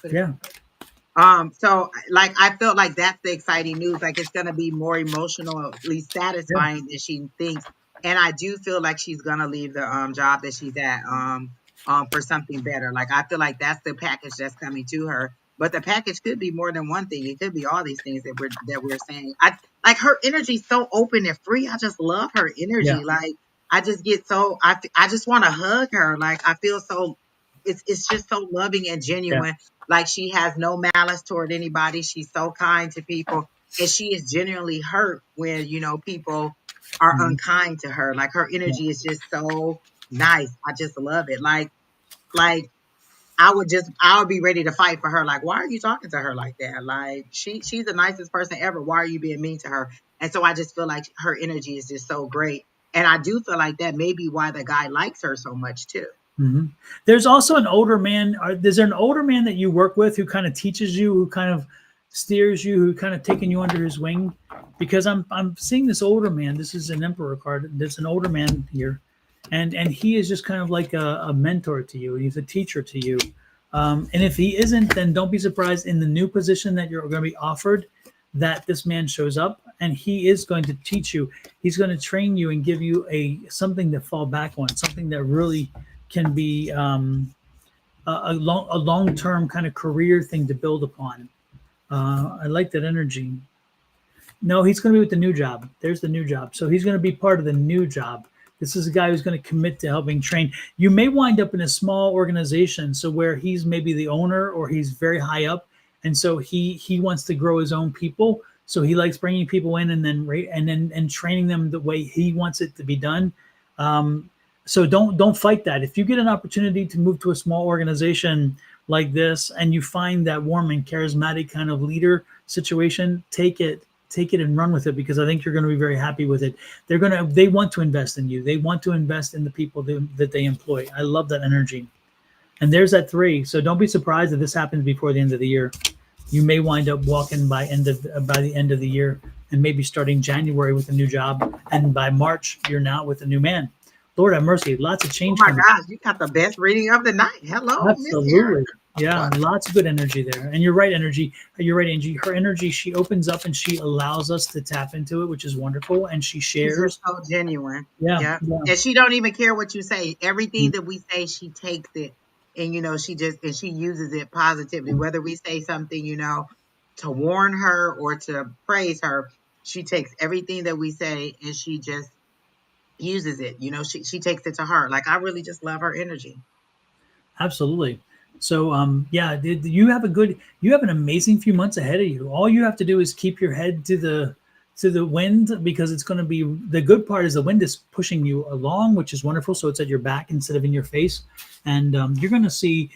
No, yeah, so like I felt like that's the exciting news. Like it's gonna be more emotionally yeah, satisfying than she thinks. And I do feel like she's gonna leave the job that she's at for something better. Like I feel like that's the package that's coming to her. But the package could be more than one thing. It could be all these things that we're saying. I like her energy so open and free. I just love her yeah, energy. Like I just get so I just want to hug her. Like I feel so it's just so loving and yeah, genuine. Like she has no malice toward anybody. She's so kind to people, and she is genuinely hurt when people are mhm, unkind to her. Like her yeah, energy is just so nice. I just love it. Like I would be ready to fight for her. Like, why are you talking to her like that? Like she's the nicest person ever. Why are you being mean to her? And so I just feel like her energy is just so great. And I do feel like that may be why the guy likes her so much too. mhm. There's also an older man. Is there an older man that you work with who kind of teaches you, who kind of steers you, who kind of taking you under his wing? Because I'm seeing this older man. This is an Emperor card. There's an older man here, and he is just kind of like a mentor to you. He's a teacher to you. And if he isn't, then don't be surprised in the new position that you're going to be offered that this man shows up and he is going to teach you. He's going to train you and give you something to fall back on, something that really can be a long-term kind of career thing to build upon. I like that energy. No, he's going to be with the new job. There's the new job. So he's going to be part of the new job. This is a guy who's going to commit to helping train. You may wind up in a small organization, so where he's maybe the owner or he's very high up, and so he wants to grow his own people. So he likes bringing people in and then and training them the way he wants it to be done. Um, so don't fight that. If you get an opportunity to move to a small organization like this and you find that warm and charismatic kind of leader situation, take it and run with it, because I think you're going to be very happy with it. They want to invest in you. They want to invest in the people that they employ. I love that energy. And there's that three. So don't be surprised if this happens before the end of the year. You may wind up walking by the end of the year, and maybe starting January with a new job, and by March you're now with a new man. Lord have mercy, lots of Oh change my coming. gosh, you got the best reading of the night. Hello, Miss Absolutely. Erica. Yeah, What? lots of good energy there. And you're right, energy. You're right, Angie. Her energy, she opens up and she allows us to tap into it, which is wonderful. And she She's just shares. so genuine. Yeah, Yeah. yeah. And she don't even care what you say. Everything that we say, she takes it and she uses it positively. Whether we say something, to warn her or to praise her, she takes everything that we say and she just uses it. She takes it to heart. Like I really just love her energy. Absolutely. So, yeah, you have an amazing few months ahead of you. All you have to do is keep your head to the wind, because it's going to be, the good part is the wind is pushing you along, which is wonderful. So it's at your back instead of in your face, and you're going to see.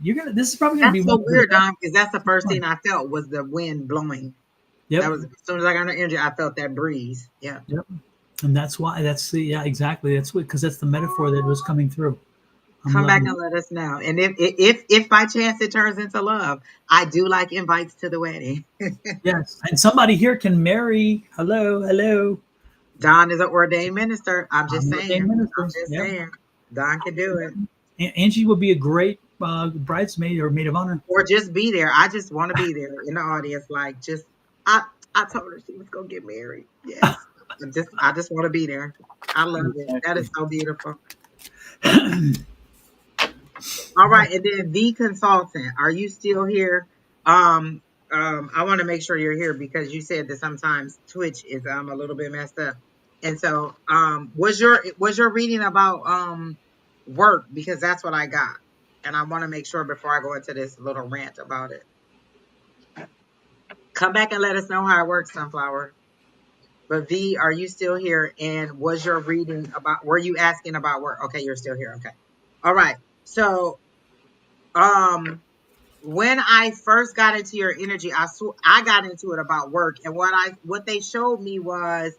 This is probably going to be That's one so of the weird, best. Dom, because that's the first thing I felt was the wind blowing. That Yep, was as soon as I got her energy, I felt that breeze. Yeah. yep, and that's why that's the yeah exactly that's what, because that's the metaphor that was coming through. I'm Come back loving and it. let us know. And if by chance it turns into love, I do like invites to the wedding. Yes, and somebody here can marry. Hello, hello. Don is an ordained minister. I'm just I'm an saying. ordained I'm minister. just Yep. saying. Don can do it. Angie would be a great bridesmaid or maid of honor. Or just be there. I just want to be there in the audience. Like just I I told her she was gonna get married. Yes. I just want to be there. I love it. That is Exactly. so beautiful. All right, and then the consultant, are you still here? Um, I want to make sure you're here because you said that sometimes Twitch is a little bit messed up, and so was your reading about work, because that's what I got, and I want to make sure before I go into this little rant about it. Come back and let us know how it works, Sunflower. But V, are you still here? And was your reading about? Were you asking about work? Okay, you're still here. Okay, all right. So um when I first got into your energy, I got into it about work, and what they showed me was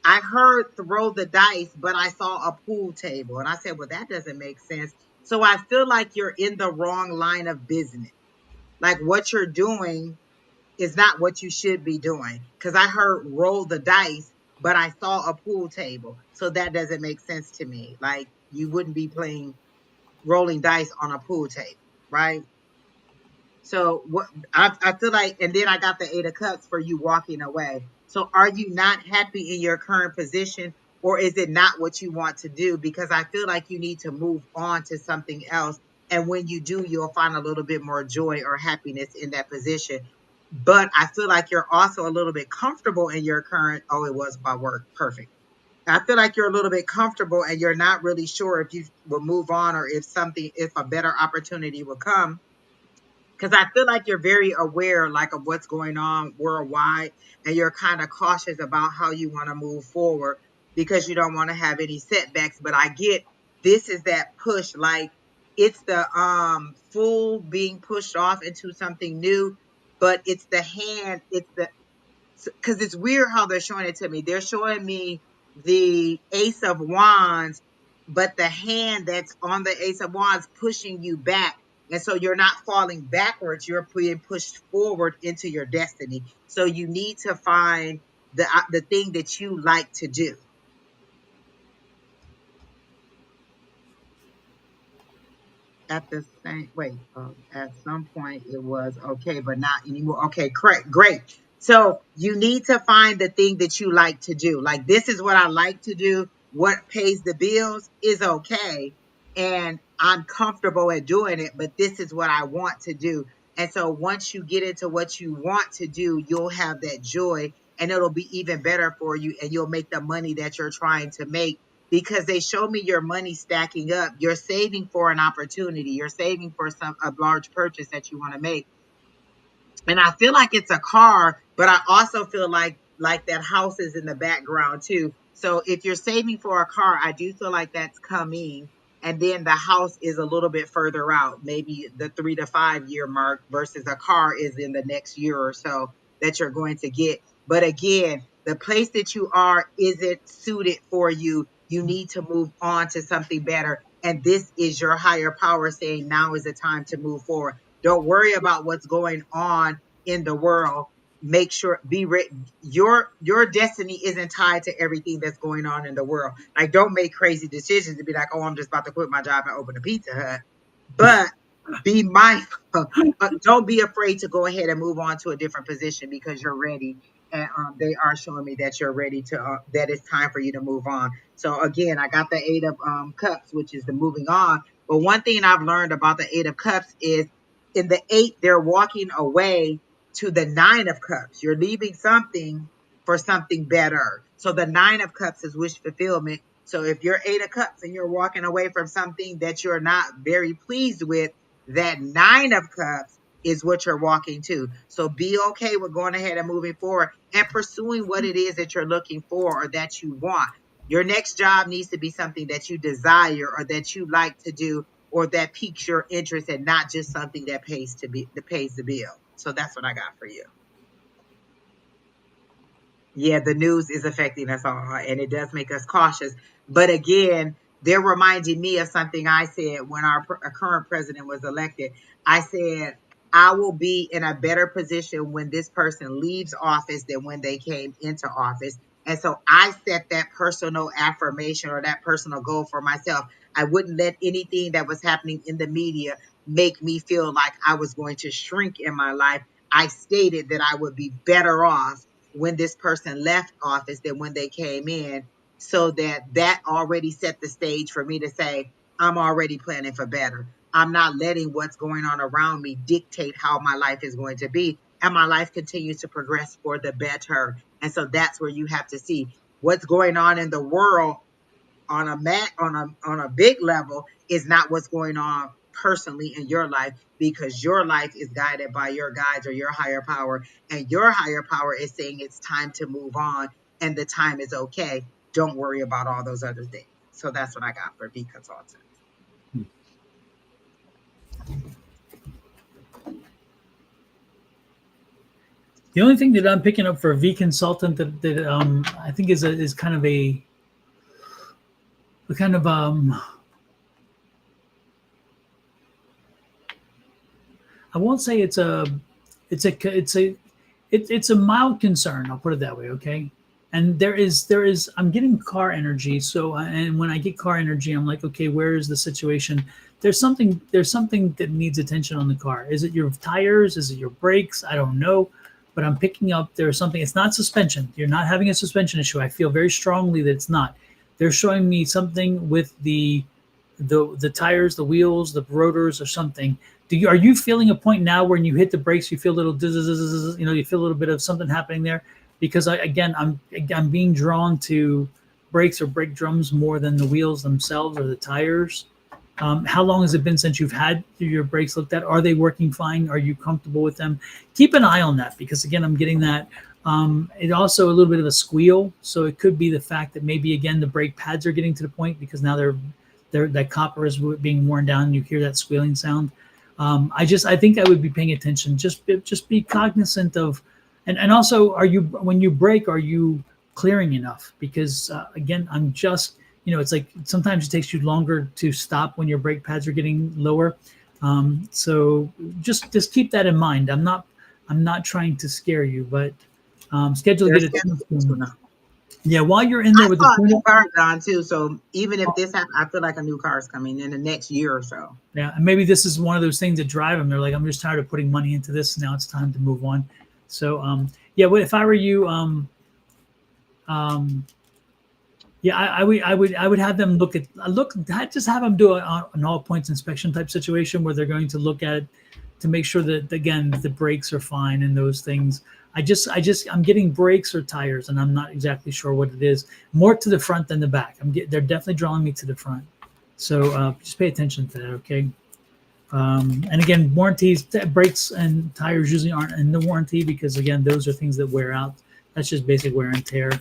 I heard throw the dice, but I saw a pool table, and I said, "Well, that doesn't make sense." So I feel like you're in the wrong line of business. Like what you're doing is not what you should be doing. Because I heard roll the dice, but I saw a pool table, so that doesn't make sense to me. Like you wouldn't be playing rolling dice on a pool table, right? So what I feel like, and then I got the Eight of Cups for you walking away. So are you not happy in your current position, or is it not what you want to do? Because I feel like you need to move on to something else. And when you do, you'll find a little bit more joy or happiness in that position. But I feel like you're also a little bit comfortable in your current, oh, it was about work. Perfect. I feel like you're a little bit comfortable and you're not really sure if you will move on or if a better opportunity will come, because I feel like you're very aware, like of what's going on worldwide, and you're kind of cautious about how you want to move forward because you don't want to have any setbacks. But I get this is that push, like it's the full being pushed off into something new, but it's the hand, it's the because it's weird how they're showing it to me. They're showing me the Ace of Wands, but the hand that's on the Ace of Wands pushing you back. And so you're not falling backwards, you're being pushed forward into your destiny. So you need to find the thing that you like to do. At the same wait at some point it was okay, but not anymore. Okay, correct, great. So you need to find the thing that you like to do. Like this is what I like to do, what pays the bills is okay, and I'm comfortable at doing it, but this is what I want to do. And so once you get into what you want to do, you'll have that joy, and it'll be even better for you, and you'll make the money that you're trying to make, because they show me your money stacking up. You're saving for an opportunity. You're saving for a large purchase that you want to make. and I feel like it's a car, but I also feel like that house is in the background too. So if you're saving for a car, I do feel like that's coming. And then the house is a little bit further out, maybe the 3 to 5 year mark, versus a car is in the next year or so that you're going to get. But again, the place that you are isn't suited for you. You need to move on to something better. And this is your higher power saying now is the time to move forward. Don't worry about what's going on in the world. Make sure be ready. Your destiny isn't tied to everything that's going on in the world. Like, don't make crazy decisions to be like, oh, I'm just about to quit my job and open a Pizza Hut. But be mindful. Don't be afraid to go ahead and move on to a different position because you're ready. And they are showing me that you're ready to. That it's time for you to move on. So again, I got the Eight of Cups, which is the moving on. But one thing I've learned about the Eight of Cups is in the eight, they're walking away to the Nine of Cups. You're leaving something for something better. So the Nine of Cups is wish fulfillment. So if you're Eight of Cups and you're walking away from something that you're not very pleased with, that Nine of Cups is what you're walking to. So be okay with going ahead and moving forward and pursuing what it is that you're looking for or that you want. Your next job needs to be something that you desire or that you like to do or that piques your interest and not just something that pays the bill. So that's what I got for you. Yeah, the news is affecting us all, and it does make us cautious. But again, they're reminding me of something I said when our current president was elected. I said, I will be in a better position when this person leaves office than when they came into office. And so I set that personal affirmation or that personal goal for myself. I wouldn't let anything that was happening in the media make me feel like I was going to shrink in my life. I stated that I would be better off when this person left office than when they came in, so that already set the stage for me to say, I'm already planning for better. I'm not letting what's going on around me dictate how my life is going to be. And my life continues to progress for the better. And so that's where you have to see what's going on in the world on a big level is not what's going on personally in your life, because your life is guided by your guides or your higher power, and your higher power is saying it's time to move on and the time is okay. Don't worry about all those other things. So that's what I got for B consultant. The only thing that I'm picking up for a V consultant that I think is kind of a kind of I won't say it's a mild concern. I'll put it that way. Okay. And there is I'm getting car energy. So and when I get car energy, I'm like, okay, where is the situation? There's something that needs attention on the car. Is it your tires? Is it your brakes? I don't know. But I'm picking up there's something. It's not suspension. You're not having a suspension issue. I feel very strongly that it's not. They're showing me something with the tires, the wheels, the rotors, or something. Are you feeling a point now when you hit the brakes, you feel a little you feel a little bit of something happening there? Because I'm being drawn to brakes or brake drums more than the wheels themselves or the tires. How long has it been since you've had your brakes looked at? Are they working fine? Are you comfortable with them? Keep an eye on that, because again, I'm getting that. It also a little bit of a squeal, so it could be the fact that maybe again the brake pads are getting to the point because now they're that copper is being worn down. And you hear that squealing sound. I think I would be paying attention. Just be cognizant of, and also, when you brake, are you clearing enough? Because again, I'm just it's like sometimes it takes you longer to stop when your brake pads are getting lower. So just keep that in mind. I'm not trying to scare you, but schedule to get it. Yeah, while you're in there I with saw a new the car gone too. So even if this happens, I feel like a new car is coming in the next year or so. yeah, and maybe this is one of those things that drive them. They're like, I'm just tired of putting money into this. Now it's time to move on. So yeah, well, if I were you, um, yeah, I would have them just have them do an all points inspection type situation where they're going to look at to make sure that again the brakes are fine and those things. I'm getting brakes or tires, and I'm not exactly sure what it is. More to the front than the back. They're definitely drawing me to the front. So just pay attention to that, okay? And again, warranties, brakes and tires usually aren't in the warranty because again, those are things that wear out. That's just basic wear and tear.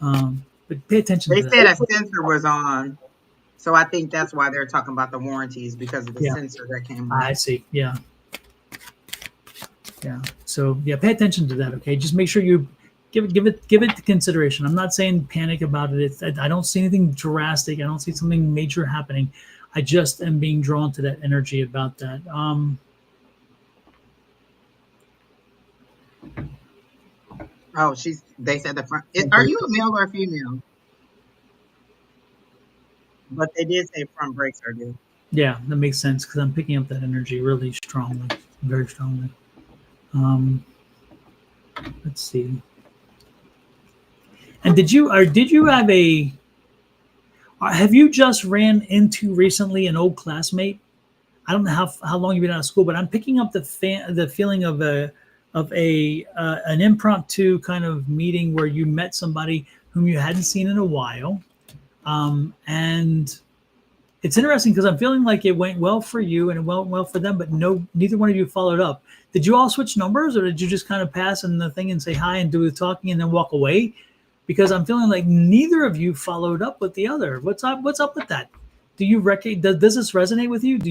But pay attention They to said a that. sensor was on, so I think that's why they're talking about the warranties because of the Yeah, sensor that came on. I see. Yeah, yeah. So yeah, pay attention to that. Okay, just make sure you give it the consideration. I'm not saying panic about it. I don't see anything drastic. I don't see something major happening. I just am being drawn to that energy about that. Oh, they said the front. Are you a male or a female? But they did say front brakes are due. Yeah, that makes sense because I'm picking up that energy really strongly, very strongly. Um, let's see. And did you have have you just ran into recently an old classmate? I don't know how long you've been out of school, but I'm picking up the feeling of an impromptu kind of meeting where you met somebody whom you hadn't seen in a while, and it's interesting because I'm feeling like it went well for you and it went well for them, but neither one of you followed up. Did you all switch numbers, or did you just kind of pass in the thing and say hi and do the talking and then walk away? Because I'm feeling like neither of you followed up with the other. What's up? What's up with that? Do you does this resonate with you? Do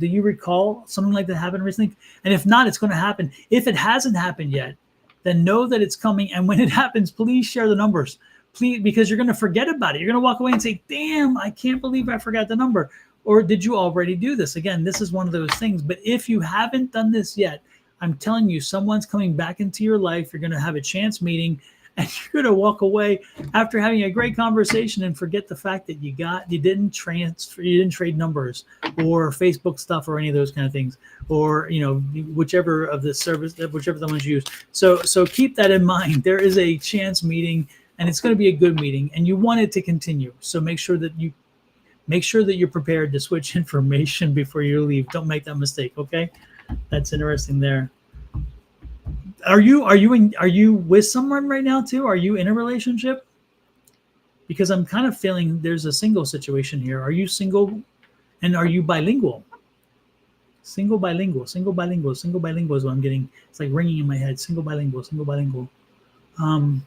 you recall something like that happened recently? And if not, it's going to happen. If it hasn't happened yet, then know that it's coming. And when it happens, please share the numbers. Please, because you're going to forget about it. You're going to walk away and say, "Damn, I can't believe I forgot the number." Or did you already do this? Again, this is one of those things. But if you haven't done this yet, I'm telling you, someone's coming back into your life. You're going to have a chance meeting, and you're going to walk away after having a great conversation and forget the fact that you didn't transfer, you didn't trade numbers or Facebook stuff or any of those kind of things, or whichever of the service, whichever the ones you use. So keep that in mind. There is a chance meeting, and it's going to be a good meeting, and you want it to continue. So make sure that you're prepared to switch information before you leave. Don't make that mistake. Okay, that's interesting there. Are you with someone right now too? Are you in a relationship? Because I'm kind of feeling there's a single situation here. Are you single, and are you bilingual? Single bilingual, single bilingual, single bilingual is what I'm getting. It's like ringing in my head. Single bilingual, single bilingual. Um,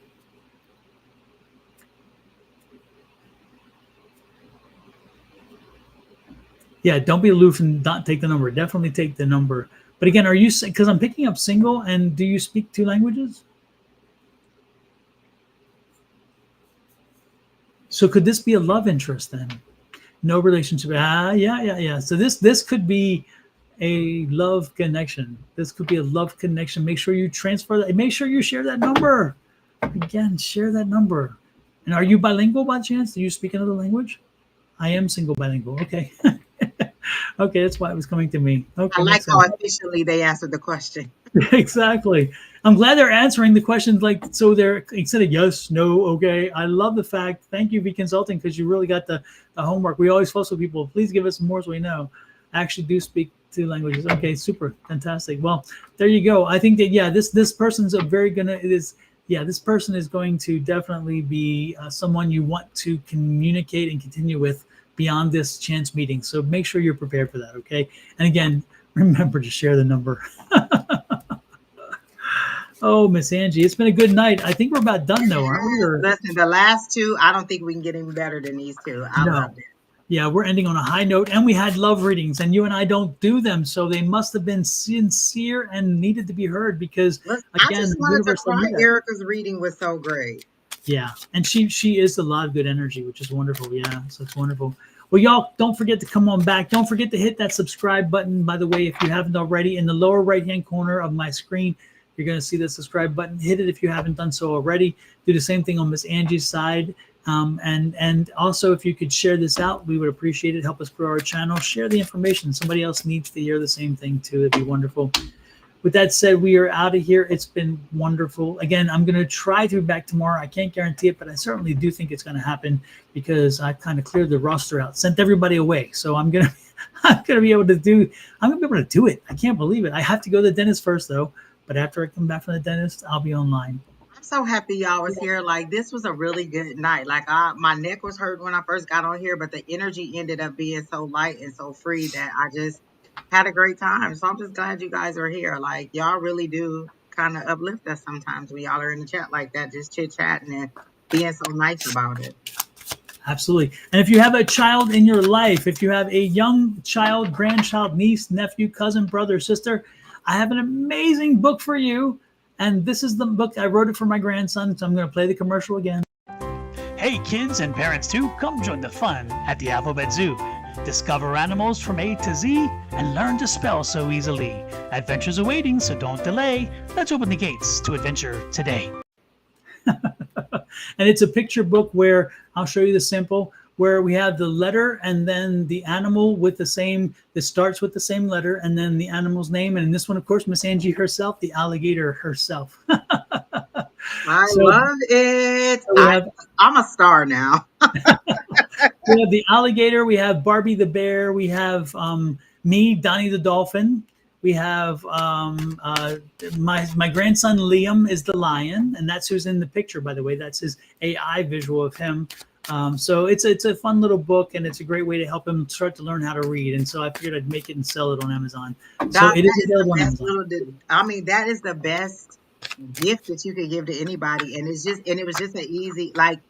yeah, don't be aloof and not take the number. Definitely take the number. But again, are you, because I'm picking up single, and do you speak two languages? So could this be a love interest then? No relationship. Yeah. So this could be a love connection. This could be a love connection. Make sure you transfer that. Make sure you share that number. Again, share that number. And are you bilingual by chance? Do you speak another language? I am single bilingual. Okay. Okay, that's why it was coming to me. I Okay, like makes how sense. officially they answered the question. Exactly. I'm glad they're answering the questions like so they're instead of yes, no, okay. I love the fact. Thank you, V Consulting, because you really got the homework. We always fuss with people. Please give us more so we know. I actually do speak two languages. Okay, super, fantastic. Well, there you go. I think that yeah, this person's a very gonna it is yeah, this person is going to definitely be someone you want to communicate and continue with beyond this chance meeting. So make sure you're prepared for that. Okay, and again, remember to share the number. Oh, Miss Angie, it's been a good night. I think we're about done though, aren't we? Or Listen, the last two, I don't think we can get any better than these two. I no? loved it. Yeah, we're ending on a high note, and we had love readings, and you and I don't do them, so they must have been sincere and needed to be heard because, Listen, I again, just the wanted to universe will cry. need that. Erica's reading was so great. Yeah, and she is a lot of good energy, which is wonderful. Yeah, so it's wonderful. Well, y'all, don't forget to come on back. Don't forget to hit that subscribe button. By the way, if you haven't already, in the lower right-hand corner of my screen, you're going to see the subscribe button. Hit it if you haven't done so already. Do the same thing on Miss Angie's side. And also, if you could share this out, we would appreciate it. Help us grow our channel. Share the information. Somebody else needs to hear the same thing too. It'd be wonderful. With that said, we are out of here. It's been wonderful. Again, I'm going to try to be back tomorrow. I can't guarantee it, but I certainly do think it's going to happen because I kind of cleared the roster out, sent everybody away. So I'm going to, I'm going to be able to do, I'm going to be able to do it. I can't believe it. I have to go to the dentist first though. But after I come back from the dentist, I'll be online. I'm so happy y'all was here. Like this was a really good night. Like my neck was hurt when I first got on here, but the energy ended up being so light and so free that had a great time. So I'm just glad you guys are here. Like, y'all really do kind of uplift us sometimes when y'all are in the chat like that, just chit chatting and being so nice about it. Absolutely. And if you have a child in your life, if you have a young child, grandchild, niece, nephew, cousin, brother, sister, I have an amazing book for you. And this is the book. I wrote it for my grandson, so I'm going to play the commercial again. Hey, kids and parents too, come join the fun at the Alphabet Zoo. Discover animals from A to Z and learn to spell so easily. Adventures awaiting, so don't delay. Let's open the gates to adventure today. And it's a picture book where I'll show you the simple, where we have the letter and then the animal with the same, that starts with the same letter, and then the animal's name. And in this one, of course, Miss Angie herself, the alligator herself. I love it. I'm a star now. We have the alligator, we have Barbie the bear, we have me, Donnie the dolphin. We have my grandson Liam is the lion, and that's who's in the picture, by the way. That's his AI visual of him. So it's a fun little book, and it's a great way to help him start to learn how to read. And so I figured I'd make it and sell it on Amazon. So it is available on Amazon. I mean, that is the best gift that you could give to anybody, and it was just an easy, like,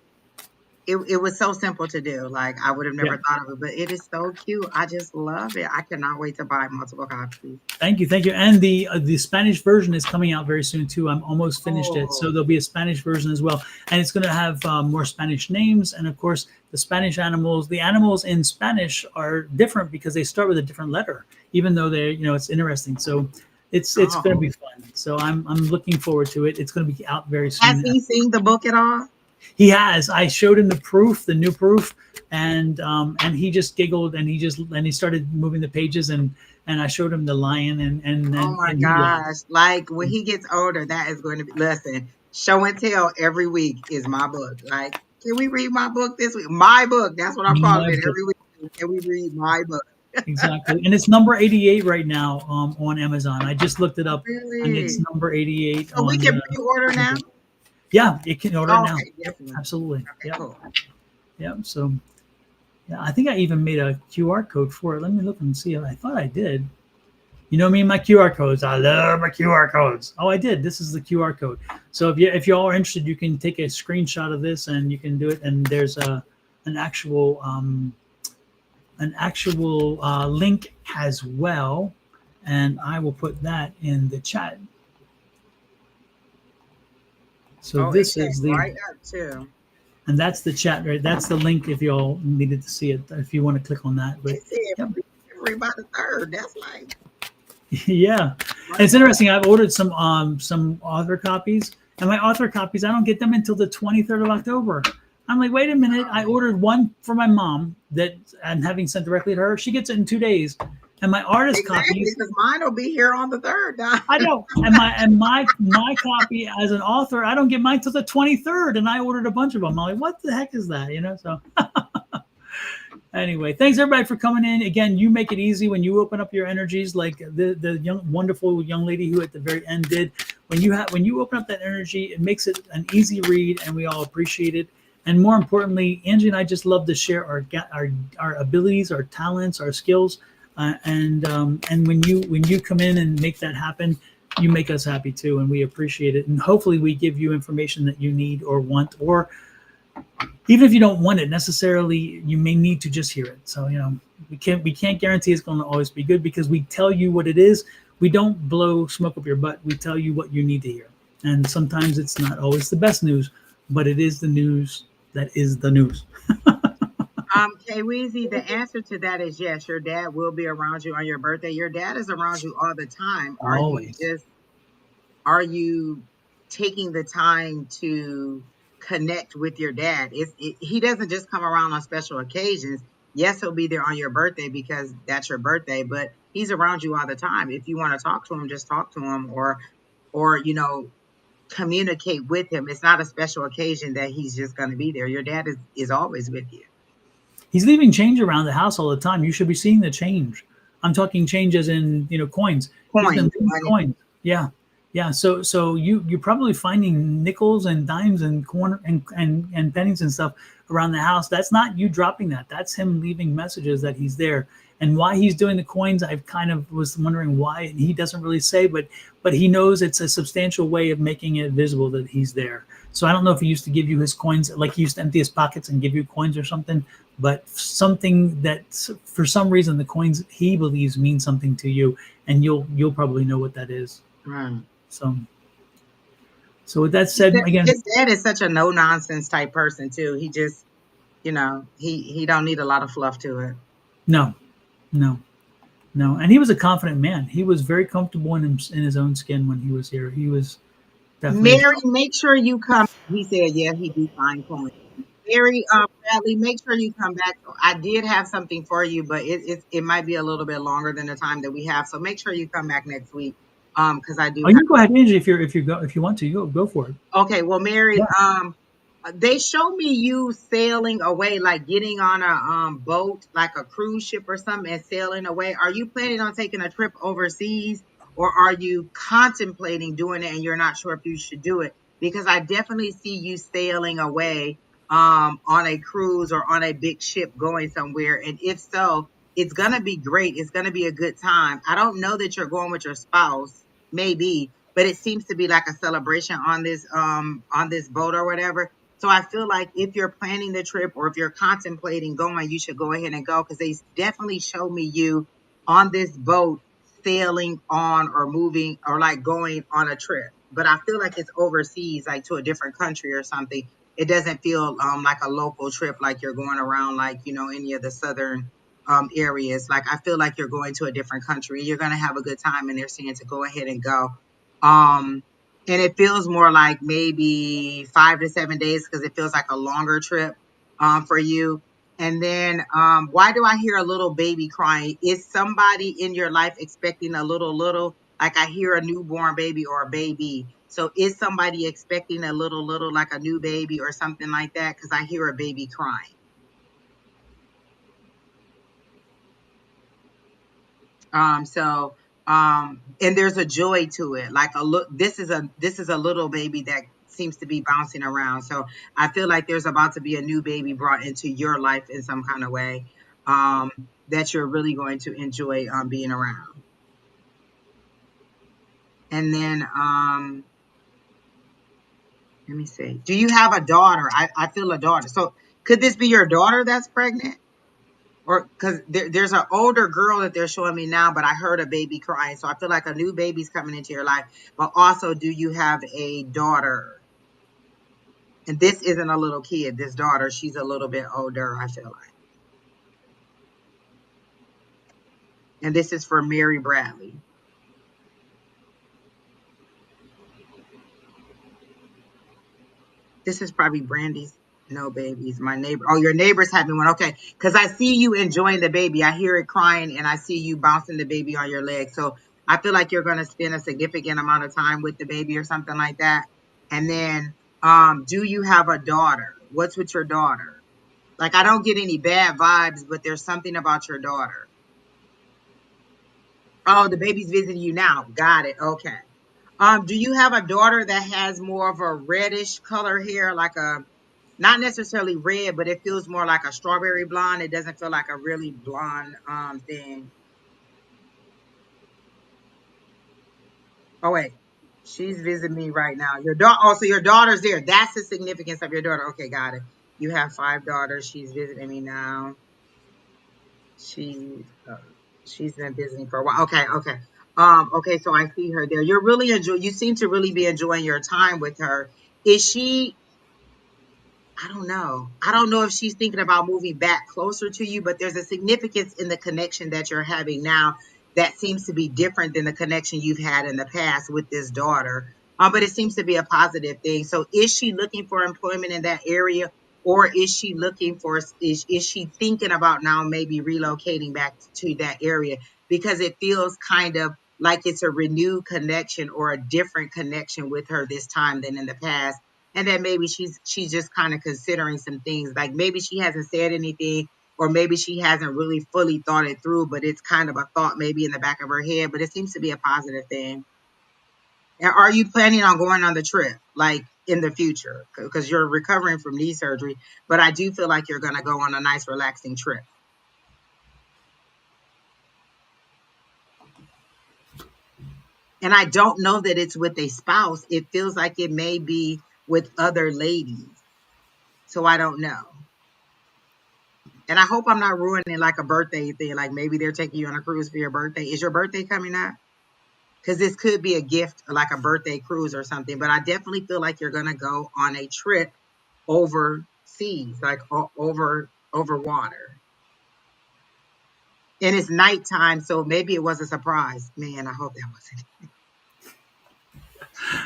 it was so simple to do. Like, I would have never thought of it, but it is so cute. I just love it. I cannot wait to buy multiple copies. Thank you. And the Spanish version is coming out very soon too. I'm almost finished it, so there'll be a Spanish version as well, and it's going to have more Spanish names, and of course the Spanish animals. The animals in Spanish are different because they start with a different letter, even though they're, it's interesting. So it's going to be fun. So I'm looking forward to it. It's going to be out very soon. Has he seen the book at all? He has. I showed him the proof, the new proof, and he just giggled, and he started moving the pages, and I showed him the lion, and oh my gosh! Like, when he gets older, that is going to be, listen, show and tell every week is my book. Like, can we read my book this week? My book. That's what I'm calling it every week. Can we read my book? Exactly, and it's number 88 right now on Amazon. I just looked it up, and it's number 88. So we can pre-order now. Yeah, it can order now. Definitely. Absolutely. Okay, yeah. Cool. Yeah. So, yeah, I think I even made a QR code for it. Let me look and see. I thought I did. You know me and my QR codes. I love my QR codes. Oh, I did. This is the QR code. So if you all are interested, you can take a screenshot of this and you can do it. And there's an actual link as well, and I will put that in the chat. So this is the right up too. And that's the chat, right? That's the link if you all needed to see it, if you want to click on that. But every by the third, that's like yeah. And it's interesting. I've ordered some author copies, and my author copies, I don't get them until the 23rd of October. I'm like, wait a minute. I ordered one for my mom that I'm having sent directly to her. She gets it in 2 days. And my artist copies, because mine will be here on the 3rd. I know. And my copy as an author, I don't get mine till the 23rd, and I ordered a bunch of them. I'm like, what the heck is that? So anyway, thanks everybody for coming in. Again, you make it easy when you open up your energies, like the wonderful young lady who at the very end did. When you open up that energy, it makes it an easy read, and we all appreciate it. And more importantly, Angie and I just love to share our abilities, our talents, our skills. And when you come in and make that happen, you make us happy too, and we appreciate it. And hopefully we give you information that you need or want, or even if you don't want it necessarily, you may need to just hear it. So we can't guarantee it's going to always be good, because we tell you what it is. We don't blow smoke up your butt. We tell you what you need to hear. And sometimes it's not always the best news, but it is the news that is the news. K-Weezy, the answer to that is yes. Your dad will be around you on your birthday. Your dad is around you all the time. Are you taking the time to connect with your dad? He doesn't just come around on special occasions. Yes, he'll be there on your birthday because that's your birthday, but he's around you all the time. If you want to talk to him, just talk to him, or communicate with him. It's not a special occasion that he's just going to be there. Your dad is always with you. He's leaving change around the house all the time. You should be seeing the change. I'm talking change as in, coins. Coins. Yeah. Yeah. So you're probably finding nickels and dimes and corner and pennies and stuff around the house. That's not you dropping that. That's him leaving messages that he's there. And why he's doing the coins, I kind of was wondering why, and he doesn't really say, but he knows it's a substantial way of making it visible that he's there. So I don't know if he used to give you his coins, like he used to empty his pockets and give you coins or something, but something that for some reason the coins he believes mean something to you, and you'll probably know what that is. Right. So with that said, again, His dad is such a no nonsense type person too. He just, he don't need a lot of fluff to it. no, no, no, and he was a confident man. He was very comfortable in his own skin when he was here. He was definitely. Mary, make sure you come. He said, yeah, he do fine coins. Mary, Bradley, make sure you come back. I did have something for you, but it might be a little bit longer than the time that we have. So make sure you come back next week. Because I do Oh, have. you go ahead, Angie. If you want to, you go for it. Okay, well, Mary, Yeah. they show me you sailing away, like getting on a boat, like a cruise ship or something, and sailing away. Are you planning on taking a trip overseas, or are you contemplating doing it and you're not sure if you should do it? Because I definitely see you sailing away on a cruise or on a big ship going somewhere. And if so, it's gonna be great. It's gonna be a good time. I don't know that you're going with your spouse, maybe, but it seems to be like a celebration on this boat or whatever. So I feel like if you're planning the trip or if you're contemplating going, you should go ahead and go, because they definitely show me you on this boat sailing on or moving or like going on a trip. But I feel like it's overseas, like to a different country or something. It doesn't feel like a local trip, like you're going around like, any of the southern areas. Like I feel like you're going to a different country. You're going to have a good time, and they're saying to go ahead and go. Um, and it feels more like maybe 5 to 7 days, because it feels like a longer trip for you. And then why do I hear a little baby crying? Is somebody in your life expecting a little? Like I hear a newborn baby or a baby. So is somebody expecting a little, like a new baby or something like that? Because I hear a baby crying. So and there's a joy to it. Like a look, this is a little baby that seems to be bouncing around. So I feel like there's about to be a new baby brought into your life in some kind of way, um, that you're really going to enjoy being around. And then let me see. Do you have a daughter? I feel a daughter. So could this be your daughter that's pregnant? Or because there's an older girl that they're showing me now, but I heard a baby crying. So I feel like a new baby's coming into your life. But also, do you have a daughter? And this isn't a little kid, this daughter, she's a little bit older, I feel like. And this is for Mary Bradley. This is probably Brandy's. No babies. My neighbor. Oh, your neighbor's having one. Okay. Because I see you enjoying the baby. I hear it crying and I see you bouncing the baby on your leg. So I feel like you're going to spend a significant amount of time with the baby or something like that. And then, do you have a daughter? What's with your daughter? Like, I don't get any bad vibes, but there's something about your daughter. Oh, the baby's visiting you now. Got it. Okay. Do you have a daughter that has more of a reddish color hair, like a not necessarily red, but it feels more like a strawberry blonde. It doesn't feel like a really blonde thing. Oh wait, she's visiting me right now. Your daughter. Oh, so your daughter's there. That's the significance of your daughter. Okay, got it. You have 5 daughters. She's visiting me now. She's uh, she's been visiting for a while. Okay, okay. Okay, so I see her there. You're really enjoy. You seem to really be enjoying your time with her. Is she? I don't know. I don't know if she's thinking about moving back closer to you, but there's a significance in the connection that you're having now that seems to be different than the connection you've had in the past with this daughter. But it seems to be a positive thing. So is she looking for employment in that area, or is she looking for, is she thinking about now maybe relocating back to that area? Because it feels kind of like it's a renewed connection or a different connection with her this time than in the past, and that maybe she's just kind of considering some things, like maybe she hasn't said anything, or maybe she hasn't really fully thought it through, but it's kind of a thought maybe in the back of her head, but it seems to be a positive thing. And are you planning on going on the trip like in the future, because you're recovering from knee surgery, but I do feel like you're going to go on a nice relaxing trip. And I don't know that it's with a spouse. It feels like it may be with other ladies. So I don't know. And I hope I'm not ruining like a birthday thing. Like maybe they're taking you on a cruise for your birthday. Is your birthday coming up? Because this could be a gift, like a birthday cruise or something. But I definitely feel like you're going to go on a trip overseas, like over water. And it's nighttime, so maybe it was a surprise. Man, I hope that wasn't.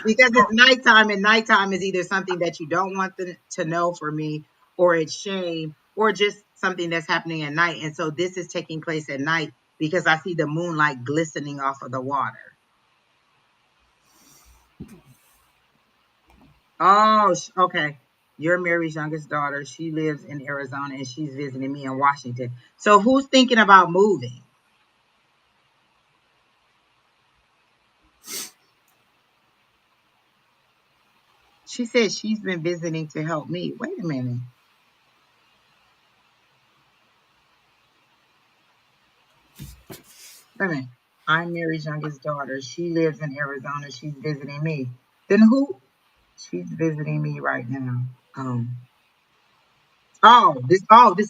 Because it's nighttime, and nighttime is either something that you don't want them to know for me, or it's shame, or just something that's happening at night. And so this is taking place at night because I see the moonlight glistening off of the water. Oh, okay. You're Mary's youngest daughter. She lives in Arizona and she's visiting me in Washington. So who's thinking about moving? She said she's been visiting to help me. Wait a minute. Wait a minute. I'm Mary's youngest daughter. She lives in Arizona. She's visiting me. Then who? She's visiting me right now. This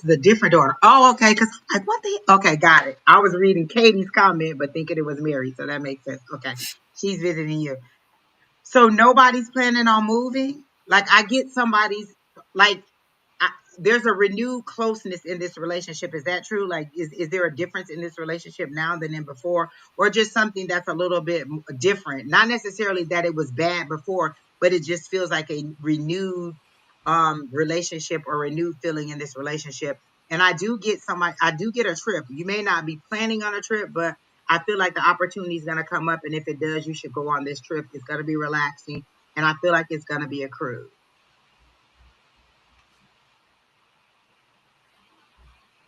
is a different daughter. Oh, okay. Because I'm like, what the? Okay, got it. I was reading Katie's comment, but thinking it was Mary, so that makes sense. Okay, she's visiting you. So nobody's planning on moving. Like I get somebody's like I, there's a renewed closeness in this relationship. Is that true? Like, is there a difference in this relationship now than in before, or just something that's a little bit different? Not necessarily that it was bad before, but it just feels like a renewed relationship or renewed feeling in this relationship. And I do get I do get a trip. You may not be planning on a trip, but I feel like the opportunity is going to come up. And if it does, you should go on this trip. It's going to be relaxing. And I feel like it's going to be a cruise.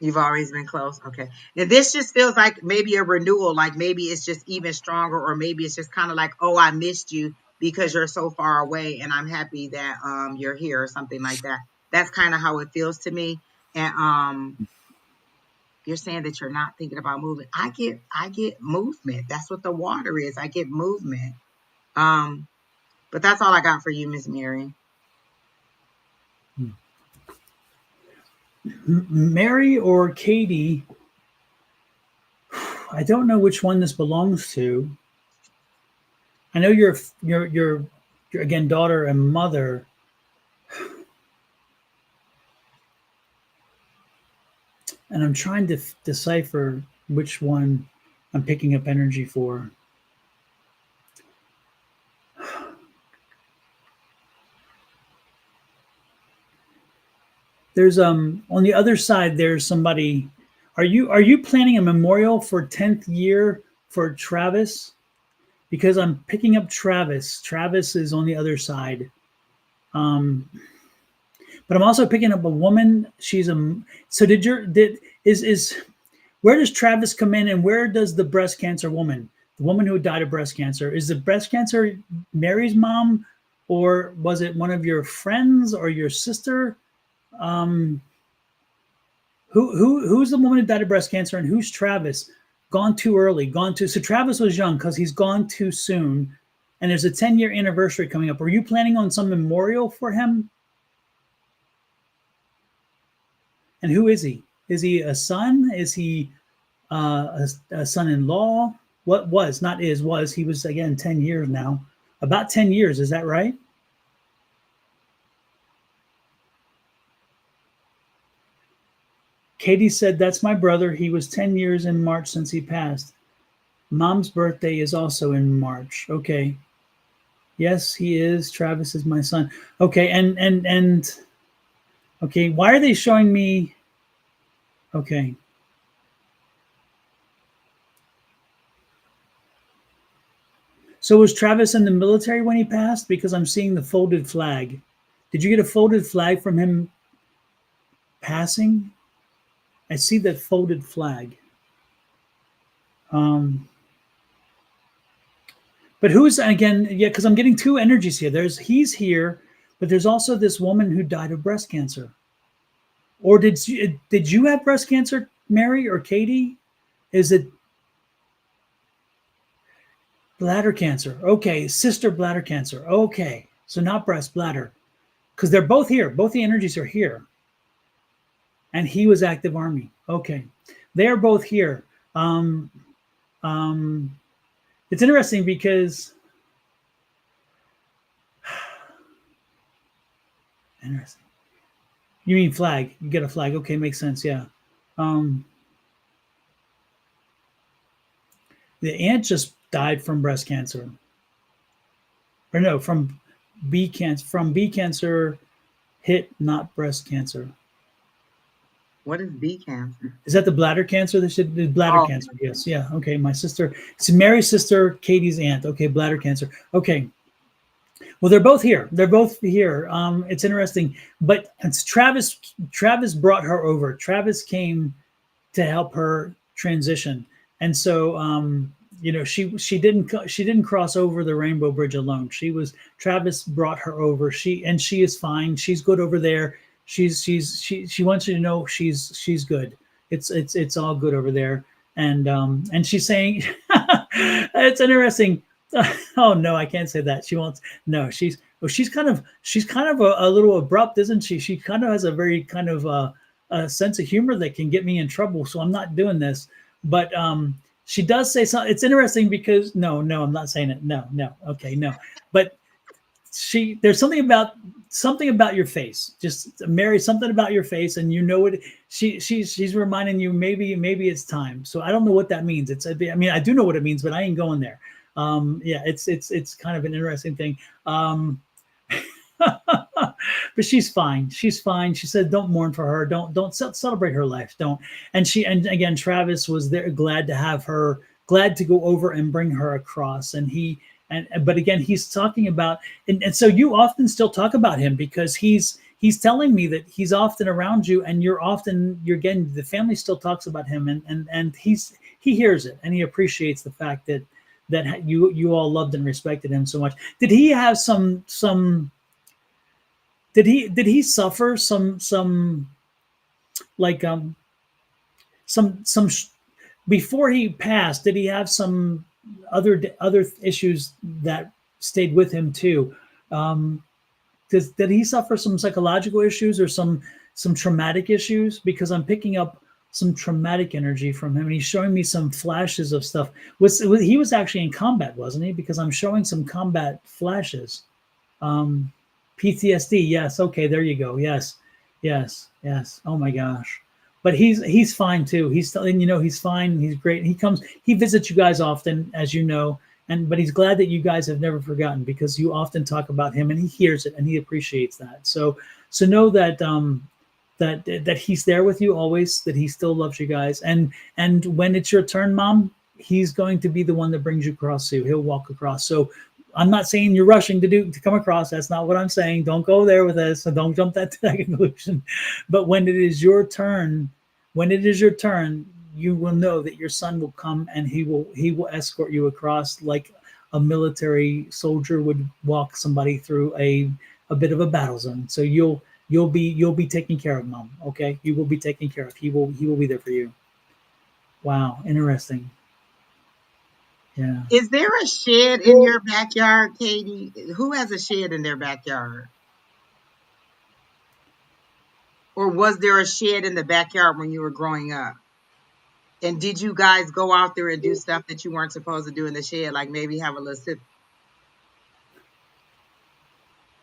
You've always been close. Okay. Now this just feels like maybe a renewal, like maybe it's just even stronger, or maybe it's just kind of like, oh, I missed you because you're so far away and I'm happy that you're here or something like that. That's kind of how it feels to me. And you're saying that you're not thinking about moving. I get movement. That's what the water is. I get movement. But that's all I got for you, Miss Mary. Mary or Katie, I don't know which one this belongs to. I know you're again daughter and mother. And I'm trying to decipher which one I'm picking up energy for. There's on the other side there's somebody. Are you planning a memorial for 10th year for Travis? Because I'm picking up Travis. Travis is on the other side. But I'm also picking up a woman. She's a so did is where does Travis come in, and where does the breast cancer woman, the woman who died of breast cancer, is the breast cancer Mary's mom, or was it one of your friends or your sister? Um, who's the woman who died of breast cancer, and who's Travis? Gone too early. Gone too. So Travis was young because he's gone too soon, and there's a 10-year anniversary coming up. Are you planning on some memorial for him? And who is he? Is he a son? Is he a son-in-law? What was, not is, was. He was, again, 10 years now. About 10 years, is that right? Katie said, that's my brother. He was 10 years in March since he passed. Mom's birthday is also in March. Okay. Yes, he is. Travis is my son. Okay, and okay, why are they showing me? Okay. So was Travis in the military when he passed? Because I'm seeing the folded flag. Did you get a folded flag from him passing? I see that folded flag. But who's, again? Yeah, because I'm getting two energies here. He's here, but there's also this woman who died of breast cancer. Or did you have breast cancer, Mary or Katie? Is it? Bladder cancer. Okay. Sister bladder cancer. Okay. So not breast, bladder. Because they're both here. Both the energies are here. And he was active army. Okay. They are both here. Um, um, it's interesting because interesting. You mean flag? You get a flag? Okay, makes sense. Yeah. Um, the aunt just died from breast cancer, or no, from B cancer. From B cancer hit, not breast cancer. What is B cancer? Is that the bladder cancer? They should bladder Oh, cancer. Yes. Yeah. Okay. My sister. It's Mary's sister, Katie's aunt. Okay. Bladder cancer. Okay. Well, they're both here. They're both here. It's interesting, but it's Travis. Travis brought her over. Travis came to help her transition, and so she didn't cross over the Rainbow Bridge alone. Travis brought her over. She is fine. She's good over there. She wants you to know she's good. It's all good over there. And she's saying it's interesting. Oh no, I can't say that. She wants no. She's kind of a little abrupt, isn't she? She kind of has a very kind of a sense of humor that can get me in trouble. So I'm not doing this. But she does say something. It's interesting because no, I'm not saying it. No, okay, no. But there's something about your face. Just Mary, something about your face, and you know it. She's reminding you maybe it's time. So I don't know what that means. I do know what it means, but I ain't going there. Yeah, it's kind of an interesting thing. But she's fine. She's fine. She said, "Don't mourn for her. Don't celebrate her life. Don't." And again, Travis was there, glad to have her, glad to go over and bring her across. But again, he's talking about, and so you often still talk about him because he's telling me that he's often around you, and you're getting the family still talks about him, and he hears it, and he appreciates the fact that you all loved and respected him so much. Did he have some? Did he suffer some like some before he passed? Did he have some other issues that stayed with him too? Did he suffer some psychological issues or some traumatic issues? Because I'm picking up some traumatic energy from him, and he's showing me some flashes of stuff. He was actually in combat, wasn't he? Because I'm showing some combat flashes. PTSD. Yes. Okay. There you go. Yes. Oh my gosh. But he's fine too. He's fine. He's great. He visits you guys often, as you know, but he's glad that you guys have never forgotten because you often talk about him and he hears it and he appreciates that. So know that that he's there with you always, that he still loves you guys. And when it's your turn, Mom, he's going to be the one that brings you across too. He'll walk across. So I'm not saying you're rushing to come across. That's not what I'm saying. Don't go there with us. So don't jump to that conclusion. But when it is your turn, you will know that your son will come and he will escort you across like a military soldier would walk somebody through a bit of a battle zone. So you'll be taken care of, Mom. Okay, you will be taken care of. He will be there for you. Wow, interesting. Yeah. Is there a shed in your backyard, Katie? Who has a shed in their backyard? Or was there a shed in the backyard when you were growing up? And did you guys go out there and do stuff that you weren't supposed to do in the shed, like maybe have a little sip?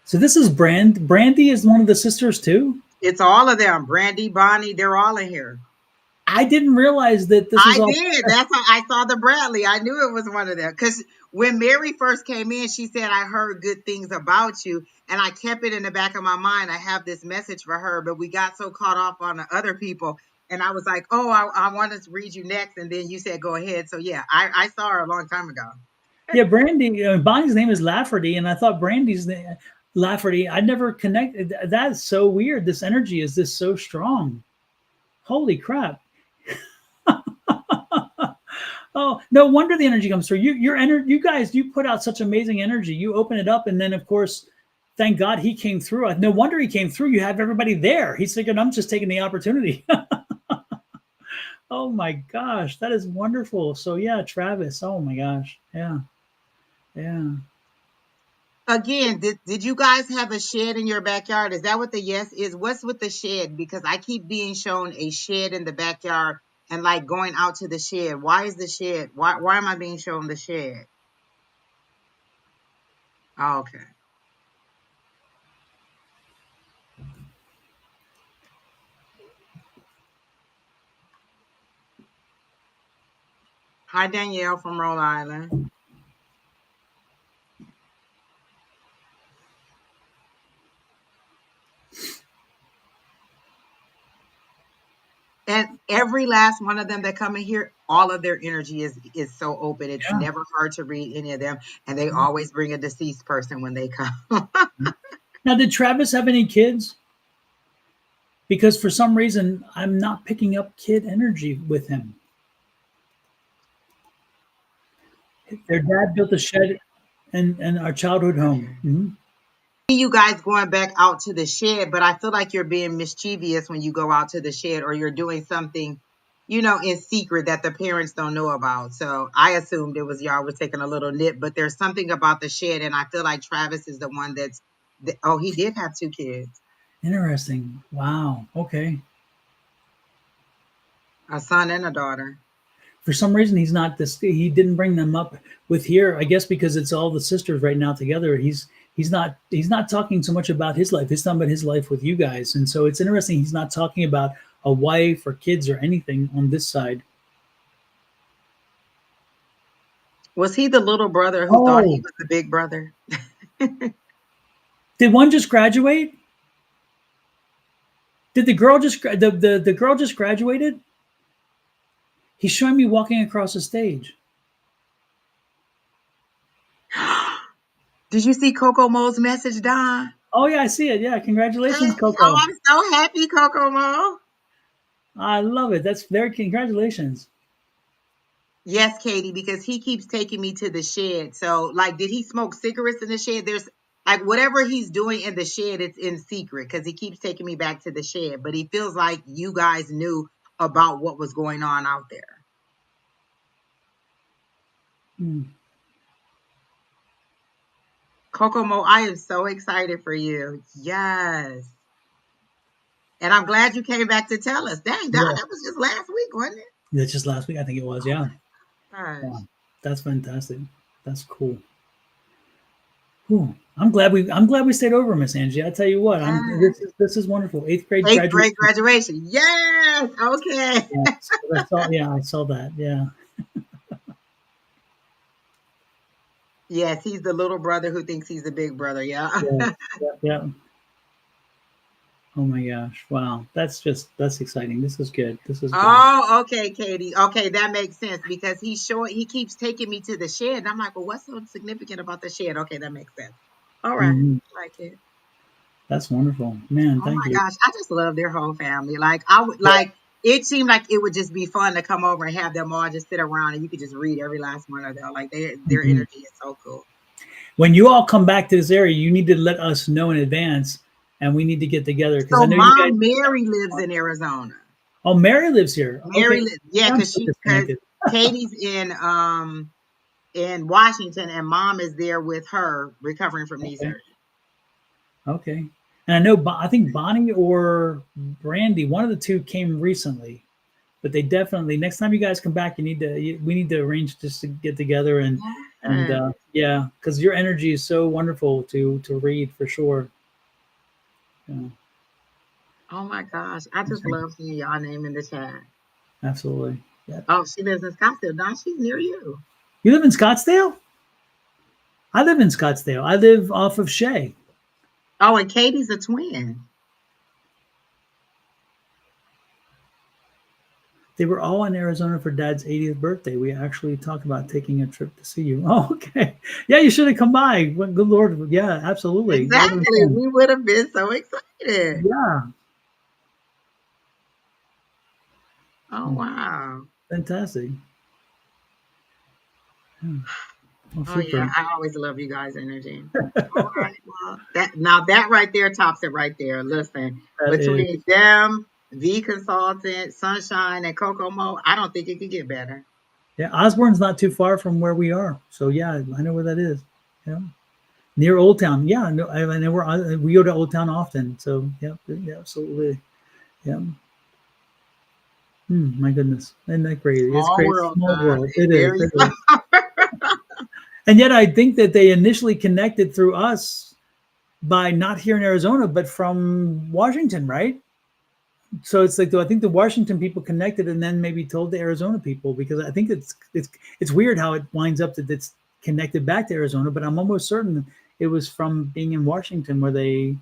So this is Brandy is one of the sisters too? It's all of them. Brandy, Bonnie, they're all in here. I didn't realize that this was I all. did. That's how I saw the Bradley. I knew it was one of them. Because when Mary first came in, she said, I heard good things about you. And I kept it in the back of my mind. I have this message for her, but we got so caught off on the other people. And I was like, oh, I wanted to read you next. And then you said, go ahead. So yeah, I saw her a long time ago. Yeah, Brandy, Bonnie's name is Lafferty. And I thought Brandy's name, Lafferty, I never connected. That's so weird. This energy is this so strong. Holy crap. Oh, no wonder the energy comes through. You guys, you put out such amazing energy. You open it up, and then of course, thank God he came through. No wonder he came through. You have everybody there. He's thinking, I'm just taking the opportunity. Oh my gosh, that is wonderful. So yeah, Travis. Oh my gosh, yeah. Yeah. Again, did you guys have a shed in your backyard? Is that what the yes is? What's with the shed? Because I keep being shown a shed in the backyard and like going out to the shed. Why is the shed? Why am I being shown the shed? Oh, okay. Hi, Danielle from Rhode Island. And every last one of them that come in here, all of their energy is so open. It's Yeah. never hard to read any of them, and they always bring a deceased person when they come. Now, did Travis have any kids? Because for some reason, I'm not picking up kid energy with him. Their dad built a shed in our childhood home. Hmm. You guys going back out to the shed, but I feel like you're being mischievous when you go out to the shed, or you're doing something, in secret that the parents don't know about. So I assumed it was y'all was taking a little nip, but there's something about the shed, and I feel like Travis is the one oh, he did have two kids, Interesting. Wow. Okay. a son and a daughter. For some reason, he's not this. He didn't bring them up with here. I guess because it's all the sisters right now together. He's not talking so much about his life. He's talking about his life with you guys, and so it's interesting. He's not talking about a wife or kids or anything on this side. Was he the little brother who thought he Oh, was the big brother? did one just graduate? Did the girl just the girl just graduated? He's showing me walking across the stage. Did you see Coco Mo's message, Don? Oh yeah, I see it. Yeah, Hey, congratulations, oh, Coco. I'm so happy, Coco Mo. I love it. That's very congratulations. Yes, Katie, because he keeps taking me to the shed. So, like, did he smoke cigarettes in the shed? There's like whatever he's doing in the shed, it's in secret because he keeps taking me back to the shed. But he feels like you guys knew about what was going on out there. Hmm. Kokomo, I am so excited for you. Yes. And I'm glad you came back to tell us. Dang, Don, Yeah, that was just last week, wasn't it? that's just last week. I think it was. Oh Yeah. my gosh. Wow. That's fantastic. That's cool. Whew. I'm glad we stayed over, Miss Angie. I tell you what, I'm Yes. this is wonderful. Eighth grade Eighth graduation. grade graduation. Yes. Okay. Yes, I saw that. Yeah. Yes, he's the little brother who thinks he's the big brother. Yeah. Yeah. Yeah. Yeah. Oh my gosh. Wow. That's exciting. This is good. This is good. Oh, okay, Katie. Okay, that makes sense because he keeps taking me to the shed. And I'm like, well, what's so significant about the shed? Okay, that makes sense. All right. Hmm. I like it. That's wonderful. Man, Oh thank my you. gosh, I just love their whole family. Like I would Yeah. like it seemed like it would just be fun to come over and have them all just sit around and you could just read every last one of them. Like their Mhm. energy is so cool. When you all come back to this area, you need to let us know in advance, and we need to get together because I So know you guys. mom Mary lives in Arizona. Oh, Mary lives here. Okay, Mary lives, yeah, I'm because so because disconnected. Katie's in Washington and mom is there with her recovering from knee Okay, surgery. okay. And I know I think Bonnie or Brandy, one of the two came recently, but they definitely next time you guys come back, we need to arrange just to get together and Yes. yeah, because your energy is so wonderful to read for sure. Yeah, Oh my gosh. I just okay. love seeing y'all name in the chat. Absolutely. Yeah. Oh, she lives in Scottsdale. Don, she's near you. You live in Scottsdale? I live in Scottsdale. I live off of Shea. Oh, and Katie's a twin. They were all in Arizona for Dad's 80th birthday. We actually talked about taking a trip to see you. Oh, okay. Yeah, you should have come by. Good Lord. Yeah, absolutely. That would have Exactly. been fun. We would have been so excited. Yeah. Oh Hmm. wow. Fantastic. Yeah. Well, Oh yeah, super. I always love you guys' energy. All right, well, that right there tops it right there. Listen, That is. between them, V Consultant, Sunshine, and Kokomo, I don't think it could get better. Yeah, Osborne's not too far from where we are. So yeah, I know where that is. Yeah. Near Old Town. Yeah, no, I know we go to Old Town often. So yeah, yeah, absolutely. Yeah. My goodness. Isn't that crazy? It's Small great. world, Small Don. world. It It is. very It is. And yet I think that they initially connected through us by not here in Arizona, but from Washington, right? So it's like, I think the Washington people connected and then maybe told the Arizona people, because I think it's weird how it winds up that it's connected back to Arizona, but I'm almost certain it was from being in Washington where they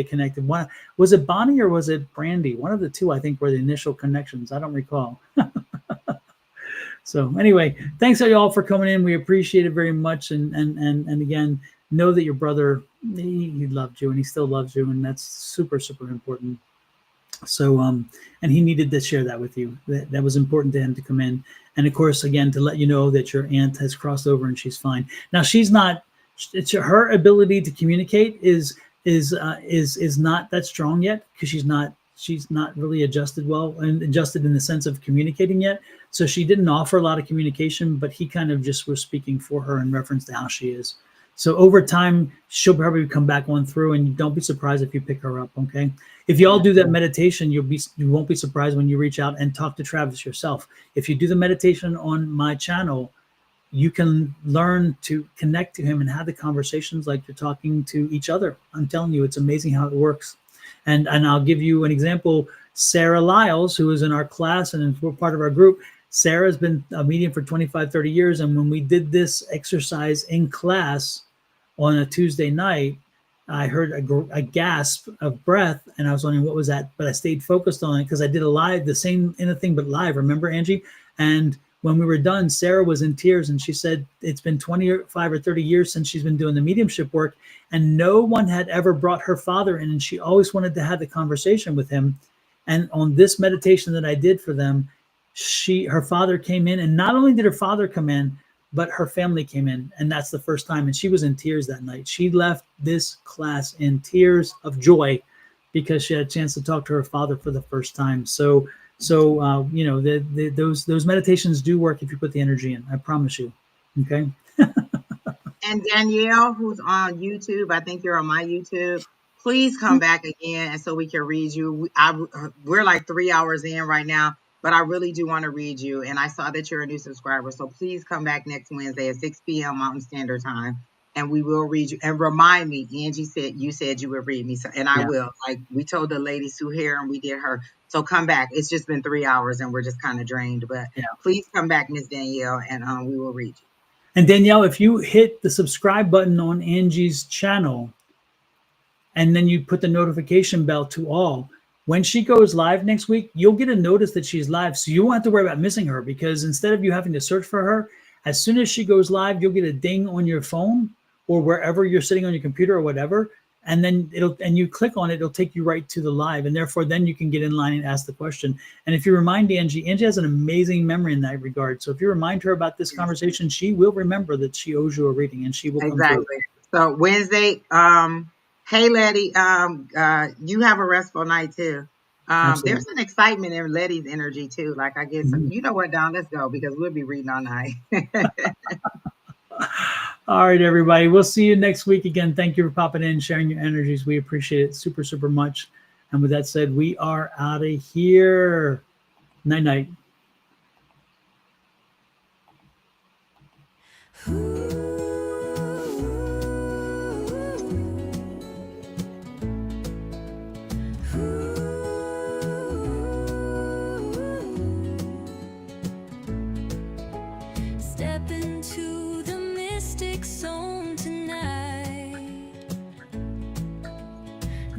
connected. One, was it Bonnie or was it Brandy? One of the two, I think, were the initial connections. I don't recall. So anyway, thanks y'all for coming in. We appreciate it very much. And again, know that your brother, he loved you and he still loves you, and that's super, super important. So and he needed to share that with you. That was important to him to come in. And of course, again, to let you know that your aunt has crossed over and she's fine. Now she's not, it's her ability to communicate is not that strong yet, because she's not really adjusted well, and adjusted in the sense of communicating yet. So she didn't offer a lot of communication, but he kind of just was speaking for her in reference to how she is. So over time, she'll probably come back on through, and don't be surprised if you pick her up. Okay. If you all do that meditation, you won't be surprised when you reach out and talk to Travis yourself. If you do the meditation on my channel, you can learn to connect to him and have the conversations like you're talking to each other. I'm telling you, it's amazing how it works. And I'll give you an example. Sarah Lyles, who is in our class and is part of our group, Sarah's been a medium for 25, 30 years. And when we did this exercise in class on a Tuesday night, I heard a gasp of breath, and I was wondering what was that, but I stayed focused on it because I did a live, the same in a thing, but live. Remember, Angie? And when we were done, Sarah was in tears, and she said it's been 25 or 30 years since she's been doing the mediumship work, and no one had ever brought her father in, and she always wanted to have the conversation with him. And on this meditation that I did for them, her father came in, and not only did her father come in, but her family came in, and that's the first time. And she was in tears that night. She left this class in tears of joy because she had a chance to talk to her father for the first time. So those meditations do work if you put the energy in. I promise you. Okay. And Danielle, who's on YouTube, I think you're on my YouTube. Please come back again, and so we can read you. We're like 3 hours in right now, but I really do want to read you. And I saw that you're a new subscriber, so please come back next Wednesday at 6 p.m. Mountain Standard Time, and we will read you. And remind me, Angie said you would read me, so, and I will. Like we told the lady Sue here, and we did her. So come back. It's just been 3 hours, and we're just kind of drained. But please come back, Miss Danielle, and we will read you. And Danielle, if you hit the subscribe button on Angie's channel, and then you put the notification bell to all, when she goes live next week, you'll get a notice that she's live. So you won't have to worry about missing her, because instead of you having to search for her, as soon as she goes live, you'll get a ding on your phone or wherever you're sitting on your computer or whatever. And then you click on it, it'll take you right to the live. And therefore, then you can get in line and ask the question. And if you remind Angie has an amazing memory in that regard. So if you remind her about this conversation, she will remember that she owes you a reading, and she will come through. So Wednesday, hey, Letty, you have a restful night too. There's an excitement in Letty's energy too. Like I guess, you know what, Don, let's go, because we'll be reading all night. All right, everybody. We'll see you next week again. Thank you for popping in, sharing your energies. We appreciate it super, super much. And with that said, we are out of here. Night, night. Step into the mystic zone tonight.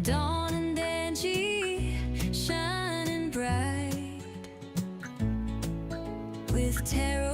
Dawn and Angie shining bright with tarot